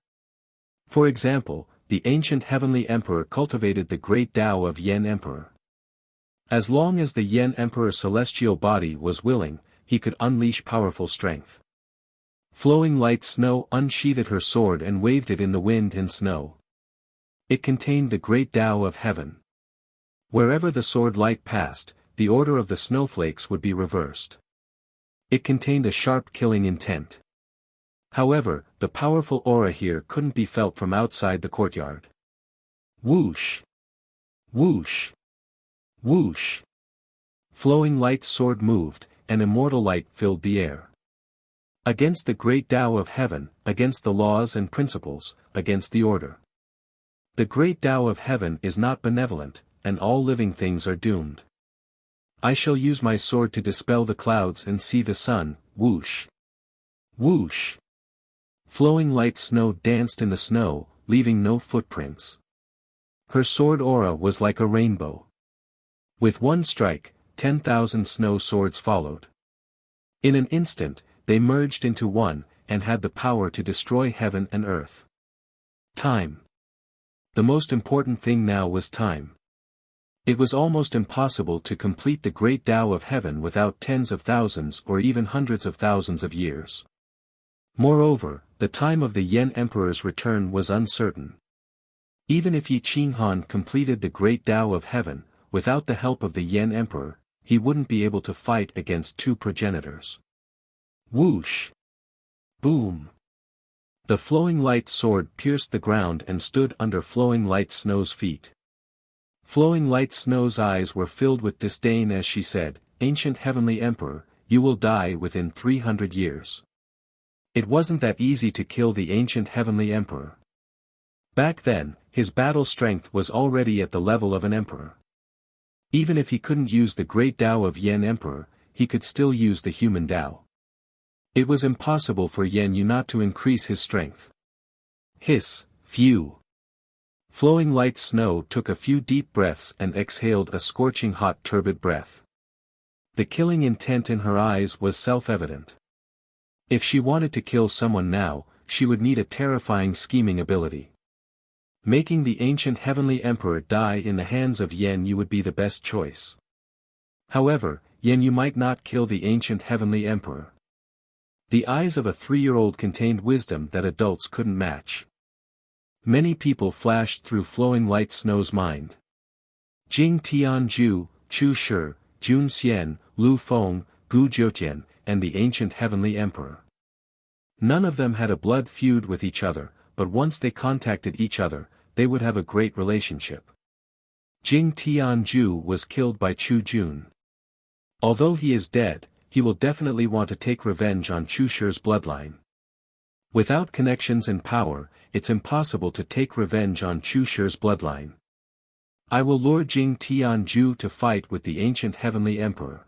For example, the ancient heavenly emperor cultivated the great Tao of Yen Emperor. As long as the Yen Emperor's celestial body was willing, he could unleash powerful strength. Flowing light snow unsheathed her sword and waved it in the wind and snow. It contained the great Tao of heaven. Wherever the sword light passed, the order of the snowflakes would be reversed. It contained a sharp killing intent. However, the powerful aura here couldn't be felt from outside the courtyard. Whoosh! Whoosh! Whoosh! Flowing light's sword moved, and immortal light filled the air. Against the great Tao of heaven, against the laws and principles, against the order. The great Tao of heaven is not benevolent, and all living things are doomed. I shall use my sword to dispel the clouds and see the sun. Whoosh! Whoosh! Flowing light snow danced in the snow, leaving no footprints. Her sword aura was like a rainbow. With one strike, 10,000 snow swords followed. In an instant, they merged into one, and had the power to destroy heaven and earth. Time. The most important thing now was time. It was almost impossible to complete the great Tao of heaven without tens of thousands or even hundreds of thousands of years. Moreover, the time of the Yen Emperor's return was uncertain. Even if Yi Qinghan completed the great Tao of heaven, without the help of the Yen Emperor, he wouldn't be able to fight against two progenitors. Whoosh! Boom! The flowing light sword pierced the ground and stood under flowing light snow's feet. Flowing light snow's eyes were filled with disdain as she said, "Ancient heavenly emperor, you will die within 300 years. It wasn't that easy to kill the ancient heavenly emperor. Back then, his battle strength was already at the level of an emperor. Even if he couldn't use the great Tao of Yen Emperor, he could still use the human Tao. It was impossible for Yen Yu not to increase his strength. Hiss, phew. Flowing light snow took a few deep breaths and exhaled a scorching hot turbid breath. The killing intent in her eyes was self-evident. If she wanted to kill someone now, she would need a terrifying scheming ability. Making the ancient heavenly emperor die in the hands of Yen Yu would be the best choice. However, Yen Yu might not kill the ancient heavenly emperor. The eyes of a 3-year-old contained wisdom that adults couldn't match. Many people flashed through flowing light snow's mind. Jing Tianju, Chu Shi, Jun Xian, Lu Feng, Gu Jiutian, and the ancient heavenly emperor. None of them had a blood feud with each other, but once they contacted each other, they would have a great relationship. Jing Tianju was killed by Chu Jun. Although he is dead, he will definitely want to take revenge on Chu Shi's bloodline. Without connections and power, it's impossible to take revenge on Chu Shi's bloodline. I will lure Jing Tianju to fight with the ancient heavenly emperor.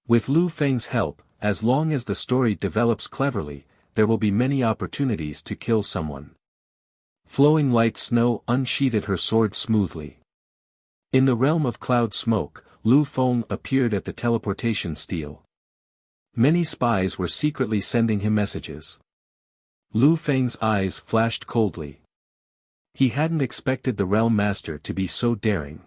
With Lu Feng's help, as long as the story develops cleverly, there will be many opportunities to kill someone. Flowing light snow unsheathed her sword smoothly. In the realm of cloud smoke, Lu Feng appeared at the teleportation stele. Many spies were secretly sending him messages. Lu Feng's eyes flashed coldly. He hadn't expected the realm master to be so daring.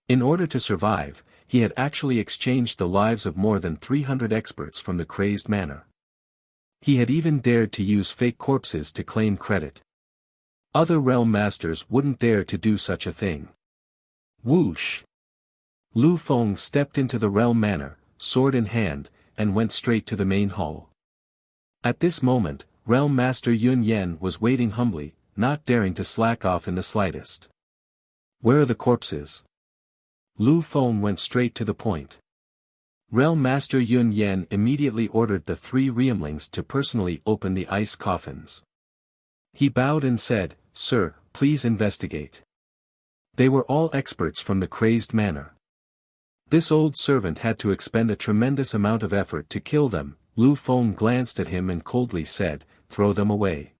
In order to survive, he had actually exchanged the lives of more than 300 experts from the crazed manor. He had even dared to use fake corpses to claim credit. Other realm masters wouldn't dare to do such a thing. Whoosh! Lu Feng stepped into the realm manor, sword in hand, and went straight to the main hall. At this moment, Realm Master Yun Yen was waiting humbly, not daring to slack off in the slightest. Where are the corpses? Lu Feng went straight to the point. Realm Master Yun Yen immediately ordered the 3 realmlings to personally open the ice coffins. He bowed and said, "Sir, please investigate." They were all experts from the crazed manor. This old servant had to expend a tremendous amount of effort to kill them. Lu Feng glanced at him and coldly said, "Throw them away.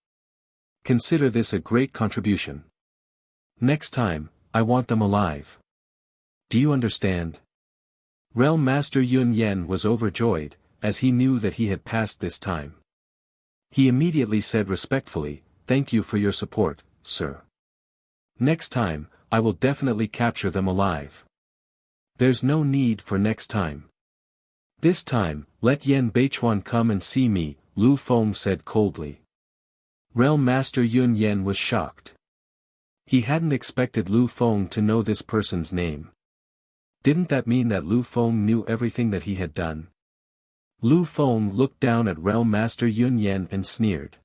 Consider this a great contribution." Next time, I want them alive. Do you understand? Realm Master Yun Yen was overjoyed, as he knew that he had passed this time. He immediately said respectfully, "Thank you for your support, sir. Next time, I will definitely capture them alive." "There's no need for next time. This time, let Yen Beichuan come and see me," Lu Feng said coldly. Realm Master Yun Yen was shocked. He hadn't expected Lu Feng to know this person's name. Didn't that mean that Lu Feng knew everything that he had done? Lu Feng looked down at Realm Master Yun Yen and sneered.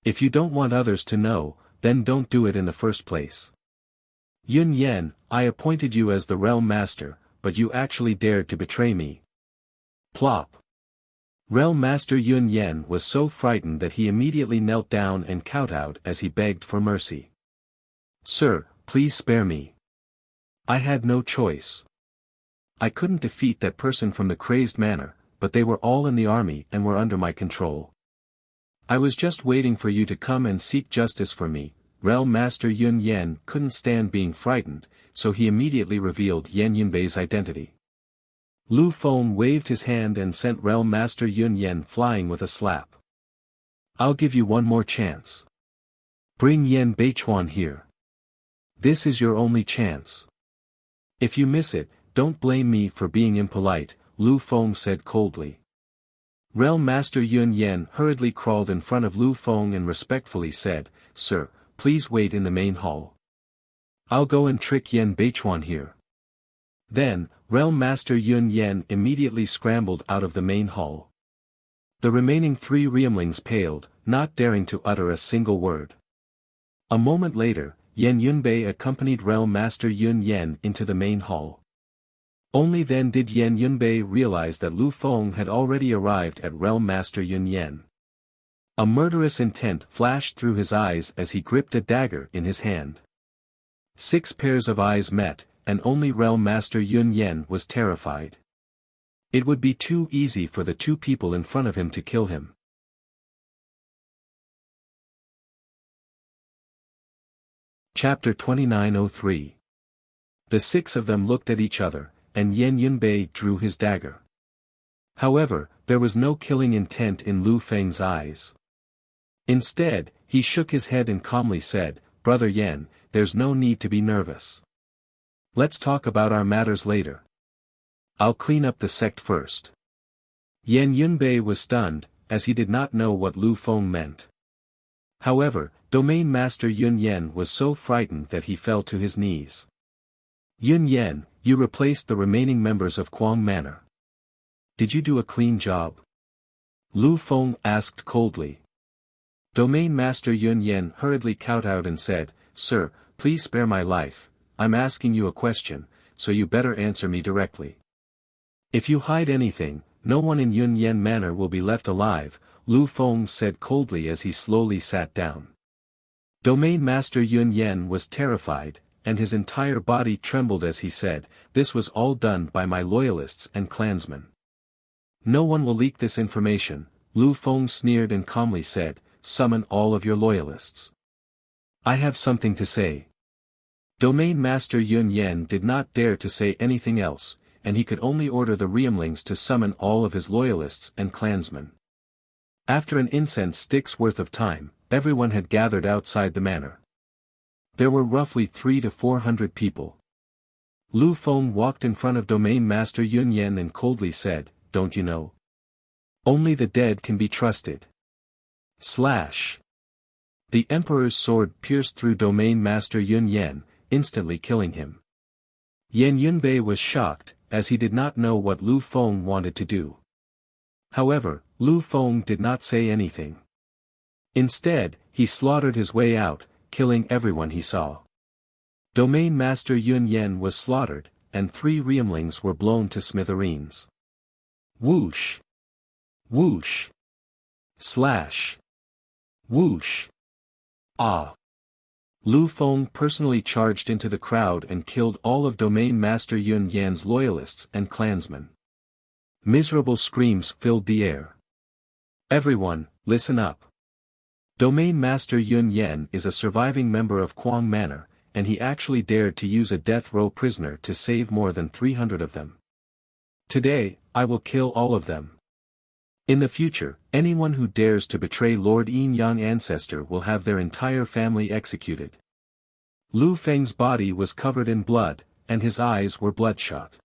"If you don't want others to know, then don't do it in the first place. Yun Yen, I appointed you as the Realm Master, but you actually dared to betray me." Plop. Realm Master Yun Yen was so frightened that he immediately knelt down and kowtowed as he begged for mercy. "Sir, please spare me. I had no choice. I couldn't defeat that person from the crazed manor, but they were all in the army and were under my control. I was just waiting for you to come and seek justice for me." Realm Master Yun Yen couldn't stand being frightened, so he immediately revealed Yen Yunbei's identity. Lu Feng waved his hand and sent Realm Master Yun Yen flying with a slap. "I'll give you one more chance. Bring Yen Beichuan here. This is your only chance. If you miss it, don't blame me for being impolite," Lu Feng said coldly. Realm Master Yun Yen hurriedly crawled in front of Lu Feng and respectfully said, "Sir, please wait in the main hall. I'll go and trick Yen Beichuan here." Then, Realm Master Yun Yen immediately scrambled out of the main hall. The remaining 3 Realmlings paled, not daring to utter a single word. A moment later, Yen Yunbei accompanied Realm Master Yun Yen into the main hall. Only then did Yen Yunbei realize that Lu Feng had already arrived at Realm Master Yun Yen. A murderous intent flashed through his eyes as he gripped a dagger in his hand. 6 pairs of eyes met, and only Realm Master Yun Yen was terrified. It would be too easy for the 2 people in front of him to kill him. Chapter 2903. The 6 of them looked at each other, and Yen Yunbei drew his dagger. However, there was no killing intent in Lu Feng's eyes. Instead, he shook his head and calmly said, "Brother Yen, there's no need to be nervous. Let's talk about our matters later. I'll clean up the sect first." Yen Yunbei was stunned, as he did not know what Lu Feng meant. However, Domain Master Yun Yen was so frightened that he fell to his knees. "Yun Yen, you replaced the remaining members of Quang Manor. Did you do a clean job?" Lu Feng asked coldly. Domain Master Yun Yen hurriedly kowtowed and said, "Sir, please spare my life. I'm asking you a question, so you better answer me directly. If you hide anything, no one in Yun Yen Manor will be left alive," Lu Feng said coldly as he slowly sat down. Domain Master Yun Yen was terrified, and his entire body trembled as he said, "This was all done by my loyalists and clansmen. No one will leak this information." Lu Feng sneered and calmly said, "Summon all of your loyalists. I have something to say." Domain Master Yun Yen did not dare to say anything else, and he could only order the Realmlings to summon all of his loyalists and clansmen. After an incense stick's worth of time, everyone had gathered outside the manor. There were roughly 300 to 400 people. Lu Feng walked in front of Domain Master Yun Yen and coldly said, "Don't you know? Only the dead can be trusted." Slash. The Emperor's sword pierced through Domain Master Yun Yen, instantly killing him. Yen Yunbei was shocked, as he did not know what Lu Feng wanted to do. However, Lu Feng did not say anything. Instead, he slaughtered his way out, killing everyone he saw. Domain Master Yun Yen was slaughtered, and 3 Realmlings were blown to smithereens. Whoosh! Whoosh! Slash! Whoosh! Ah! Lu Feng personally charged into the crowd and killed all of Domain Master Yun Yen's loyalists and clansmen. Miserable screams filled the air. "Everyone, listen up. Domain Master Yun Yen is a surviving member of Quang Manor, and he actually dared to use a death row prisoner to save more than 300 of them. Today, I will kill all of them. In the future, anyone who dares to betray Lord Yin Yang ancestor will have their entire family executed. Lu Feng's body was covered in blood, and his eyes were bloodshot.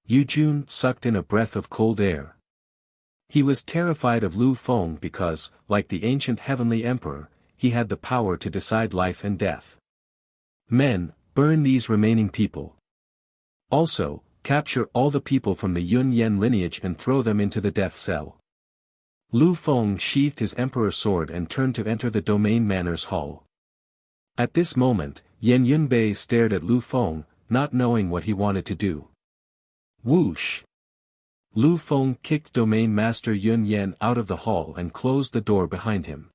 Yu Jun sucked in a breath of cold air. He was terrified of Lu Feng because, like the ancient heavenly emperor, he had the power to decide life and death. Men, burn these remaining people. Also, capture all the people from the Yun Yen lineage and throw them into the death cell. Lu Feng sheathed his emperor sword and turned to enter the domain manor's hall. At this moment, Yan Yunbei stared at Lu Feng, not knowing what he wanted to do. Whoosh! Lu Feng kicked domain master Yun Yen out of the hall and closed the door behind him.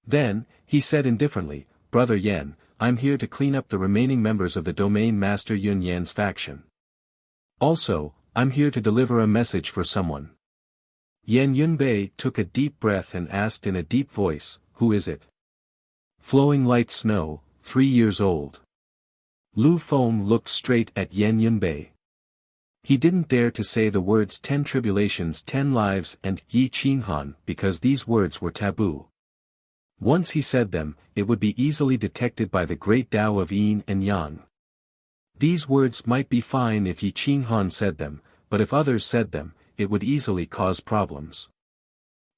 Then, he said indifferently, "Brother Yan, I'm here to clean up the remaining members of the domain master Yun Yan's faction. Also, I'm here to deliver a message for someone." Yan Yunbei took a deep breath and asked in a deep voice, "Who is it?" "Flowing light snow, 3 years old." Lu Feng looked straight at Yan Yunbei. He didn't dare to say the words 10 tribulations 10 lives and Yi Qinghan because these words were taboo. Once he said them, it would be easily detected by the great Tao of Yin and Yang. These words might be fine if Yi Qinghan said them, but if others said them, it would easily cause problems.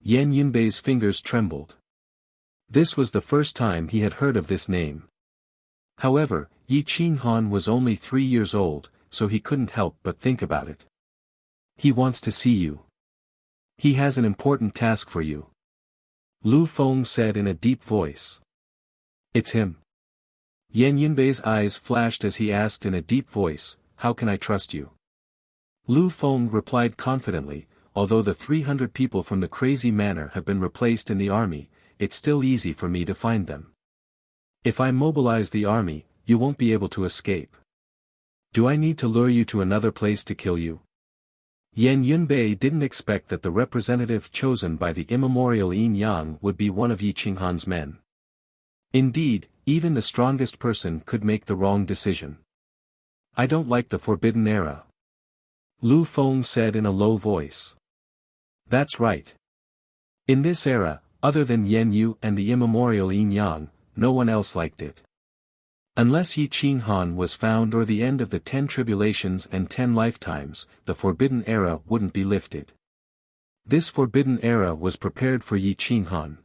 Yan Yunbei's fingers trembled. This was the first time he had heard of this name. However, Yi Qinghan was only 3 years old, so he couldn't help but think about it. "He wants to see you. He has an important task for you," Lu Feng said in a deep voice. "It's him." Yan Yunbei's eyes flashed as he asked in a deep voice, "How can I trust you?" Lu Feng replied confidently, "Although the 300 people from the crazy manor have been replaced in the army, it's still easy for me to find them. If I mobilize the army, you won't be able to escape. Do I need to lure you to another place to kill you?" Yan Yunbei didn't expect that the representative chosen by the immemorial Yin Yang would be one of Yi Qinghan's men. Indeed, even the strongest person could make the wrong decision. "I don't like the Forbidden Era," Lu Feng said in a low voice. "That's right. In this era, other than Yan Yu and the immemorial Yin Yang, no one else liked it. Unless Yi Qinghan was found or the end of the 10 tribulations and 10 lifetimes, the Forbidden Era wouldn't be lifted. This Forbidden Era was prepared for Yi Qinghan."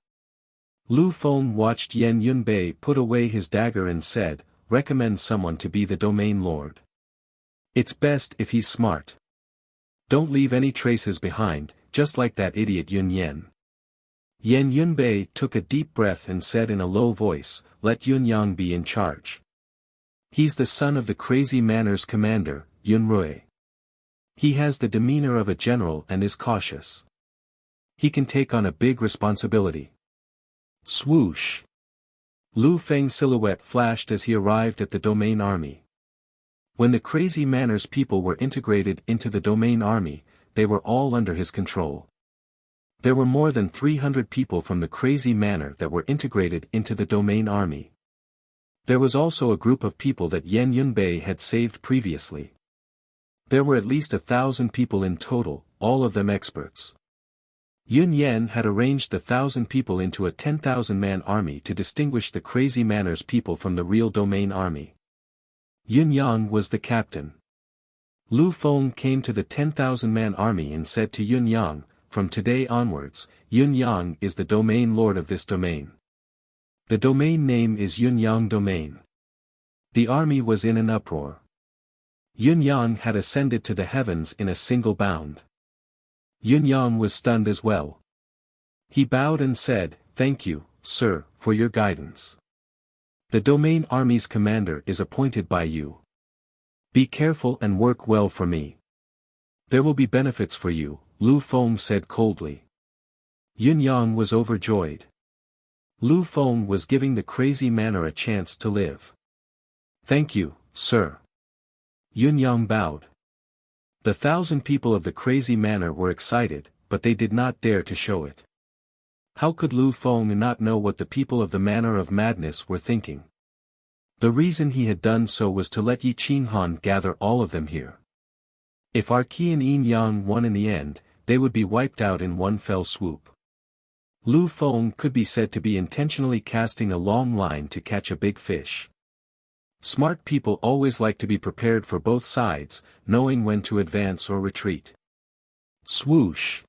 Lu Feng watched Yan Yunbei put away his dagger and said, "Recommend someone to be the domain lord. It's best if he's smart. Don't leave any traces behind, just like that idiot Yun Yan." Yan Yunbei took a deep breath and said in a low voice, "Let Yun Yang be in charge. He's the son of the crazy manor's commander, Yun Rui. He has the demeanor of a general and is cautious. He can take on a big responsibility." Swoosh! Lu Feng's silhouette flashed as he arrived at the domain army. When the crazy manor's people were integrated into the domain army, they were all under his control. There were more than 300 people from the crazy manor that were integrated into the domain army. There was also a group of people that Yan Yunbei had saved previously. There were at least 1,000 people in total, all of them experts. Yun Yan had arranged the 1,000 people into a 10,000-man army to distinguish the crazy manor's people from the real domain army. Yun Yang was the captain. Lu Feng came to the 10,000-man army and said to Yun Yang, "From today onwards, Yun Yang is the domain lord of this domain. The domain name is Yun Yang Domain." The army was in an uproar. Yun Yang had ascended to the heavens in a single bound. Yun Yang was stunned as well. He bowed and said, "Thank you, sir, for your guidance. The domain army's commander is appointed by you. Be careful and work well for me. There will be benefits for you," Lu Feng said coldly. Yun Yang was overjoyed. Lu Feng was giving the crazy manor a chance to live. "Thank you, sir." Yun Yang bowed. The 1,000 people of the crazy manor were excited, but they did not dare to show it. How could Lu Feng not know what the people of the Manor of Madness were thinking? The reason he had done so was to let Yi Qinghan gather all of them here. If our Qi and Yin Yang won in the end, they would be wiped out in one fell swoop. Lu Feng could be said to be intentionally casting a long line to catch a big fish. Smart people always like to be prepared for both sides, knowing when to advance or retreat. Swoosh!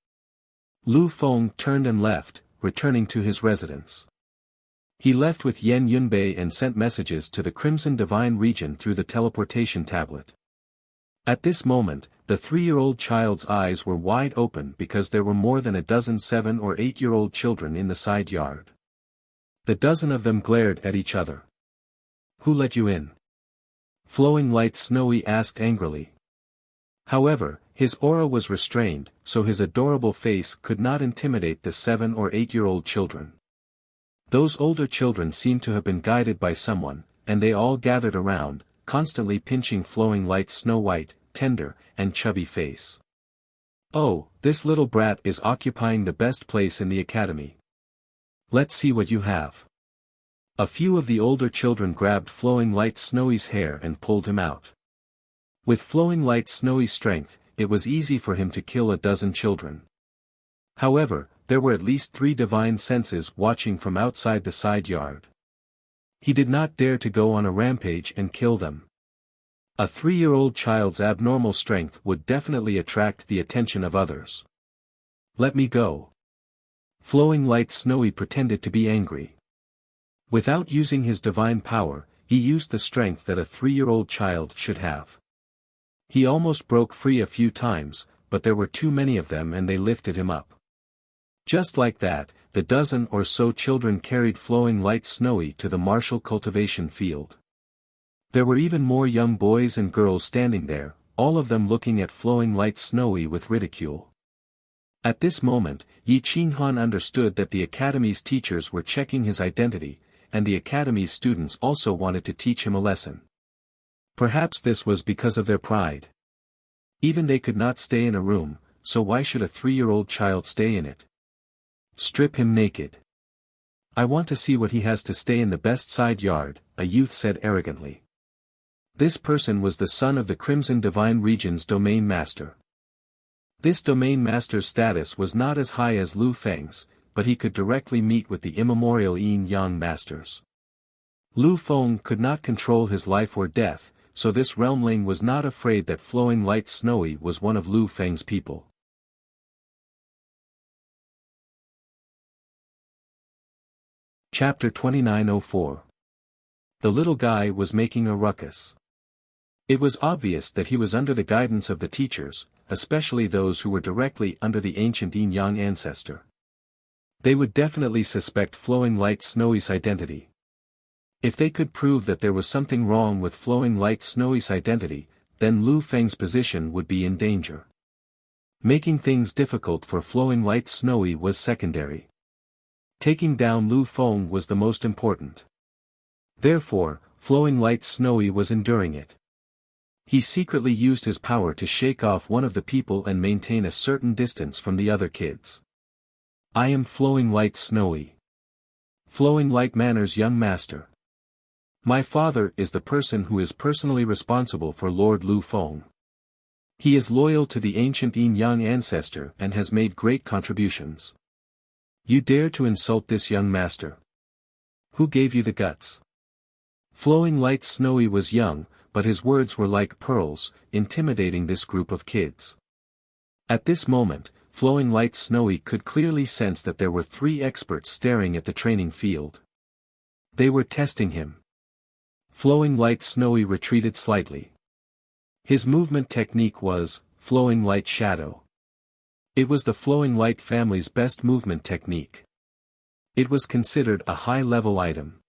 Lu Feng turned and left, returning to his residence. He left with Yan Yunbei and sent messages to the Crimson Divine Region through the teleportation tablet. At this moment, the 3-year-old child's eyes were wide open because there were more than a dozen 7- or 8-year-old children in the side yard. The dozen of them glared at each other. "Who let you in?" Flowing Light Snowy asked angrily. However, his aura was restrained, so his adorable face could not intimidate the 7- or 8-year-old children. Those older children seemed to have been guided by someone, and they all gathered around, constantly pinching Flowing Light's snow-white, tender, and chubby face. "Oh, this little brat is occupying the best place in the academy. Let's see what you have." A few of the older children grabbed Flowing Light Snowy's hair and pulled him out. With Flowing Light Snowy's strength, it was easy for him to kill a dozen children. However, there were at least 3 divine senses watching from outside the side yard. He did not dare to go on a rampage and kill them. A 3-year-old child's abnormal strength would definitely attract the attention of others. "Let me go." Flowing Light Snowy pretended to be angry. Without using his divine power, he used the strength that a 3-year-old child should have. He almost broke free a few times, but there were too many of them and they lifted him up. Just like that, the dozen or so children carried Flowing Light Snowy to the martial cultivation field. There were even more young boys and girls standing there, all of them looking at Flowing Light Snowy with ridicule. At this moment, Yi Qinghan understood that the academy's teachers were checking his identity, and the academy's students also wanted to teach him a lesson. Perhaps this was because of their pride. Even they could not stay in a room, so why should a 3-year-old child stay in it? "Strip him naked. I want to see what he has to stay in the best side yard," a youth said arrogantly. This person was the son of the Crimson Divine Region's domain master. This domain master's status was not as high as Lu Feng's, but he could directly meet with the immemorial Yin-Yang masters. Lu Feng could not control his life or death, so this realmling was not afraid that Flowing Light Snowy was one of Lu Feng's people. Chapter 2904. The little guy was making a ruckus. It was obvious that he was under the guidance of the teachers, especially those who were directly under the ancient Yin-Yang ancestor. They would definitely suspect Flowing Light Snowy's identity. If they could prove that there was something wrong with Flowing Light Snowy's identity, then Lu Feng's position would be in danger. Making things difficult for Flowing Light Snowy was secondary. Taking down Lu Feng was the most important. Therefore, Flowing Light Snowy was enduring it. He secretly used his power to shake off one of the people and maintain a certain distance from the other kids. "I am Flowing Light Snowy. Flowing Light Manor's young master. My father is the person who is personally responsible for Lord Lu Feng. He is loyal to the ancient Yin-Yang ancestor and has made great contributions. You dare to insult this young master? Who gave you the guts?" Flowing Light Snowy was young, but his words were like pearls, intimidating this group of kids. At this moment, Flowing Light Snowy could clearly sense that there were 3 experts staring at the training field. They were testing him. Flowing Light Snowy retreated slightly. His movement technique was Flowing Light Shadow. It was the Flowing Light family's best movement technique. It was considered a high-level item.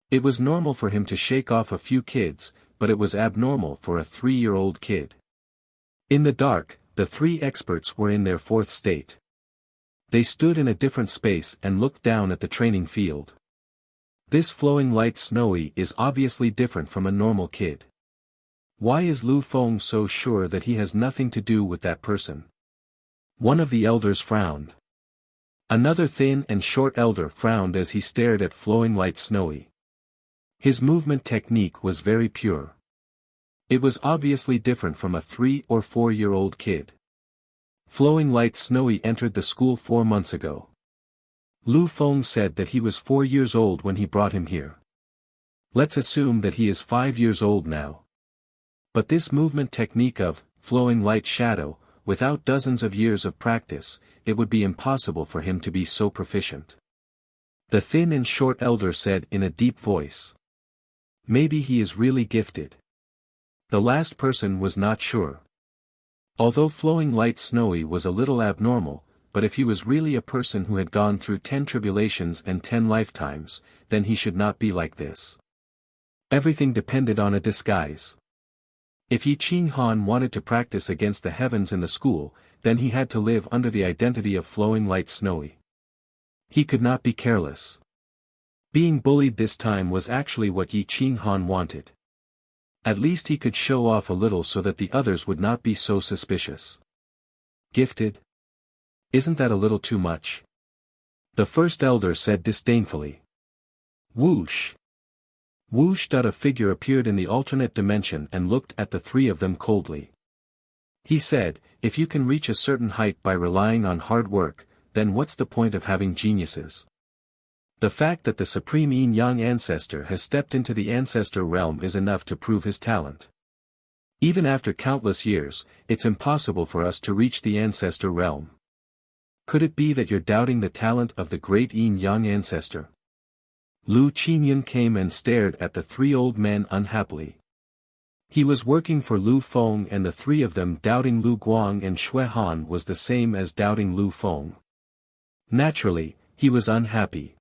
It was normal for him to shake off a few kids, but it was abnormal for a 3-year-old kid. In the dark, the 3 experts were in their 4th state. They stood in a different space and looked down at the training field. This Flowing Light Snowy is obviously different from a normal kid. Why is Lu Feng so sure that he has nothing to do with that person? One of the elders frowned. Another thin and short elder frowned as he stared at Flowing Light Snowy. His movement technique was very pure. It was obviously different from a 3 or 4-year-old kid. Flowing Light Snowy entered the school 4 months ago. Lu Feng said that he was 4 years old when he brought him here. Let's assume that he is 5 years old now. But this movement technique of flowing light shadow, without dozens of years of practice, it would be impossible for him to be so proficient. The thin and short elder said in a deep voice. Maybe he is really gifted. The last person was not sure. Although Flowing Light Snowy was a little abnormal, but if he was really a person who had gone through 10 tribulations and 10 lifetimes, then he should not be like this. Everything depended on a disguise. If Yi Qing Han wanted to practice against the heavens in the school, then he had to live under the identity of Flowing Light Snowy. He could not be careless. Being bullied this time was actually what Yi Qing Han wanted. At least he could show off a little so that the others would not be so suspicious. Gifted? Isn't that a little too much? The first elder said disdainfully. Whoosh! Whoosh! A figure appeared in the alternate dimension and looked at the three of them coldly. He said, if you can reach a certain height by relying on hard work, then what's the point of having geniuses? The fact that the Supreme Yin-Yang Ancestor has stepped into the Ancestor realm is enough to prove his talent. Even after countless years, it's impossible for us to reach the Ancestor realm. Could it be that you're doubting the talent of the great Yin-Yang Ancestor? Lu Qingyun came and stared at the three old men unhappily. He was working for Lu Feng, and the three of them doubting Lu Guang and Shui Han was the same as doubting Lu Feng. Naturally, he was unhappy.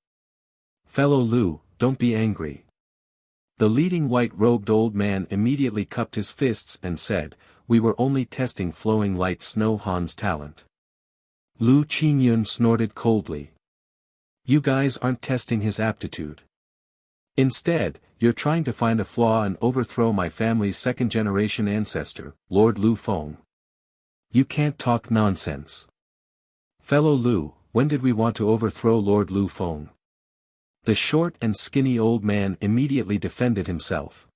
Fellow Lu, don't be angry. The leading white-robed old man immediately cupped his fists and said, we were only testing Flowing Light Snow Han's talent. Lu Qingyun snorted coldly. You guys aren't testing his aptitude. Instead, you're trying to find a flaw and overthrow my family's second-generation ancestor, Lord Lu Feng. You can't talk nonsense. Fellow Lu, when did we want to overthrow Lord Lu Feng? The short and skinny old man immediately defended himself.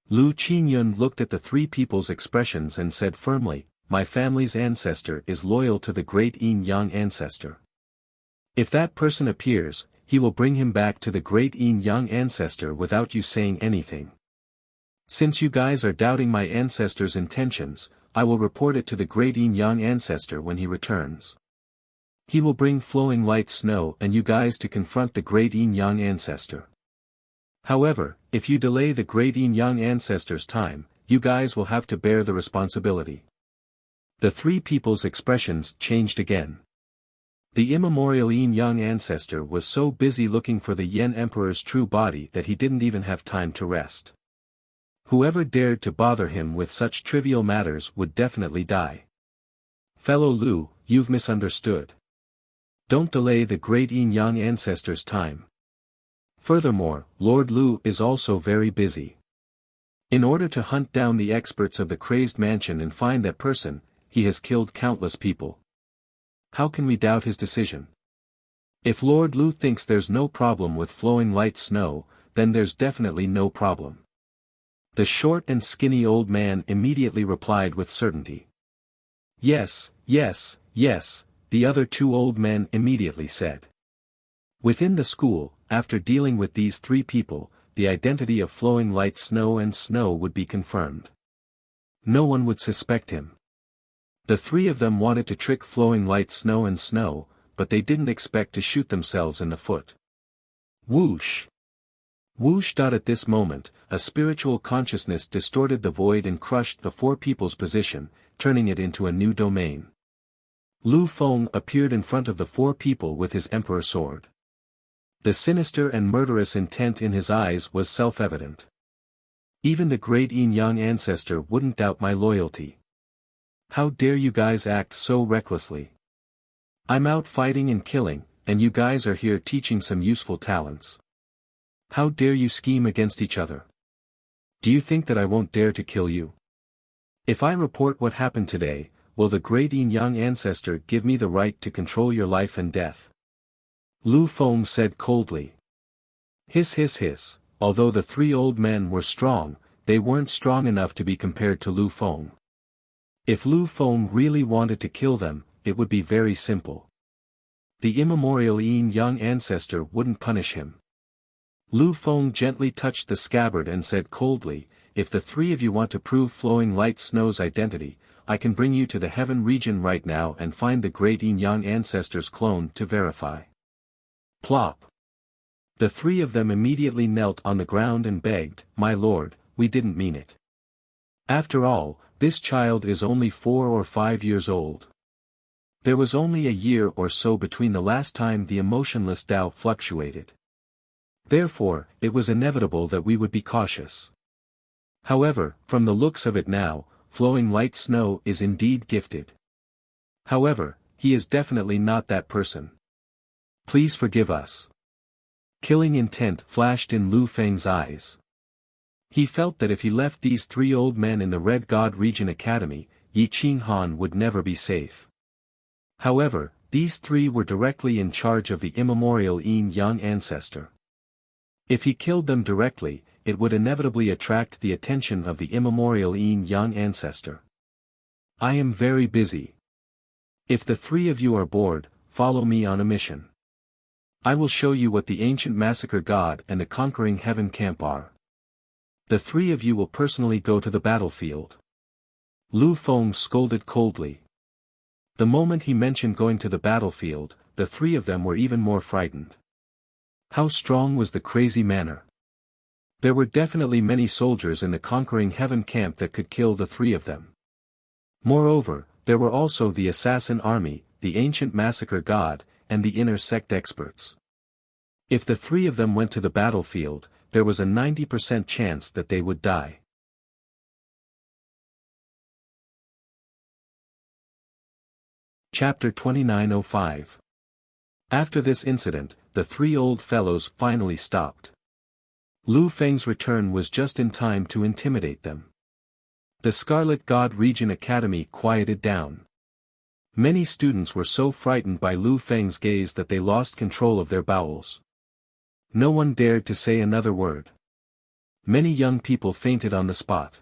Lu Qingyun looked at the three people's expressions and said firmly, my family's ancestor is loyal to the great Yin-Yang ancestor. If that person appears, he will bring him back to the great Yin-Yang ancestor without you saying anything. Since you guys are doubting my ancestor's intentions, I will report it to the great Yin-Yang ancestor when he returns. He will bring Flowing Light Snow and you guys to confront the great Yin-Yang ancestor. However, if you delay the great Yin-Yang ancestor's time, you guys will have to bear the responsibility. The three people's expressions changed again. The immemorial Yin-Yang ancestor was so busy looking for the Yen Emperor's true body that he didn't even have time to rest. Whoever dared to bother him with such trivial matters would definitely die. Fellow Lu, you've misunderstood. Don't delay the great Yin-Yang ancestor's time. Furthermore, Lord Lu is also very busy. In order to hunt down the experts of the crazed mansion and find that person, he has killed countless people. How can we doubt his decision? If Lord Lu thinks there's no problem with Flowing Light Snow, then there's definitely no problem. The short and skinny old man immediately replied with certainty. Yes, yes, yes, the other two old men immediately said. Within the school, after dealing with these three people, the identity of Flowing Light Snow and Snow would be confirmed. No one would suspect him. The three of them wanted to trick Flowing Light Snow and Snow, but they didn't expect to shoot themselves in the foot. Whoosh! Whoosh! At this moment, a spiritual consciousness distorted the void and crushed the four people's position, turning it into a new domain. Lu Feng appeared in front of the four people with his emperor sword. The sinister and murderous intent in his eyes was self-evident. Even the great Yin-Yang ancestor wouldn't doubt my loyalty. How dare you guys act so recklessly? I'm out fighting and killing, and you guys are here teaching some useful talents. How dare you scheme against each other? Do you think that I won't dare to kill you? If I report what happened today, will the great Yin-Yang ancestor give me the right to control your life and death? Lu Feng said coldly. Hiss hiss hiss, although the three old men were strong, they weren't strong enough to be compared to Lu Feng. If Lu Feng really wanted to kill them, it would be very simple. The immemorial yin-yang ancestor wouldn't punish him. Lu Feng gently touched the scabbard and said coldly, "If the three of you want to prove Flowing Light Snow's identity, I can bring you to the heaven region right now and find the great yin-yang ancestor's clone to verify." Plop. The three of them immediately knelt on the ground and begged, "My lord, we didn't mean it. After all, this child is only 4 or 5 years old. There was only a year or so between the last time the emotionless Tao fluctuated. Therefore, it was inevitable that we would be cautious. However, from the looks of it now, Flowing Light Snow is indeed gifted. However, he is definitely not that person. Please forgive us." Killing intent flashed in Lu Feng's eyes. He felt that if he left these three old men in the Red God Region Academy, Yi Qinghan would never be safe. However, these three were directly in charge of the immemorial yin-yang ancestor. If he killed them directly, it would inevitably attract the attention of the immemorial yin-yang ancestor. "I am very busy. If the three of you are bored, follow me on a mission. I will show you what the ancient massacre god and the conquering heaven camp are. The three of you will personally go to the battlefield." Lu Feng scolded coldly. The moment he mentioned going to the battlefield, the three of them were even more frightened. How strong was the crazy manner? There were definitely many soldiers in the conquering heaven camp that could kill the three of them. Moreover, there were also the assassin army, the ancient massacre god, and the inner sect experts. If the three of them went to the battlefield, there was a 90% chance that they would die. Chapter 2905. After this incident, the three old fellows finally stopped. Lu Feng's return was just in time to intimidate them. The Scarlet God Region Academy quieted down. Many students were so frightened by Lu Feng's gaze that they lost control of their bowels. No one dared to say another word. Many young people fainted on the spot.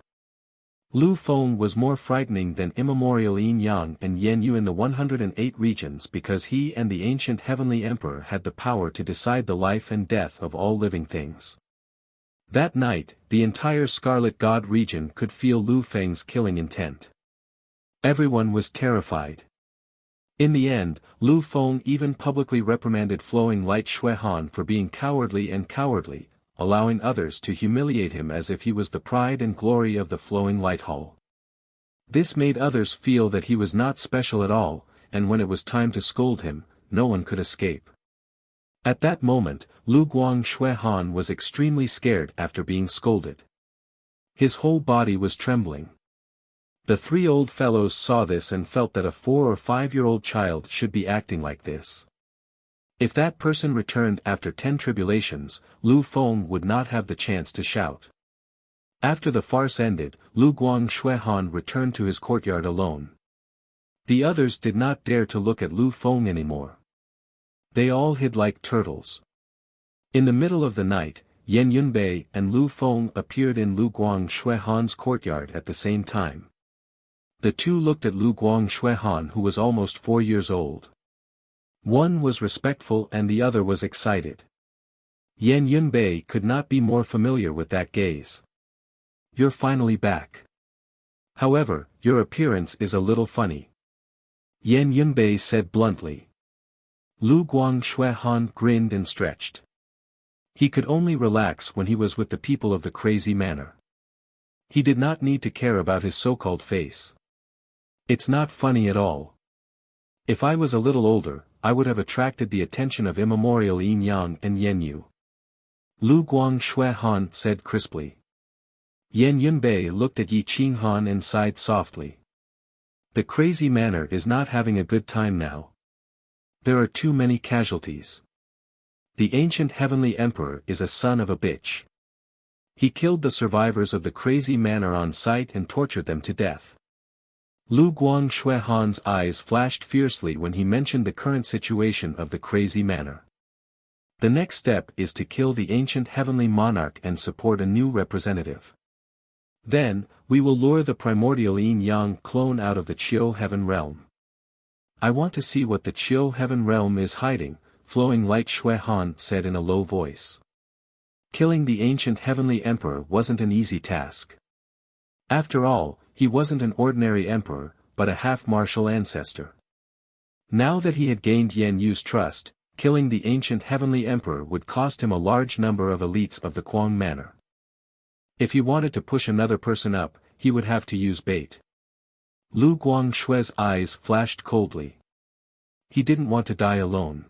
Lu Feng was more frightening than immemorial Yin Yang and Yen Yu in the 108 regions because he and the ancient heavenly emperor had the power to decide the life and death of all living things. That night, the entire Scarlet God region could feel Lu Feng's killing intent. Everyone was terrified. In the end, Lu Feng even publicly reprimanded Flowing Light Xuehan for being cowardly, allowing others to humiliate him as if he was the pride and glory of the Flowing Light Hall. This made others feel that he was not special at all, and when it was time to scold him, no one could escape. At that moment, Lu Guang Xuehan was extremely scared after being scolded. His whole body was trembling. The three old fellows saw this and felt that a 4 or 5-year-old child should be acting like this. If that person returned after 10 tribulations, Lu Feng would not have the chance to shout. After the farce ended, Lu Guang Xuehan returned to his courtyard alone. The others did not dare to look at Lu Feng anymore. They all hid like turtles. In the middle of the night, Yan Yunbei and Lu Feng appeared in Lu Guang Xuehan's courtyard at the same time. The two looked at Lu Guang Xuehan, who was almost 4 years old. One was respectful and the other was excited. Yan Yunbei could not be more familiar with that gaze. "You're finally back. However, your appearance is a little funny," Yan Yunbei said bluntly. Lu Guang Xuehan grinned and stretched. He could only relax when he was with the people of the crazy manor. He did not need to care about his so-called face. "It's not funny at all. If I was a little older, I would have attracted the attention of immemorial Yin Yang and Yen Yu," Lu Guang Xuehan said crisply. Yan Yunbei looked at Yi Qinghan and sighed softly. The crazy manor is not having a good time now. There are too many casualties. The ancient heavenly emperor is a son of a bitch. He killed the survivors of the crazy manor on sight and tortured them to death. Lu Guang Xuehan's eyes flashed fiercely when he mentioned the current situation of the crazy manor. The next step is to kill the ancient heavenly monarch and support a new representative. Then, we will lure the primordial yin-yang clone out of the Chiu heaven realm. I want to see what the Chiu heaven realm is hiding, Flowing Light Shui Han said in a low voice. Killing the ancient heavenly emperor wasn't an easy task. After all, he wasn't an ordinary emperor, but a half-martial ancestor. Now that he had gained Yan Yu's trust, killing the ancient heavenly emperor would cost him a large number of elites of the Quang Manor. If he wanted to push another person up, he would have to use bait. Lu Guangshui's eyes flashed coldly. He didn't want to die alone.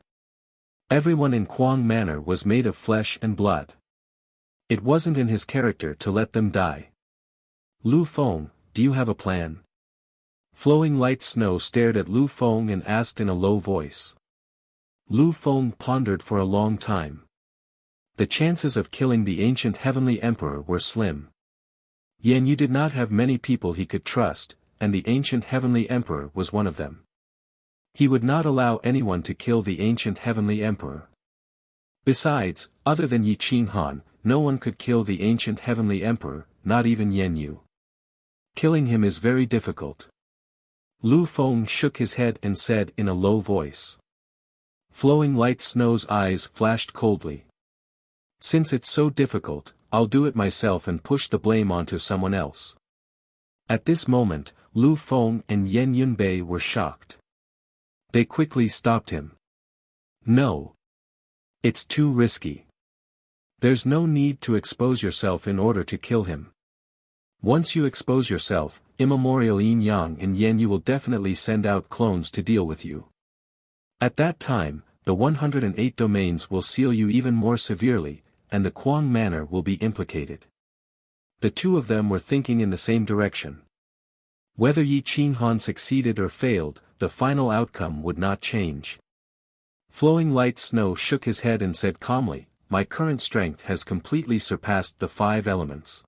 Everyone in Quang Manor was made of flesh and blood. It wasn't in his character to let them die. Lu Feng, do you have a plan? Flowing Light Snow stared at Lu Feng and asked in a low voice. Lu Feng pondered for a long time. The chances of killing the ancient heavenly emperor were slim. Yan Yu did not have many people he could trust, and the ancient heavenly emperor was one of them. He would not allow anyone to kill the ancient heavenly emperor. Besides, other than Yi Qinghan, no one could kill the ancient heavenly emperor, not even Yan Yu. Killing him is very difficult. Lu Feng shook his head and said in a low voice. Flowing Light Snow's eyes flashed coldly. Since it's so difficult, I'll do it myself and push the blame onto someone else. At this moment, Lu Feng and Yan Yunbei were shocked. They quickly stopped him. No. It's too risky. There's no need to expose yourself in order to kill him. Once you expose yourself, Immemorial Yin Yang and Yan Yu will definitely send out clones to deal with you. At that time, the 108 domains will seal you even more severely, and the Quang Manor will be implicated. The two of them were thinking in the same direction. Whether Yi Qinghan succeeded or failed, the final outcome would not change. Flowing Light Snow shook his head and said calmly, My current strength has completely surpassed the 5 elements.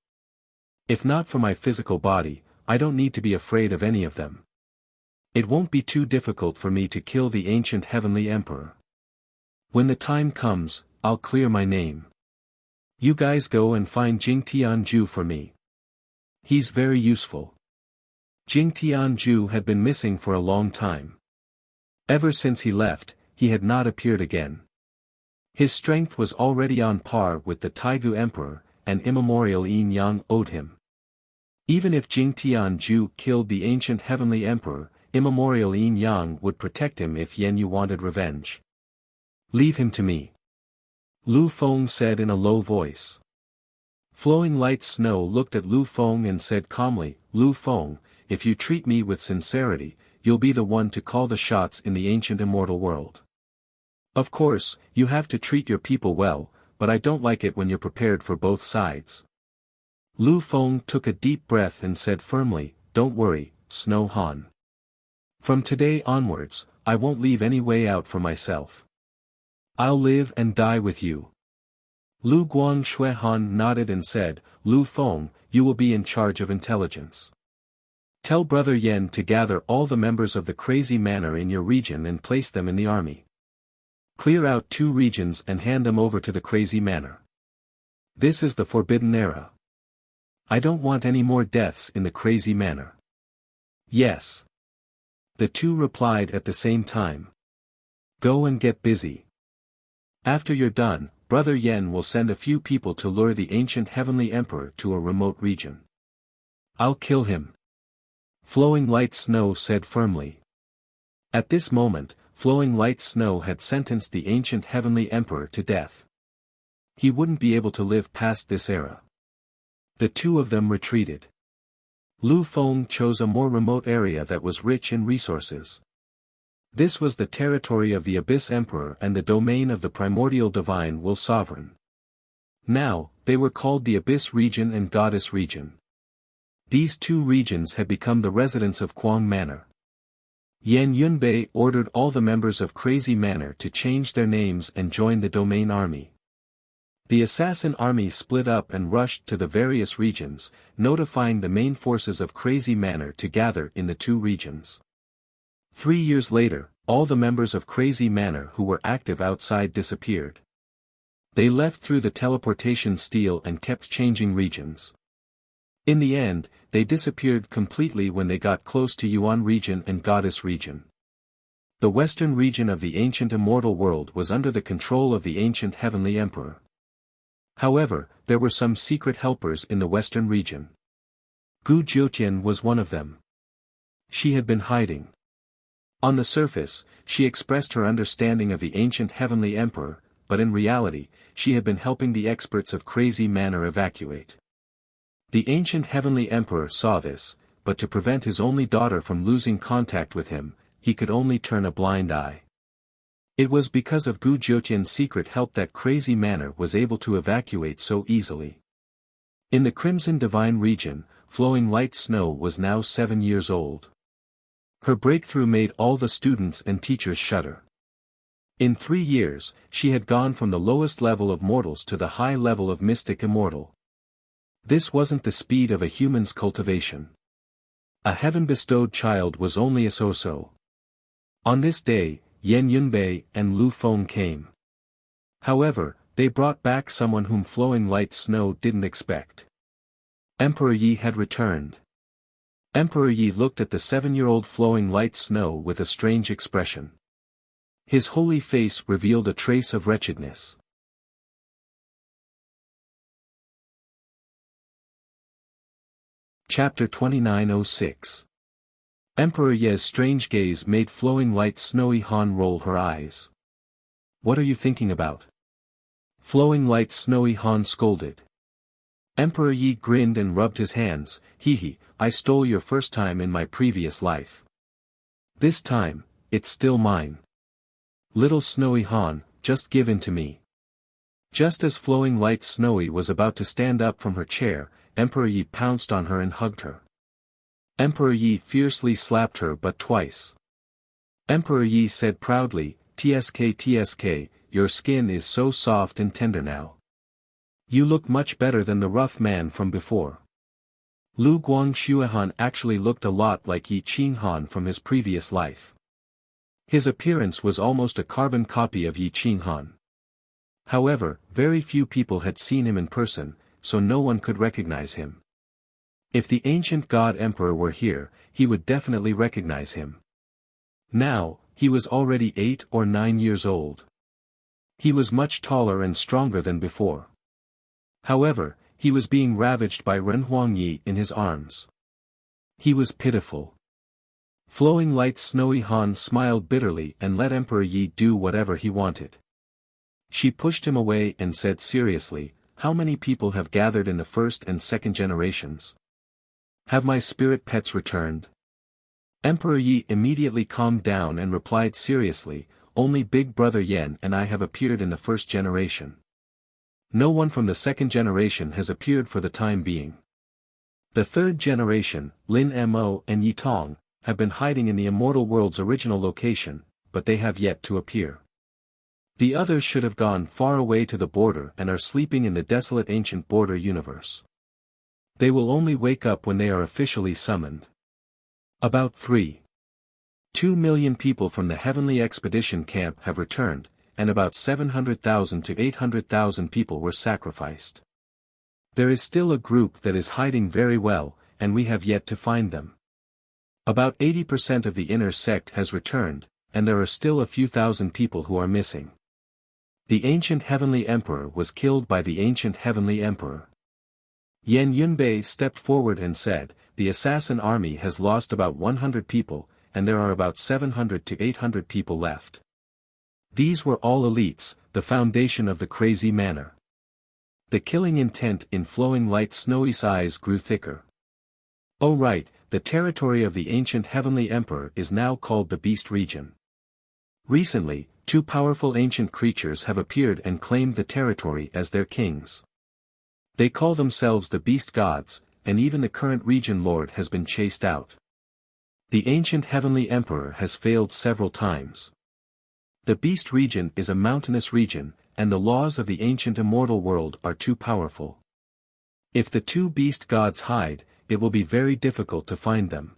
If not for my physical body, I don't need to be afraid of any of them. It won't be too difficult for me to kill the ancient heavenly emperor. When the time comes, I'll clear my name. You guys go and find Jing Tianju for me. He's very useful. Jing Tianju had been missing for a long time. Ever since he left, he had not appeared again. His strength was already on par with the Taigu Emperor, and Immemorial Yin Yang owed him. Even if Jing Tianju killed the ancient heavenly emperor, Immemorial Yin Yang would protect him if Yan Yu wanted revenge. Leave him to me. Lu Feng said in a low voice. Flowing Light Snow looked at Lu Feng and said calmly, Lu Feng, if you treat me with sincerity, you'll be the one to call the shots in the ancient immortal world. Of course, you have to treat your people well, but I don't like it when you're prepared for both sides. Lu Feng took a deep breath and said firmly, Don't worry, Snow Han. From today onwards, I won't leave any way out for myself. I'll live and die with you. Lu Guangshui Han nodded and said, Lu Feng, you will be in charge of intelligence. Tell Brother Yen to gather all the members of the Crazy Manor in your region and place them in the army. Clear out 2 regions and hand them over to the Crazy Manor. This is the Forbidden Era. I don't want any more deaths in the Crazy Manor. Yes. The two replied at the same time. Go and get busy. After you're done, Brother Yen will send a few people to lure the ancient heavenly emperor to a remote region. I'll kill him. Flowing Light Snow said firmly. At this moment, Flowing Light Snow had sentenced the ancient heavenly emperor to death. He wouldn't be able to live past this era. The two of them retreated. Lu Feng chose a more remote area that was rich in resources. This was the territory of the Abyss Emperor and the domain of the primordial divine Will Sovereign. Now, they were called the Abyss Region and Goddess Region. These 2 regions had become the residence of Quang Manor. Yan Yunbei ordered all the members of Crazy Manor to change their names and join the domain army. The assassin army split up and rushed to the various regions, notifying the main forces of Crazy Manor to gather in the 2 regions. 3 years later, all the members of Crazy Manor who were active outside disappeared. They left through the teleportation stele and kept changing regions. In the end, they disappeared completely when they got close to Yuan region and Goddess region. The western region of the ancient immortal world was under the control of the ancient heavenly emperor. However, there were some secret helpers in the western region. Gu Jiutian was one of them. She had been hiding. On the surface, she expressed her understanding of the ancient heavenly emperor, but in reality, she had been helping the experts of Crazy Manor evacuate. The ancient heavenly emperor saw this, but to prevent his only daughter from losing contact with him, he could only turn a blind eye. It was because of Gu Jiutian's secret help that Crazy Manor was able to evacuate so easily. In the Crimson Divine region, Flowing Light Snow was now 7 years old. Her breakthrough made all the students and teachers shudder. In 3 years, she had gone from the lowest level of mortals to the high level of mystic immortal. This wasn't the speed of a human's cultivation. A heaven-bestowed child was only a so-so. On this day, Yan Yunbei and Lu Feng came. However, they brought back someone whom Flowing Light Snow didn't expect. Emperor Yi had returned. Emperor Yi looked at the 7-year-old Flowing Light Snow with a strange expression. His holy face revealed a trace of wretchedness. Chapter 2906. Emperor Ye's strange gaze made Flowing Light Snowy Han roll her eyes. What are you thinking about? Flowing Light Snowy Han scolded. Emperor Yi grinned and rubbed his hands. Hee, I stole your first time in my previous life. This time, it's still mine. Little Snowy Han, just give in to me. Just as Flowing Light Snowy was about to stand up from her chair, Emperor Yi pounced on her and hugged her. Emperor Yi fiercely slapped her but twice. Emperor Yi said proudly, TSK, your skin is so soft and tender now. You look much better than the rough man from before. Lu Guangshuihan actually looked a lot like Yi Qinghan from his previous life. His appearance was almost a carbon copy of Yi Qinghan. However, very few people had seen him in person, so no one could recognize him. If the ancient god emperor were here, he would definitely recognize him. Now, he was already 8 or 9 years old. He was much taller and stronger than before. However, he was being ravaged by Ren Huangyi in his arms. He was pitiful. Flowing Light Snowy Han smiled bitterly and let Emperor Yi do whatever he wanted. She pushed him away and said seriously, how many people have gathered in the first and second generations? Have my spirit pets returned? Emperor Yi immediately calmed down and replied seriously, only Big Brother Yen and I have appeared in the first generation. No one from the second generation has appeared for the time being. The third generation, Lin Mo and Yi Tong, have been hiding in the immortal world's original location, but they have yet to appear. The others should have gone far away to the border and are sleeping in the desolate ancient border universe. They will only wake up when they are officially summoned. About 3.2 million people from the Heavenly Expedition Camp have returned, and about 700,000 to 800,000 people were sacrificed. There is still a group that is hiding very well, and we have yet to find them. About 80% of the inner sect has returned, and there are still a few thousand people who are missing. The ancient heavenly emperor was killed by the ancient heavenly emperor. Yan Yunbei stepped forward and said, the assassin army has lost about 100 people, and there are about 700 to 800 people left. These were all elites, the foundation of the Crazy Manor. The killing intent in Flowing Light Snowy's eyes grew thicker. Oh right, the territory of the ancient heavenly emperor is now called the Beast region. Recently, 2 powerful ancient creatures have appeared and claimed the territory as their kings. They call themselves the Beast Gods, and even the current region lord has been chased out. The ancient heavenly emperor has failed several times. The Beast region is a mountainous region, and the laws of the ancient immortal world are too powerful. If the 2 Beast Gods hide, it will be very difficult to find them.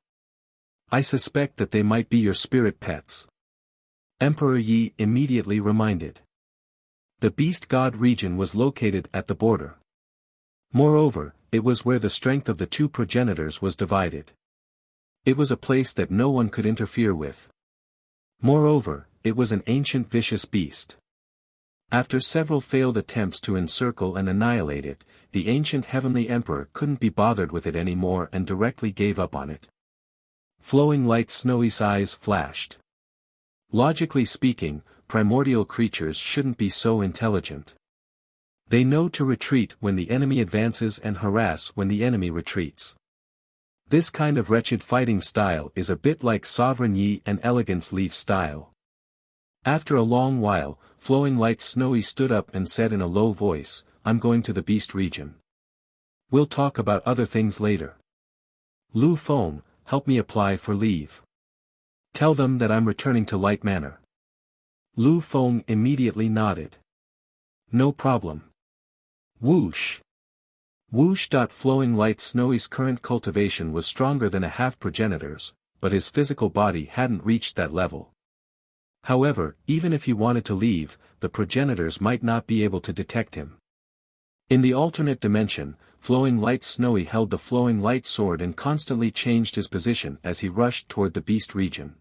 I suspect that they might be your spirit pets. Emperor Yi immediately reminded. The beast god region was located at the border. Moreover, it was where the strength of the two progenitors was divided. It was a place that no one could interfere with. Moreover, it was an ancient vicious beast. After several failed attempts to encircle and annihilate it, the ancient heavenly emperor couldn't be bothered with it anymore and directly gave up on it. Flowing light Snowy's eyes flashed. Logically speaking, primordial creatures shouldn't be so intelligent. They know to retreat when the enemy advances and harass when the enemy retreats. This kind of wretched fighting style is a bit like Sovereign Yi and Elegance Leaf style. After a long while, Flowing Light Snowy stood up and said in a low voice, "I'm going to the beast region. We'll talk about other things later. Lu Feng, help me apply for leave. Tell them that I'm returning to Light Manor." Lu Feng immediately nodded. "No problem. Whoosh." Whoosh. Flowing Light Snowy's current cultivation was stronger than a half progenitor's, but his physical body hadn't reached that level. However, even if he wanted to leave, the progenitors might not be able to detect him. In the alternate dimension, Flowing Light Snowy held the Flowing Light Sword and constantly changed his position as he rushed toward the beast region.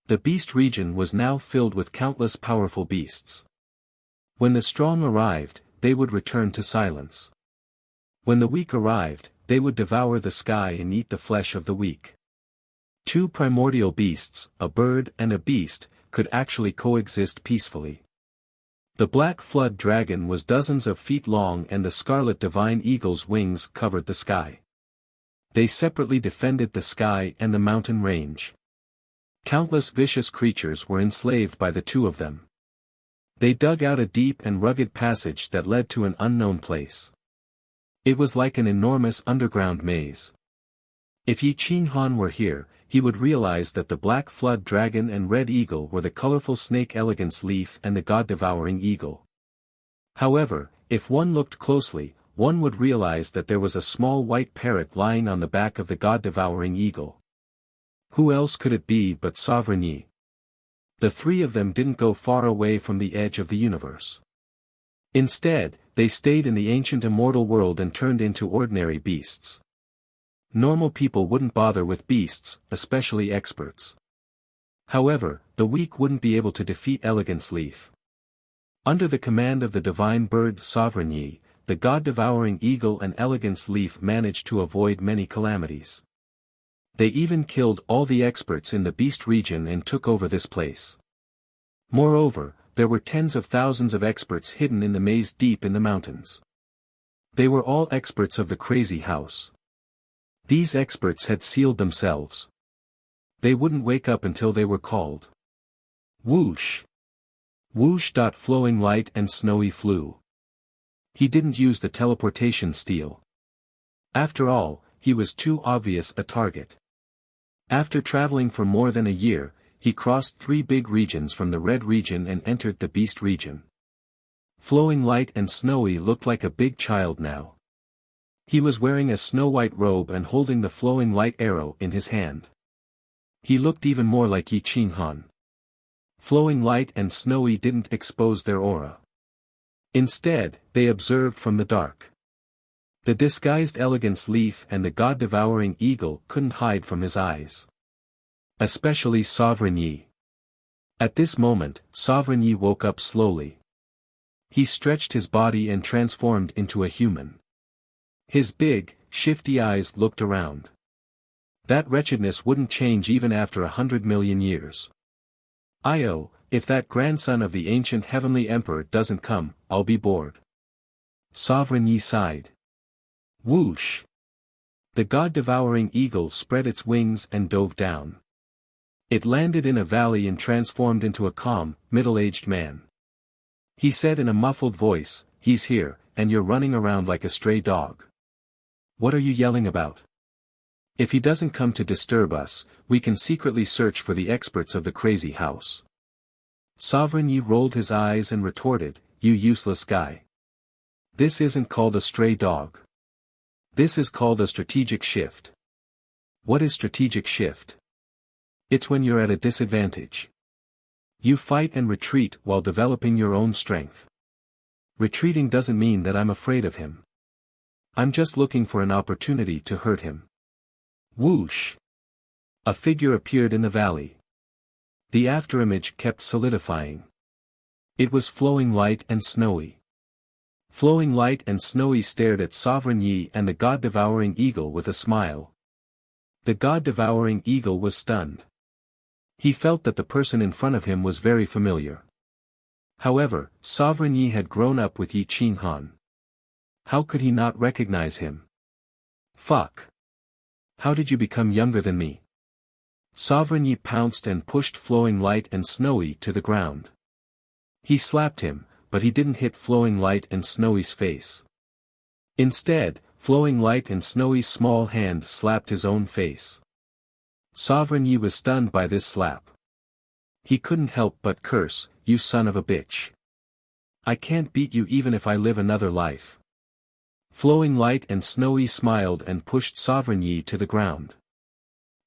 The beast region was now filled with countless powerful beasts. When the strong arrived, they would return to silence. When the weak arrived, they would devour the sky and eat the flesh of the weak. Two primordial beasts, a bird and a beast, could actually coexist peacefully. The black flood dragon was dozens of feet long and the scarlet divine eagle's wings covered the sky. They separately defended the sky and the mountain range. Countless vicious creatures were enslaved by the two of them. They dug out a deep and rugged passage that led to an unknown place. It was like an enormous underground maze. If Yi Qinghan were here, he would realize that the black flood dragon and red eagle were the colorful snake Elegance Leaf and the god-devouring eagle. However, if one looked closely, one would realize that there was a small white parrot lying on the back of the god-devouring eagle. Who else could it be but Sovereign Yi? The three of them didn't go far away from the edge of the universe. Instead, they stayed in the ancient immortal world and turned into ordinary beasts. Normal people wouldn't bother with beasts, especially experts. However, the weak wouldn't be able to defeat Elegance Leaf. Under the command of the divine bird Sovereign Yi, the god-devouring eagle and Elegance Leaf managed to avoid many calamities. They even killed all the experts in the beast region and took over this place. Moreover, there were tens of thousands of experts hidden in the maze deep in the mountains. They were all experts of the crazy house. These experts had sealed themselves. They wouldn't wake up until they were called. Whoosh! Whoosh! Flowing Light and Snowy flew. He didn't use the teleportation steel. After all, he was too obvious a target. After traveling for more than a year, he crossed 3 big regions from the Red region and entered the Beast region. Flowing Light and Snowy looked like a big child now. He was wearing a snow-white robe and holding the flowing light arrow in his hand. He looked even more like Yi Qinghan. Flowing Light and Snowy didn't expose their aura. Instead, they observed from the dark. The disguised Elegance Leaf and the god-devouring eagle couldn't hide from his eyes. Especially Sovereign Yi. At this moment, Sovereign Yi woke up slowly. He stretched his body and transformed into a human. His big, shifty eyes looked around. That wretchedness wouldn't change even after 100 million years. If that grandson of the ancient heavenly emperor doesn't come, I'll be bored. Sovereign Yi sighed. Whoosh! The god-devouring eagle spread its wings and dove down. It landed in a valley and transformed into a calm, middle-aged man. He said in a muffled voice, "He's here, and you're running around like a stray dog. What are you yelling about? If he doesn't come to disturb us, we can secretly search for the experts of the crazy house." Sovereign Yi rolled his eyes and retorted, "You useless guy. This isn't called a stray dog. This is called a strategic shift." What is strategic shift? It's when you're at a disadvantage. You fight and retreat while developing your own strength. Retreating doesn't mean that I'm afraid of him. I'm just looking for an opportunity to hurt him. Whoosh! A figure appeared in the valley. The afterimage kept solidifying. It was Flowing Light and Snowy. Flowing Light and Snowy stared at Sovereign Yi and the God-devouring eagle with a smile. The God-devouring eagle was stunned. He felt that the person in front of him was very familiar. However, Sovereign Yi had grown up with Yi Qinghan. How could he not recognize him? Fuck! How did you become younger than me? Sovereign Yi pounced and pushed Flowing Light and Snowy to the ground. He slapped him, but he didn't hit Flowing Light and Snowy's face. Instead, Flowing Light and Snowy's small hand slapped his own face. Sovereign Yi was stunned by this slap. He couldn't help but curse, "You son of a bitch. I can't beat you even if I live another life." Flowing Light and Snowy smiled and pushed Sovereign Yi to the ground.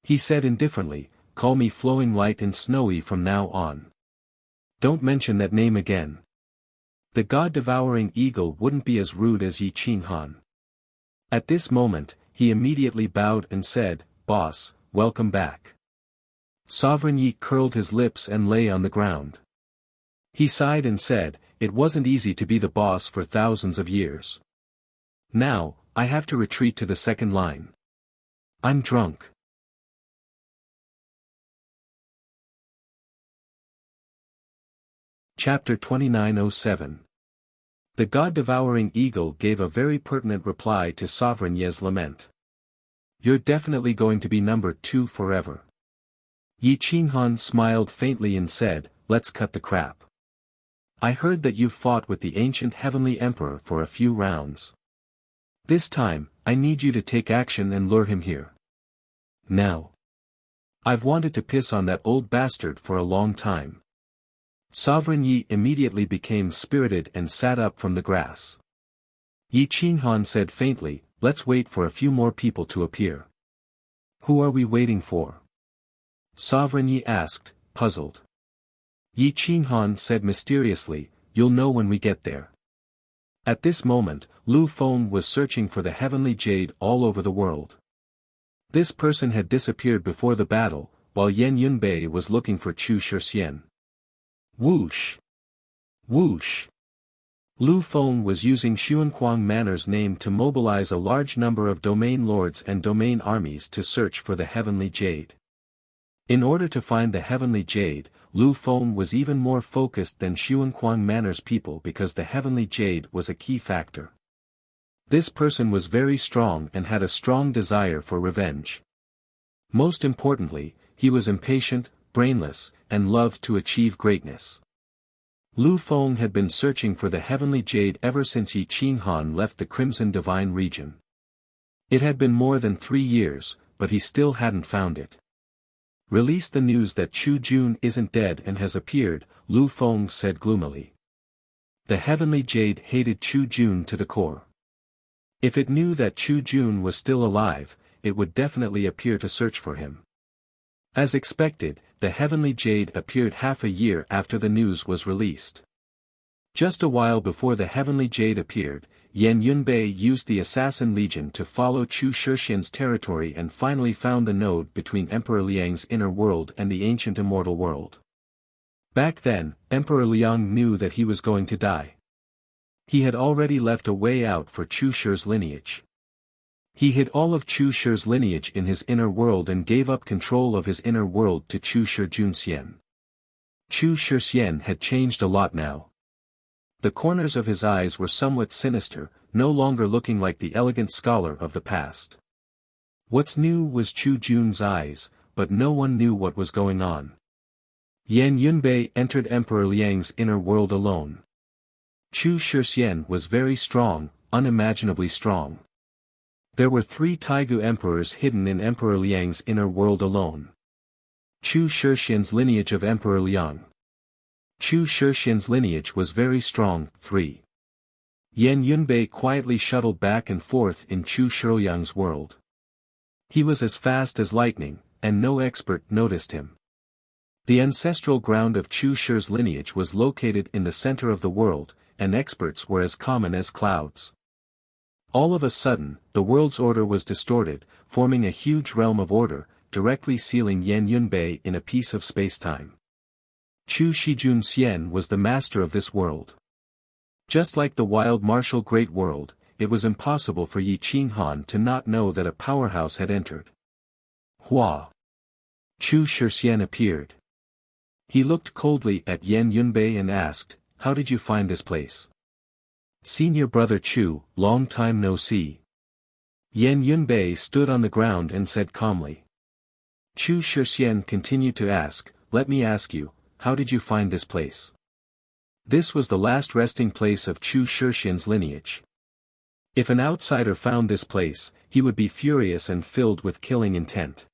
He said indifferently, "Call me Flowing Light and Snowy from now on. Don't mention that name again." The God-devouring eagle wouldn't be as rude as Yi Qinghan. At this moment, he immediately bowed and said, "Boss, welcome back." Sovereign Yi curled his lips and lay on the ground. He sighed and said, "It wasn't easy to be the boss for thousands of years. Now, I have to retreat to the second line. I'm drunk." Chapter 2907. The God-devouring eagle gave a very pertinent reply to Sovereign Yi's lament. "You're definitely going to be number 2 forever." Yi Qinghan smiled faintly and said, "Let's cut the crap. I heard that you've fought with the ancient heavenly emperor for a few rounds. This time, I need you to take action and lure him here. Now. I've wanted to piss on that old bastard for a long time." Sovereign Yi immediately became spirited and sat up from the grass. Yi Qinghan said faintly, "Let's wait for a few more people to appear." "Who are we waiting for?" Sovereign Yi asked, puzzled. Yi Qinghan said mysteriously, "You'll know when we get there." At this moment, Lu Feng was searching for the heavenly jade all over the world. This person had disappeared before the battle, while Yan Yunbei was looking for Chu Shixian. Whoosh! Whoosh! Lu Feng was using Xuanquang Manor's name to mobilize a large number of domain lords and domain armies to search for the heavenly jade. In order to find the heavenly jade, Lu Feng was even more focused than Xuanquang Manor's people because the heavenly jade was a key factor. This person was very strong and had a strong desire for revenge. Most importantly, he was impatient, brainless, and loved to achieve greatness. Lu Feng had been searching for the heavenly jade ever since Yi Qinghan left the Crimson Divine region. It had been more than 3 years, but he still hadn't found it. "Release the news that Chu Jun isn't dead and has appeared," Lu Feng said gloomily. The heavenly jade hated Chu Jun to the core. If it knew that Chu Jun was still alive, it would definitely appear to search for him. As expected, the heavenly jade appeared half a year after the news was released. Just a while before the heavenly jade appeared, Yan Yunbei used the Assassin Legion to follow Chu Shixian's territory and finally found the node between Emperor Liang's inner world and the ancient immortal world. Back then, Emperor Liang knew that he was going to die. He had already left a way out for Chu Shi's lineage. He hid all of Chu Shi's lineage in his inner world and gave up control of his inner world to Chu Shi Junxian. Chu Shixian had changed a lot now. The corners of his eyes were somewhat sinister, no longer looking like the elegant scholar of the past. What's new was Chu Jun's eyes, but no one knew what was going on. Yan Yunbei entered Emperor Liang's inner world alone. Chu Shixian was very strong, unimaginably strong. There were 3 Taigu emperors hidden in Emperor Liang's inner world alone. Chu Shixian's lineage of Emperor Liang. Chu Shixian's lineage was very strong. 3. Yan Yunbei quietly shuttled back and forth in Chu Shiliang's world. He was as fast as lightning, and no expert noticed him. The ancestral ground of Chu Shi's lineage was located in the center of the world, and experts were as common as clouds. All of a sudden, the world's order was distorted, forming a huge realm of order, directly sealing Yan Yunbei in a piece of space-time. Chu Shijun Xian was the master of this world. Just like the wild martial great world, it was impossible for Yi Qinghan to not know that a powerhouse had entered. Hua! Chu Shixian appeared. He looked coldly at Yan Yunbei and asked, "How did you find this place?" "Senior brother Chu, long time no see." Yan Yunbei stood on the ground and said calmly. Chu Shixian continued to ask, "Let me ask you, how did you find this place?" This was the last resting place of Chu Shixian's lineage. If an outsider found this place, he would be furious and filled with killing intent.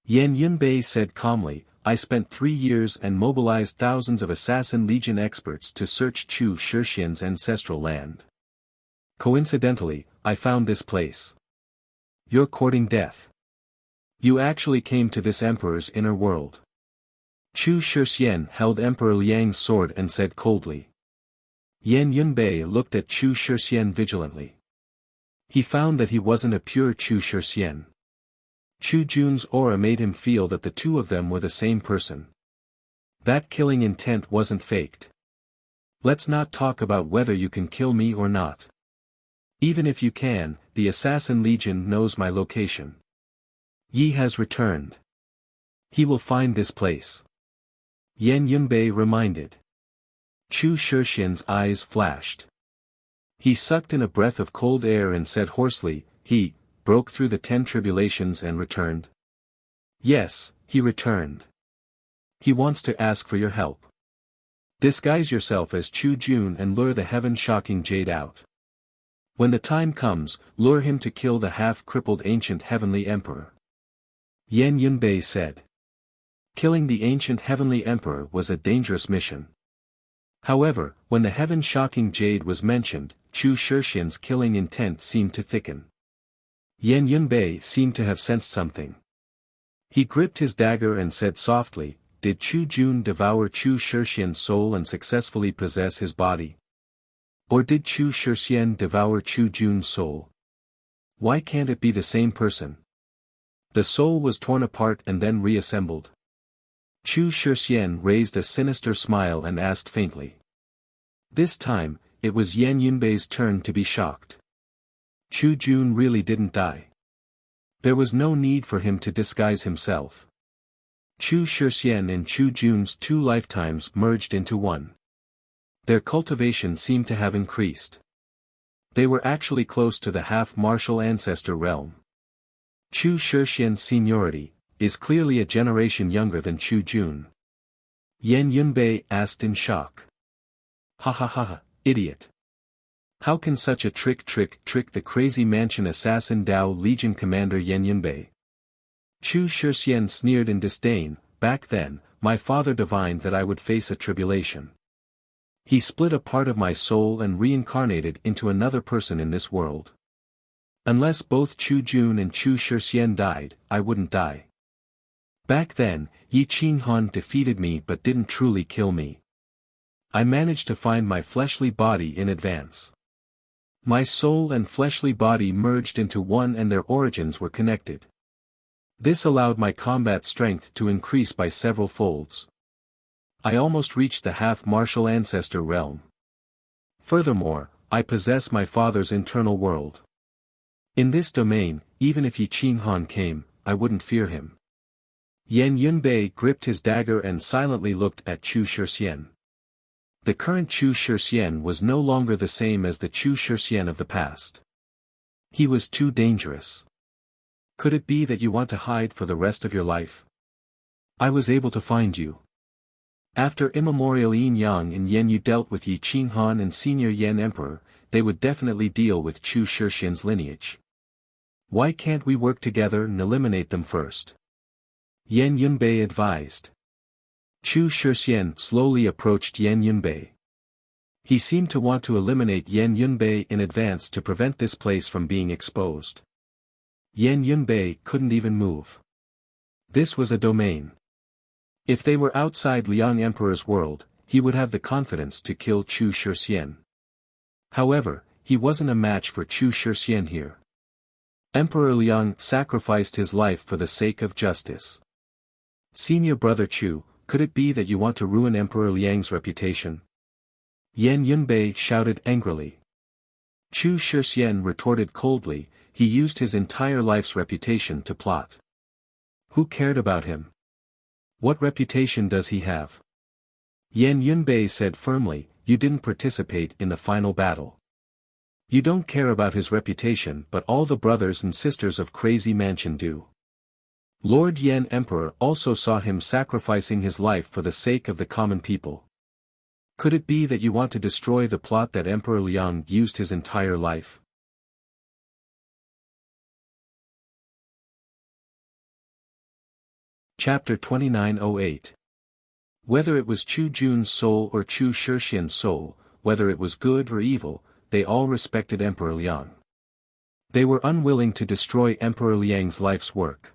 Yan Yunbei said calmly, "I spent 3 years and mobilized thousands of Assassin Legion experts to search Chu Shixian's ancestral land. Coincidentally, I found this place. You're courting death. You actually came to this emperor's inner world." Chu Shixian held Emperor Liang's sword and said coldly. Yan Yunbei looked at Chu Shixian vigilantly. He found that he wasn't a pure Chu Shixian. Chu Jun's aura made him feel that the two of them were the same person. That killing intent wasn't faked. "Let's not talk about whether you can kill me or not. Even if you can, the Assassin Legion knows my location. Yi has returned. He will find this place." Yan Yunbei reminded. Chu Shixian's eyes flashed. He sucked in a breath of cold air and said hoarsely, "He broke through the 10 tribulations and returned?" "Yes, he returned. He wants to ask for your help. Disguise yourself as Chu Jun and lure the heaven-shocking Jade out. When the time comes, lure him to kill the half-crippled ancient heavenly emperor." Yan Yunbei said. Killing the ancient heavenly emperor was a dangerous mission. However, when the heaven-shocking Jade was mentioned, Chu Shixian's killing intent seemed to thicken. Yan Yunbei seemed to have sensed something. He gripped his dagger and said softly, "Did Chu Jun devour Chu Shixian's soul and successfully possess his body? Or did Chu Shixian devour Chu Jun's soul? Why can't it be the same person?" The soul was torn apart and then reassembled. Chu Shixian raised a sinister smile and asked faintly. This time, it was Yan Yunbei's turn to be shocked. Chu Jun really didn't die. There was no need for him to disguise himself. Chu Shixian and Chu Jun's 2 lifetimes merged into one. Their cultivation seemed to have increased. They were actually close to the half-martial ancestor realm. Chu Shixian's seniority is clearly a generation younger than Chu Jun. Yan Yunbei asked in shock. "Ha ha ha ha, idiot. How can such a trick the crazy mansion assassin Dao Legion commander Yan Yunbei?" Chu Shixian sneered in disdain. "Back then, my father divined that I would face a tribulation. He split a part of my soul and reincarnated into another person in this world. Unless both Chu Jun and Chu Shixian died, I wouldn't die. Back then, Yi Qinghan defeated me but didn't truly kill me. I managed to find my fleshly body in advance. My soul and fleshly body merged into one and their origins were connected. This allowed my combat strength to increase by several folds. I almost reached the half-martial ancestor realm. Furthermore, I possess my father's internal world. In this domain, even if Yi Qinghan came, I wouldn't fear him." Yan Yunbei gripped his dagger and silently looked at Chu Shixian. The current Chu Shixian was no longer the same as the Chu Shixian of the past. He was too dangerous. "Could it be that you want to hide for the rest of your life? I was able to find you. After immemorial Yin Yang and Yan Yu dealt with Yi Qinghan and Senior Yan Emperor, they would definitely deal with Chu Shixian's lineage. Why can't we work together and eliminate them first?" Yan Yunbei advised. Chu Shixian slowly approached Yan Yunbei. He seemed to want to eliminate Yan Yunbei in advance to prevent this place from being exposed. Yan Yunbei couldn't even move. This was a domain. If they were outside Liang Emperor's world, he would have the confidence to kill Chu Shixian. However, he wasn't a match for Chu Shixian here. Emperor Liang sacrificed his life for the sake of justice. Senior brother Chu, could it be that you want to ruin Emperor Liang's reputation? Yan Yunbei shouted angrily. Chu Shixian retorted coldly, he used his entire life's reputation to plot. Who cared about him? What reputation does he have? Yan Yunbei said firmly, you didn't participate in the final battle. You don't care about his reputation, but all the brothers and sisters of Crazy Mansion do. Lord Yan Emperor also saw him sacrificing his life for the sake of the common people. Could it be that you want to destroy the plot that Emperor Liang used his entire life? Chapter 2908. Whether it was Chu Jun's soul or Chu Shixian's soul, whether it was good or evil, they all respected Emperor Liang. They were unwilling to destroy Emperor Liang's life's work.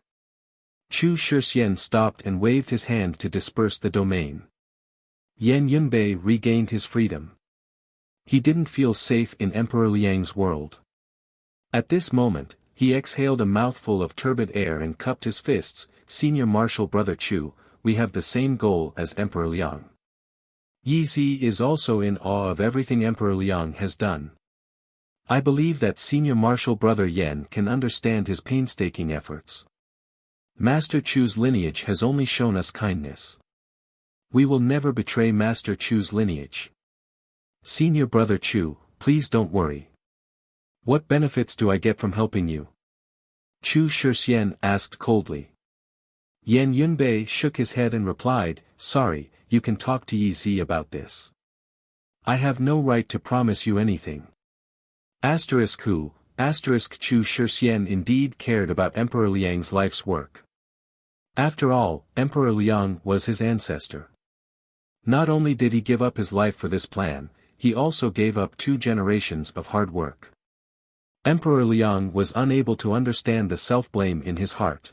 Chu Shixian stopped and waved his hand to disperse the domain. Yan Yunbei regained his freedom. He didn't feel safe in Emperor Liang's world. At this moment, he exhaled a mouthful of turbid air and cupped his fists. Senior Marshal Brother Chu, we have the same goal as Emperor Liang. Yi Zi is also in awe of everything Emperor Liang has done. I believe that Senior Marshal Brother Yan can understand his painstaking efforts. Master Chu's lineage has only shown us kindness. We will never betray Master Chu's lineage. Senior Brother Chu, please don't worry. What benefits do I get from helping you? Chu Shixian asked coldly. Yan Yunbei shook his head and replied, sorry, you can talk to Yi Zi about this. I have no right to promise you anything. Who, Chu Shixian indeed cared about Emperor Liang's life's work. After all, Emperor Liang was his ancestor. Not only did he give up his life for this plan, he also gave up 2 generations of hard work. Emperor Liang was unable to understand the self-blame in his heart.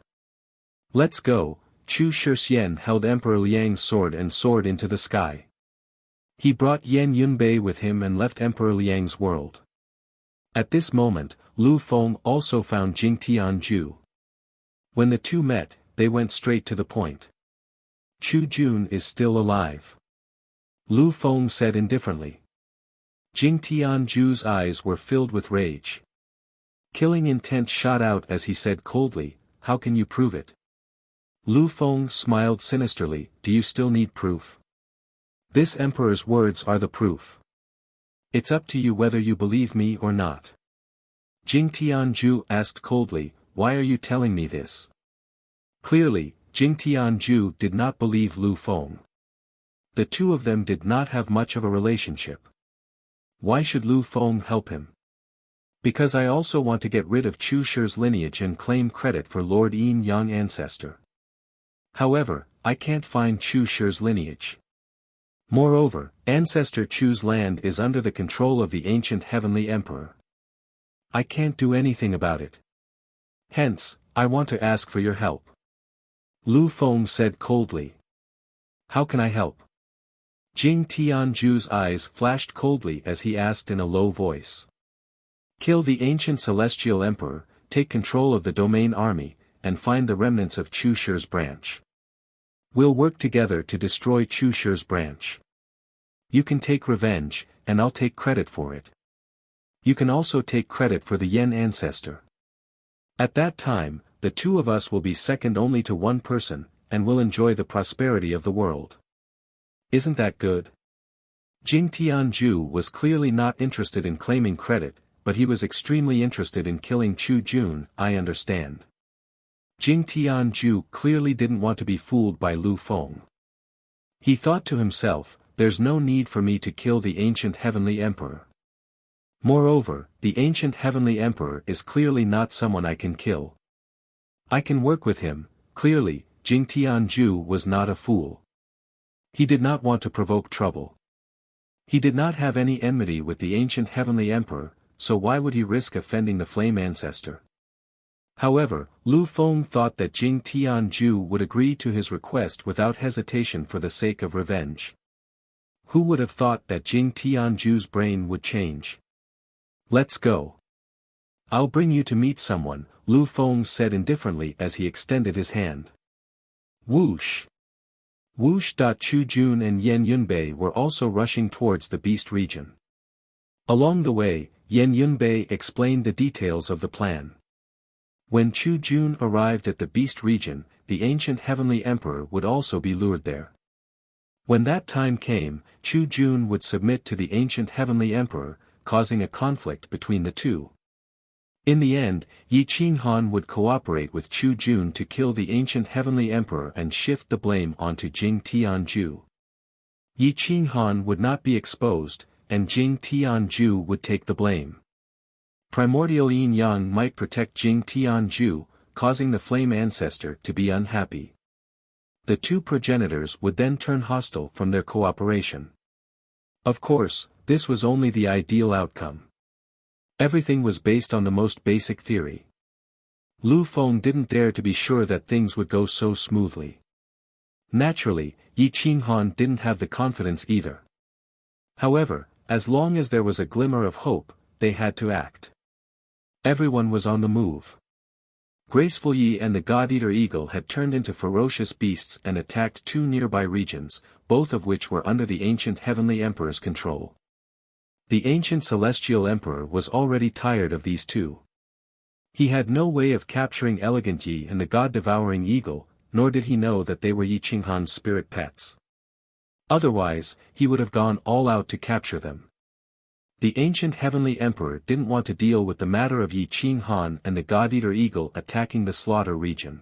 Let's go. Chu Shixian held Emperor Liang's sword and soared into the sky. He brought Yan Yunbei with him and left Emperor Liang's world. At this moment, Lu Feng also found Jing Tianju. When the two met, they went straight to the point. Chu Jun is still alive. Lu Feng said indifferently. Jing Tianju's eyes were filled with rage. Killing intent shot out as he said coldly, how can you prove it? Lu Feng smiled sinisterly, do you still need proof? This emperor's words are the proof. It's up to you whether you believe me or not. Jing Tianju asked coldly, why are you telling me this? Clearly, Jing Tianju did not believe Lu Feng. The two of them did not have much of a relationship. Why should Lu Feng help him? Because I also want to get rid of Chu Shi's lineage and claim credit for Lord Yin Yang ancestor. However, I can't find Chu Shi's lineage. Moreover, Ancestor Chu's land is under the control of the ancient Heavenly Emperor. I can't do anything about it. Hence, I want to ask for your help. Lu Feng said coldly. How can I help? Jing Tianju's eyes flashed coldly as he asked in a low voice. Kill the ancient Celestial Emperor, take control of the Domain Army, and find the remnants of Chu Shi's branch. We'll work together to destroy Chu Shi's branch. You can take revenge, and I'll take credit for it. You can also take credit for the Yan ancestor. At that time, the two of us will be second only to one person, and will enjoy the prosperity of the world. Isn't that good? Jing Tianju was clearly not interested in claiming credit, but he was extremely interested in killing Chu Jun, I understand. Jing Tianju clearly didn't want to be fooled by Lu Feng. He thought to himself, there's no need for me to kill the ancient Heavenly Emperor. Moreover, the ancient Heavenly Emperor is clearly not someone I can kill. I can work with him. Clearly, Jing Tianju was not a fool. He did not want to provoke trouble. He did not have any enmity with the ancient Heavenly Emperor, so why would he risk offending the Flame Ancestor? However, Lu Feng thought that Jing Tianju would agree to his request without hesitation for the sake of revenge. Who would have thought that Jing Tianju's brain would change? Let's go. I'll bring you to meet someone, Lu Feng said indifferently as he extended his hand. Whoosh! Whoosh! Chu Jun and Yan Yunbei were also rushing towards the beast region. Along the way, Yan Yunbei explained the details of the plan. When Chu Jun arrived at the beast region, the ancient heavenly emperor would also be lured there. When that time came, Chu Jun would submit to the ancient heavenly emperor, causing a conflict between the two. In the end, Yi Qinghan would cooperate with Chu Jun to kill the ancient heavenly emperor and shift the blame onto Jing Tianju. Yi Qinghan would not be exposed, and Jing Tianju would take the blame. Primordial yin-yang might protect Jing Tianju, causing the flame ancestor to be unhappy. The two progenitors would then turn hostile from their cooperation. Of course, this was only the ideal outcome. Everything was based on the most basic theory. Lu Feng didn't dare to be sure that things would go so smoothly. Naturally, Yi Qinghan didn't have the confidence either. However, as long as there was a glimmer of hope, they had to act. Everyone was on the move. Graceful Yi and the God-Eater Eagle had turned into ferocious beasts and attacked two nearby regions, both of which were under the ancient heavenly emperor's control. The ancient celestial emperor was already tired of these two. He had no way of capturing Elegant Yi and the God-devouring eagle, nor did he know that they were Yi Qinghan's spirit pets. Otherwise, he would have gone all out to capture them. The ancient heavenly emperor didn't want to deal with the matter of Yi Qinghan and the God-Eater Eagle attacking the slaughter region.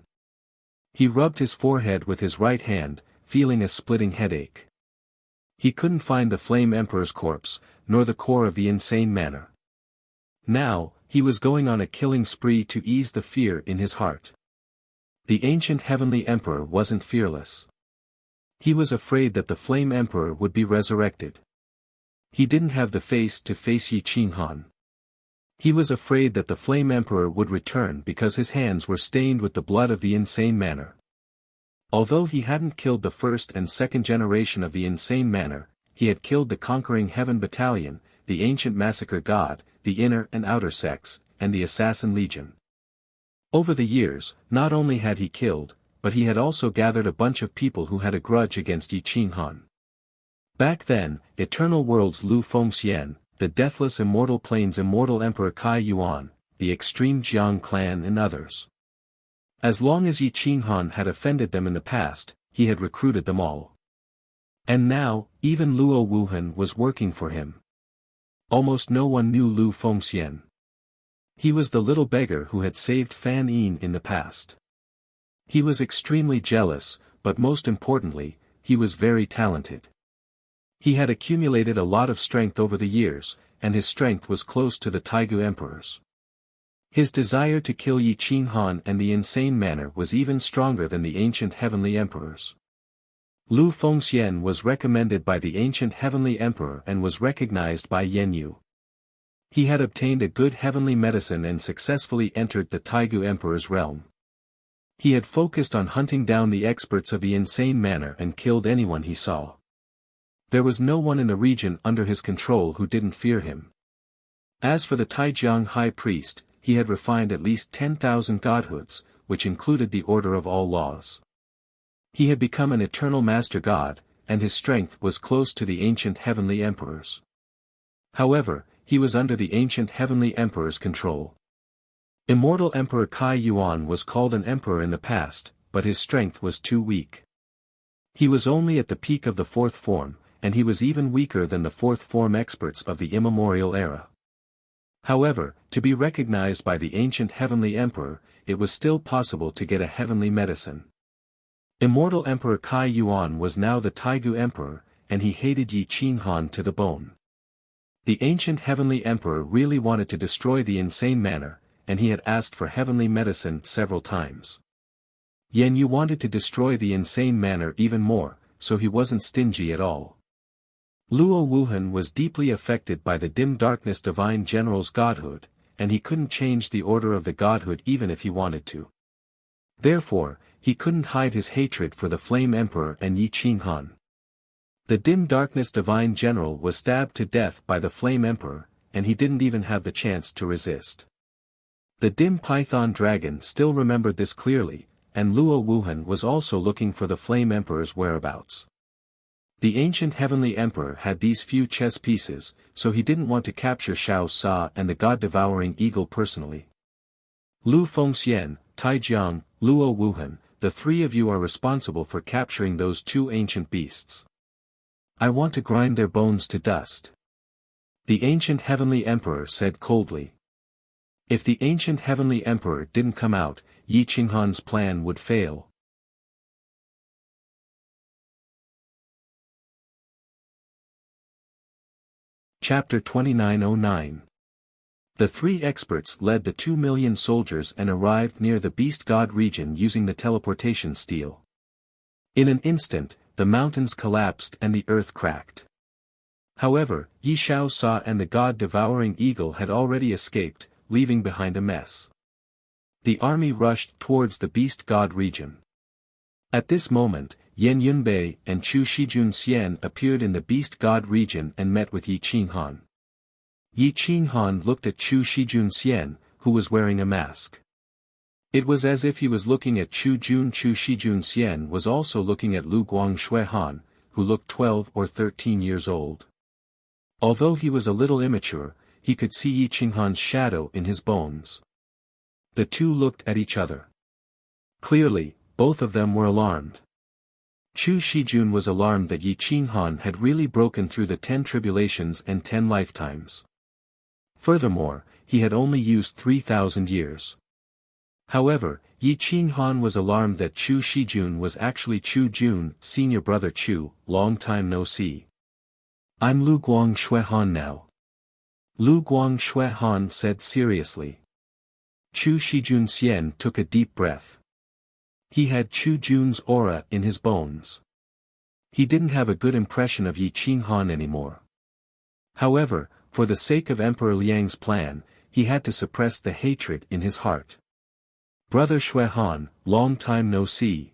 He rubbed his forehead with his right hand, feeling a splitting headache. He couldn't find the Flame Emperor's corpse, nor the core of the insane manor. Now, he was going on a killing spree to ease the fear in his heart. The ancient heavenly emperor wasn't fearless. He was afraid that the Flame Emperor would be resurrected. He didn't have the face to face Yi Qinghan. He was afraid that the Flame Emperor would return because his hands were stained with the blood of the insane manor. Although he hadn't killed the first and second generation of the insane manor, he had killed the conquering heaven battalion, the ancient massacre god, the inner and outer sects, and the assassin legion. Over the years, not only had he killed, but he had also gathered a bunch of people who had a grudge against Yi Qinghan. Back then, Eternal World's Lu Fengxian, the Deathless Immortal Plains Immortal Emperor Kai Yuan, the Extreme Jiang clan and others. As long as Yi Qinghan had offended them in the past, he had recruited them all. And now, even Luo Wuhan was working for him. Almost no one knew Lu Fengxian. He was the little beggar who had saved Fan Yin in the past. He was extremely jealous, but most importantly, he was very talented. He had accumulated a lot of strength over the years, and his strength was close to the Taigu Emperor's. His desire to kill Yi Qinghan and the insane manor was even stronger than the ancient heavenly emperor's. Lu Fengxian was recommended by the ancient heavenly emperor and was recognized by Yenyu. He had obtained a good heavenly medicine and successfully entered the Taigu Emperor's realm. He had focused on hunting down the experts of the insane manor and killed anyone he saw. There was no one in the region under his control who didn't fear him. As for the Taijiang High Priest, he had refined at least 10,000 godhoods, which included the Order of All Laws. He had become an eternal master god, and his strength was close to the ancient heavenly emperor's. However, he was under the ancient heavenly emperor's control. Immortal Emperor Kai Yuan was called an emperor in the past, but his strength was too weak. He was only at the peak of the fourth form, and he was even weaker than the fourth form experts of the immemorial era. However, to be recognized by the ancient heavenly emperor, it was still possible to get a heavenly medicine. Immortal Emperor Kai Yuan was now the Taigu Emperor, and he hated Yi Qinghan to the bone. The ancient heavenly emperor really wanted to destroy the insane manor, and he had asked for heavenly medicine several times. Yenyu wanted to destroy the insane manor even more, so he wasn't stingy at all. Luo Wuhan was deeply affected by the dim darkness divine general's godhood, and he couldn't change the order of the godhood even if he wanted to. Therefore, he couldn't hide his hatred for the Flame Emperor and Yi Qinghan. The dim darkness divine general was stabbed to death by the Flame Emperor, and he didn't even have the chance to resist. The dim python dragon still remembered this clearly, and Luo Wuhan was also looking for the Flame Emperor's whereabouts. The ancient heavenly emperor had these few chess pieces, so he didn't want to capture Xiao Sa and the god-devouring eagle personally. Lu Fengxian, Tai Jiang, Luo Wuhan, the three of you are responsible for capturing those two ancient beasts. I want to grind their bones to dust. The ancient heavenly emperor said coldly. If the ancient heavenly emperor didn't come out, Yi Qinghan's plan would fail. Chapter 2909. The three experts led the 2 million soldiers and arrived near the Beast God region using the teleportation steel. In an instant, the mountains collapsed and the earth cracked. However, Yi Xiao Sa and the god-devouring eagle had already escaped, leaving behind a mess. The army rushed towards the Beast God region. At this moment, Yan Yunbei and Chu Shijun Xian appeared in the Beast God region and met with Yi Qinghan. Yi Qinghan looked at Chu Shijun Xian, who was wearing a mask. It was as if he was looking at Chu Shijun Xian was also looking at Lu Guang Shuihan, who looked 12 or 13 years old. Although he was a little immature, he could see Yi Qinghan's shadow in his bones. The two looked at each other. Clearly, both of them were alarmed. Chu Shijun was alarmed that Yi Qinghan had really broken through the 10 tribulations and 10 lifetimes. Furthermore, he had only used 3,000 years. However, Yi Qinghan was alarmed that Chu Shijun was actually Chu Jun, senior brother Chu, long time no see. I'm Lu Guang Shuihan now. Lu Guang Shuihan said seriously. Chu Shijun Xian took a deep breath. He had Chu Jun's aura in his bones. He didn't have a good impression of Yi Qinghan anymore. However, for the sake of Emperor Liang's plan, he had to suppress the hatred in his heart. Brother Shuihan, long time no see.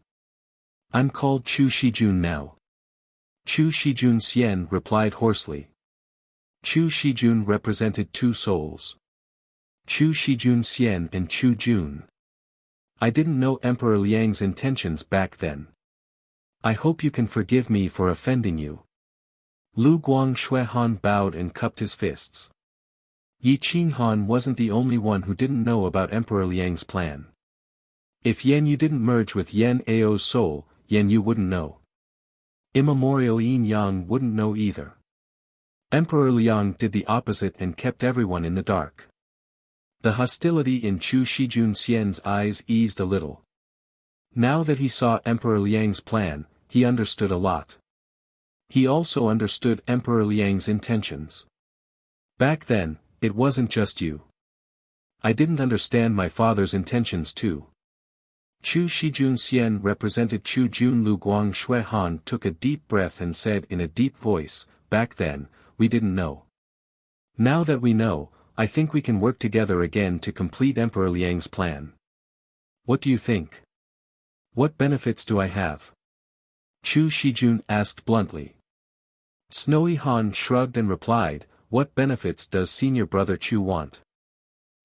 I'm called Chu Shijun now. Chu Shijun Xian replied hoarsely. Chu Shijun represented two souls. Chu Shijun Xian and Chu Jun. I didn't know Emperor Liang's intentions back then. I hope you can forgive me for offending you. Lu Guang Shuihan bowed and cupped his fists. Yi Qinghan wasn't the only one who didn't know about Emperor Liang's plan. If Yan Yu didn't merge with Yan Ao's soul, Yan Yu wouldn't know. Immemorial Yin Yang wouldn't know either. Emperor Liang did the opposite and kept everyone in the dark. The hostility in Chu Shijun Xian's eyes eased a little. Now that he saw Emperor Liang's plan, he understood a lot. He also understood Emperor Liang's intentions. Back then, it wasn't just you. I didn't understand my father's intentions too. Chu Shijun Xian represented Chu Jun. Lu Guang Shuihan took a deep breath and said in a deep voice, back then, we didn't know. Now that we know, I think we can work together again to complete Emperor Liang's plan. What do you think? What benefits do I have? Chu Shijun asked bluntly. Snowy Han shrugged and replied, what benefits does senior brother Chu want?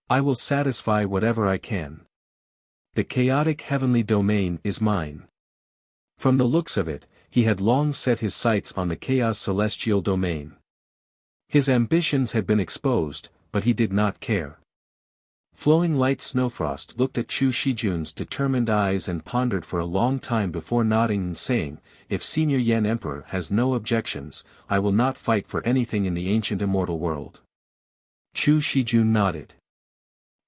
I will satisfy whatever I can. The chaotic heavenly domain is mine. From the looks of it, he had long set his sights on the chaos celestial domain. His ambitions had been exposed, but he did not care. Flowing light Snowfrost looked at Chu Shijun's determined eyes and pondered for a long time before nodding and saying, if Senior Yan Emperor has no objections, I will not fight for anything in the ancient immortal world. Chu Shijun nodded.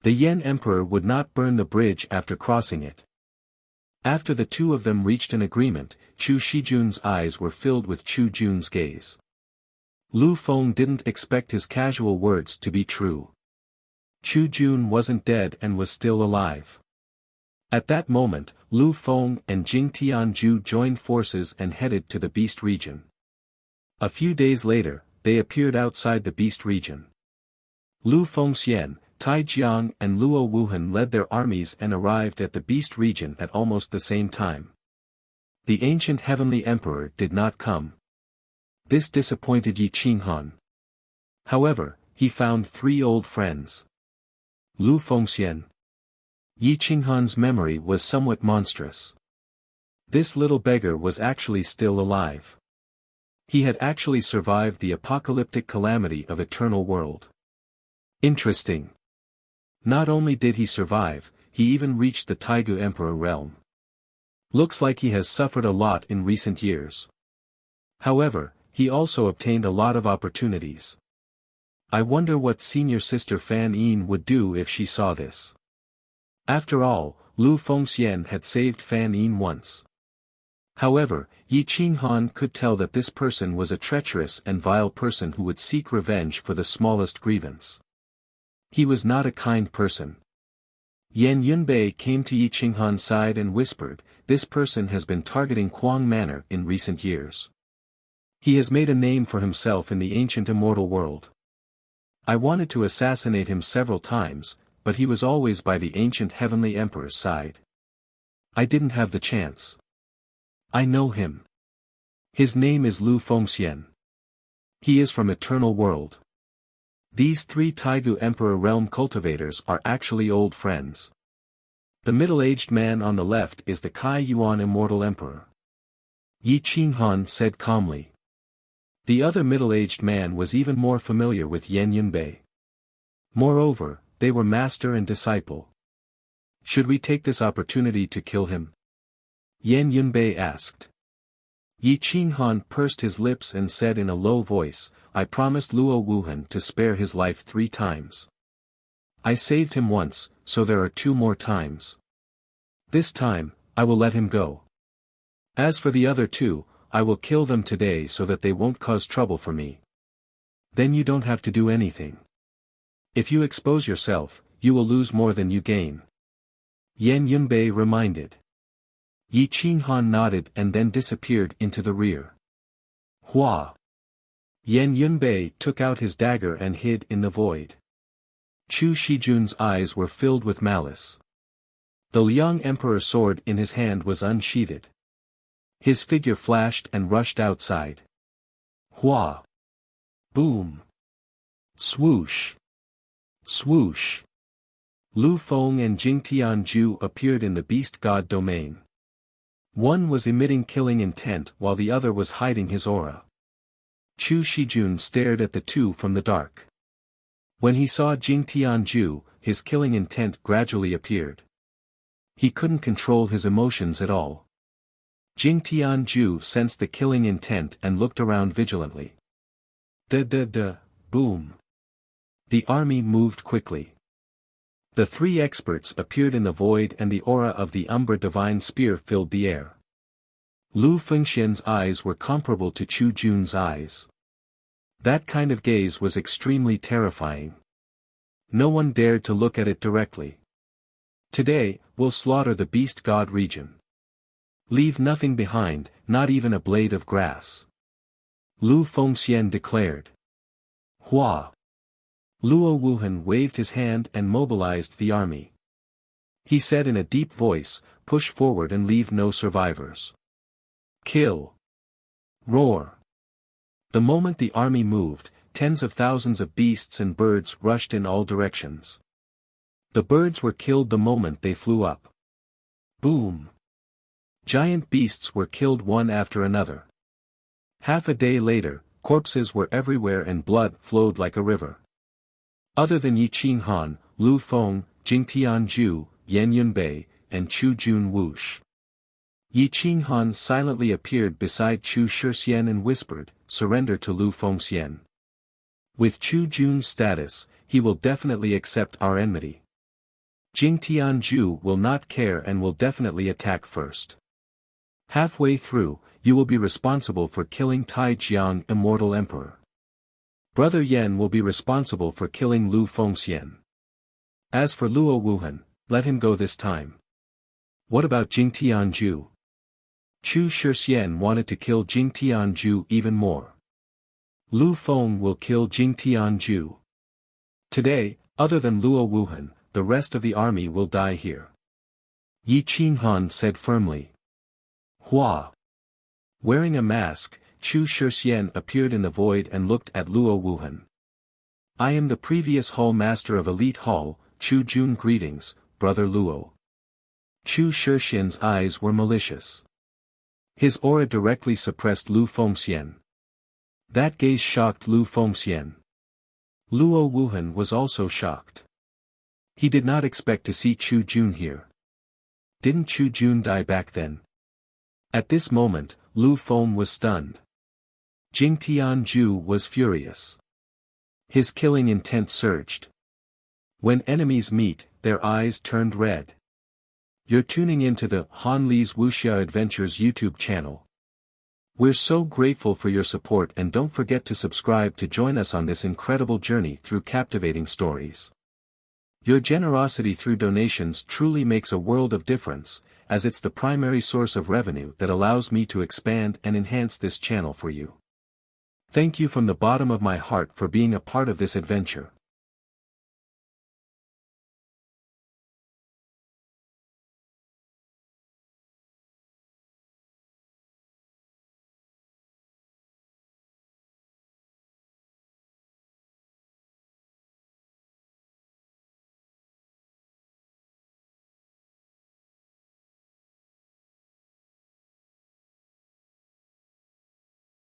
The Yan Emperor would not burn the bridge after crossing it. After the two of them reached an agreement, Chu Shijun's eyes were filled with Chu Jun's gaze. Lu Feng didn't expect his casual words to be true. Chu Jun wasn't dead and was still alive. At that moment, Lu Feng and Jing Tianju joined forces and headed to the Beast region. A few days later, they appeared outside the Beast region. Lu Fengxian, Tai Jiang and Luo Wuhan led their armies and arrived at the Beast region at almost the same time. The ancient heavenly emperor did not come. This disappointed Yi Qinghan. However, he found 3 old friends. Lu Fengxian. Yi Qinghan's memory was somewhat monstrous. This little beggar was actually still alive. He had actually survived the apocalyptic calamity of Eternal World. Interesting. Not only did he survive, he even reached the Taigu Emperor realm. Looks like he has suffered a lot in recent years. However, he also obtained a lot of opportunities. I wonder what senior sister Fan Yin would do if she saw this. After all, Lu Fengxian had saved Fan Yin once. However, Yi Qinghan could tell that this person was a treacherous and vile person who would seek revenge for the smallest grievance. He was not a kind person. Yan Yunbei came to Yi Qinghan's side and whispered, "This person has been targeting Kuang Manor in recent years. He has made a name for himself in the ancient immortal world. I wanted to assassinate him several times, but he was always by the ancient heavenly emperor's side. I didn't have the chance. I know him. His name is Lu Fengxian. He is from Eternal World. These 3 Taigu Emperor realm cultivators are actually old friends. The middle-aged man on the left is the Kai Yuan Immortal Emperor." Yi Qinghan said calmly. The other middle-aged man was even more familiar with Yan Yunbei. Moreover, they were master and disciple. "Should we take this opportunity to kill him?" Yan Yunbei asked. Yi Qinghan pursed his lips and said in a low voice, "I promised Luo Wuhan to spare his life 3 times. I saved him once, so there are 2 more times. This time, I will let him go. As for the other 2, I will kill them today so that they won't cause trouble for me. Then you don't have to do anything. If you expose yourself, you will lose more than you gain." Yan Yunbei reminded. Yi Qinghan nodded and then disappeared into the rear. Hua! Yan Yunbei took out his dagger and hid in the void. Chu Shijun's eyes were filled with malice. The Liang Emperor's sword in his hand was unsheathed. His figure flashed and rushed outside. Hua! Boom! Swoosh! Swoosh! Lu Feng and Jing Tianju appeared in the beast god domain. One was emitting killing intent while the other was hiding his aura. Chu Shijun stared at the 2 from the dark. When he saw Jing Tianju, his killing intent gradually appeared. He couldn't control his emotions at all. Jing Tianju sensed the killing intent and looked around vigilantly. Boom. The army moved quickly. The 3 experts appeared in the void and the aura of the Umbra Divine Spear filled the air. Lu Fengxian's eyes were comparable to Chu Jun's eyes. That kind of gaze was extremely terrifying. No one dared to look at it directly. "Today, we'll slaughter the beast god region. Leave nothing behind, not even a blade of grass," Lu Fengxian declared. Hua! Luo Wuhan waved his hand and mobilized the army. He said in a deep voice, "Push forward and leave no survivors. Kill! Roar!" The moment the army moved, tens of thousands of beasts and birds rushed in all directions. The birds were killed the moment they flew up. Boom! Giant beasts were killed one after another. Half a day later, corpses were everywhere and blood flowed like a river. Other than Yi Qinghan, Lu Feng, Jing Tianju, Yan Yunbei, and Chu Jun Wush. Yi Qinghan silently appeared beside Chu Shixian and whispered, "Surrender to Lu Fengxian. With Chu Jun's status, he will definitely accept our enmity. Jing Tianju will not care and will definitely attack first. Halfway through, you will be responsible for killing Tai Jiang Immortal Emperor. Brother Yan will be responsible for killing Lu Fengxian. As for Luo Wuhan, let him go this time. What about Jing Tianju?" Chu Shixian wanted to kill Jing Tianju even more. "Lu Feng will kill Jing Tianju. Today, other than Luo Wuhan, the rest of the army will die here," Yi Qinghan said firmly. Hua! Wearing a mask, Chu Shixian appeared in the void and looked at Luo Wuhan. I am the previous Hall Master of Elite Hall, Chu Jun. Greetings, Brother Luo. Chu Shixian's eyes were malicious. His aura directly suppressed Lu Fengxian. That gaze shocked Lu Fengxian. Luo Wuhan was also shocked. He did not expect to see Chu Jun here. Didn't Chu Jun die back then? At this moment, Lu Feng was stunned. Jing Tianju was furious. His killing intent surged. When enemies meet, their eyes turned red. You're tuning into the Han Li's Wuxia Adventures YouTube channel. We're so grateful for your support, and don't forget to subscribe to join us on this incredible journey through captivating stories. Your generosity through donations truly makes a world of difference, as it's the primary source of revenue that allows me to expand and enhance this channel for you. Thank you from the bottom of my heart for being a part of this adventure.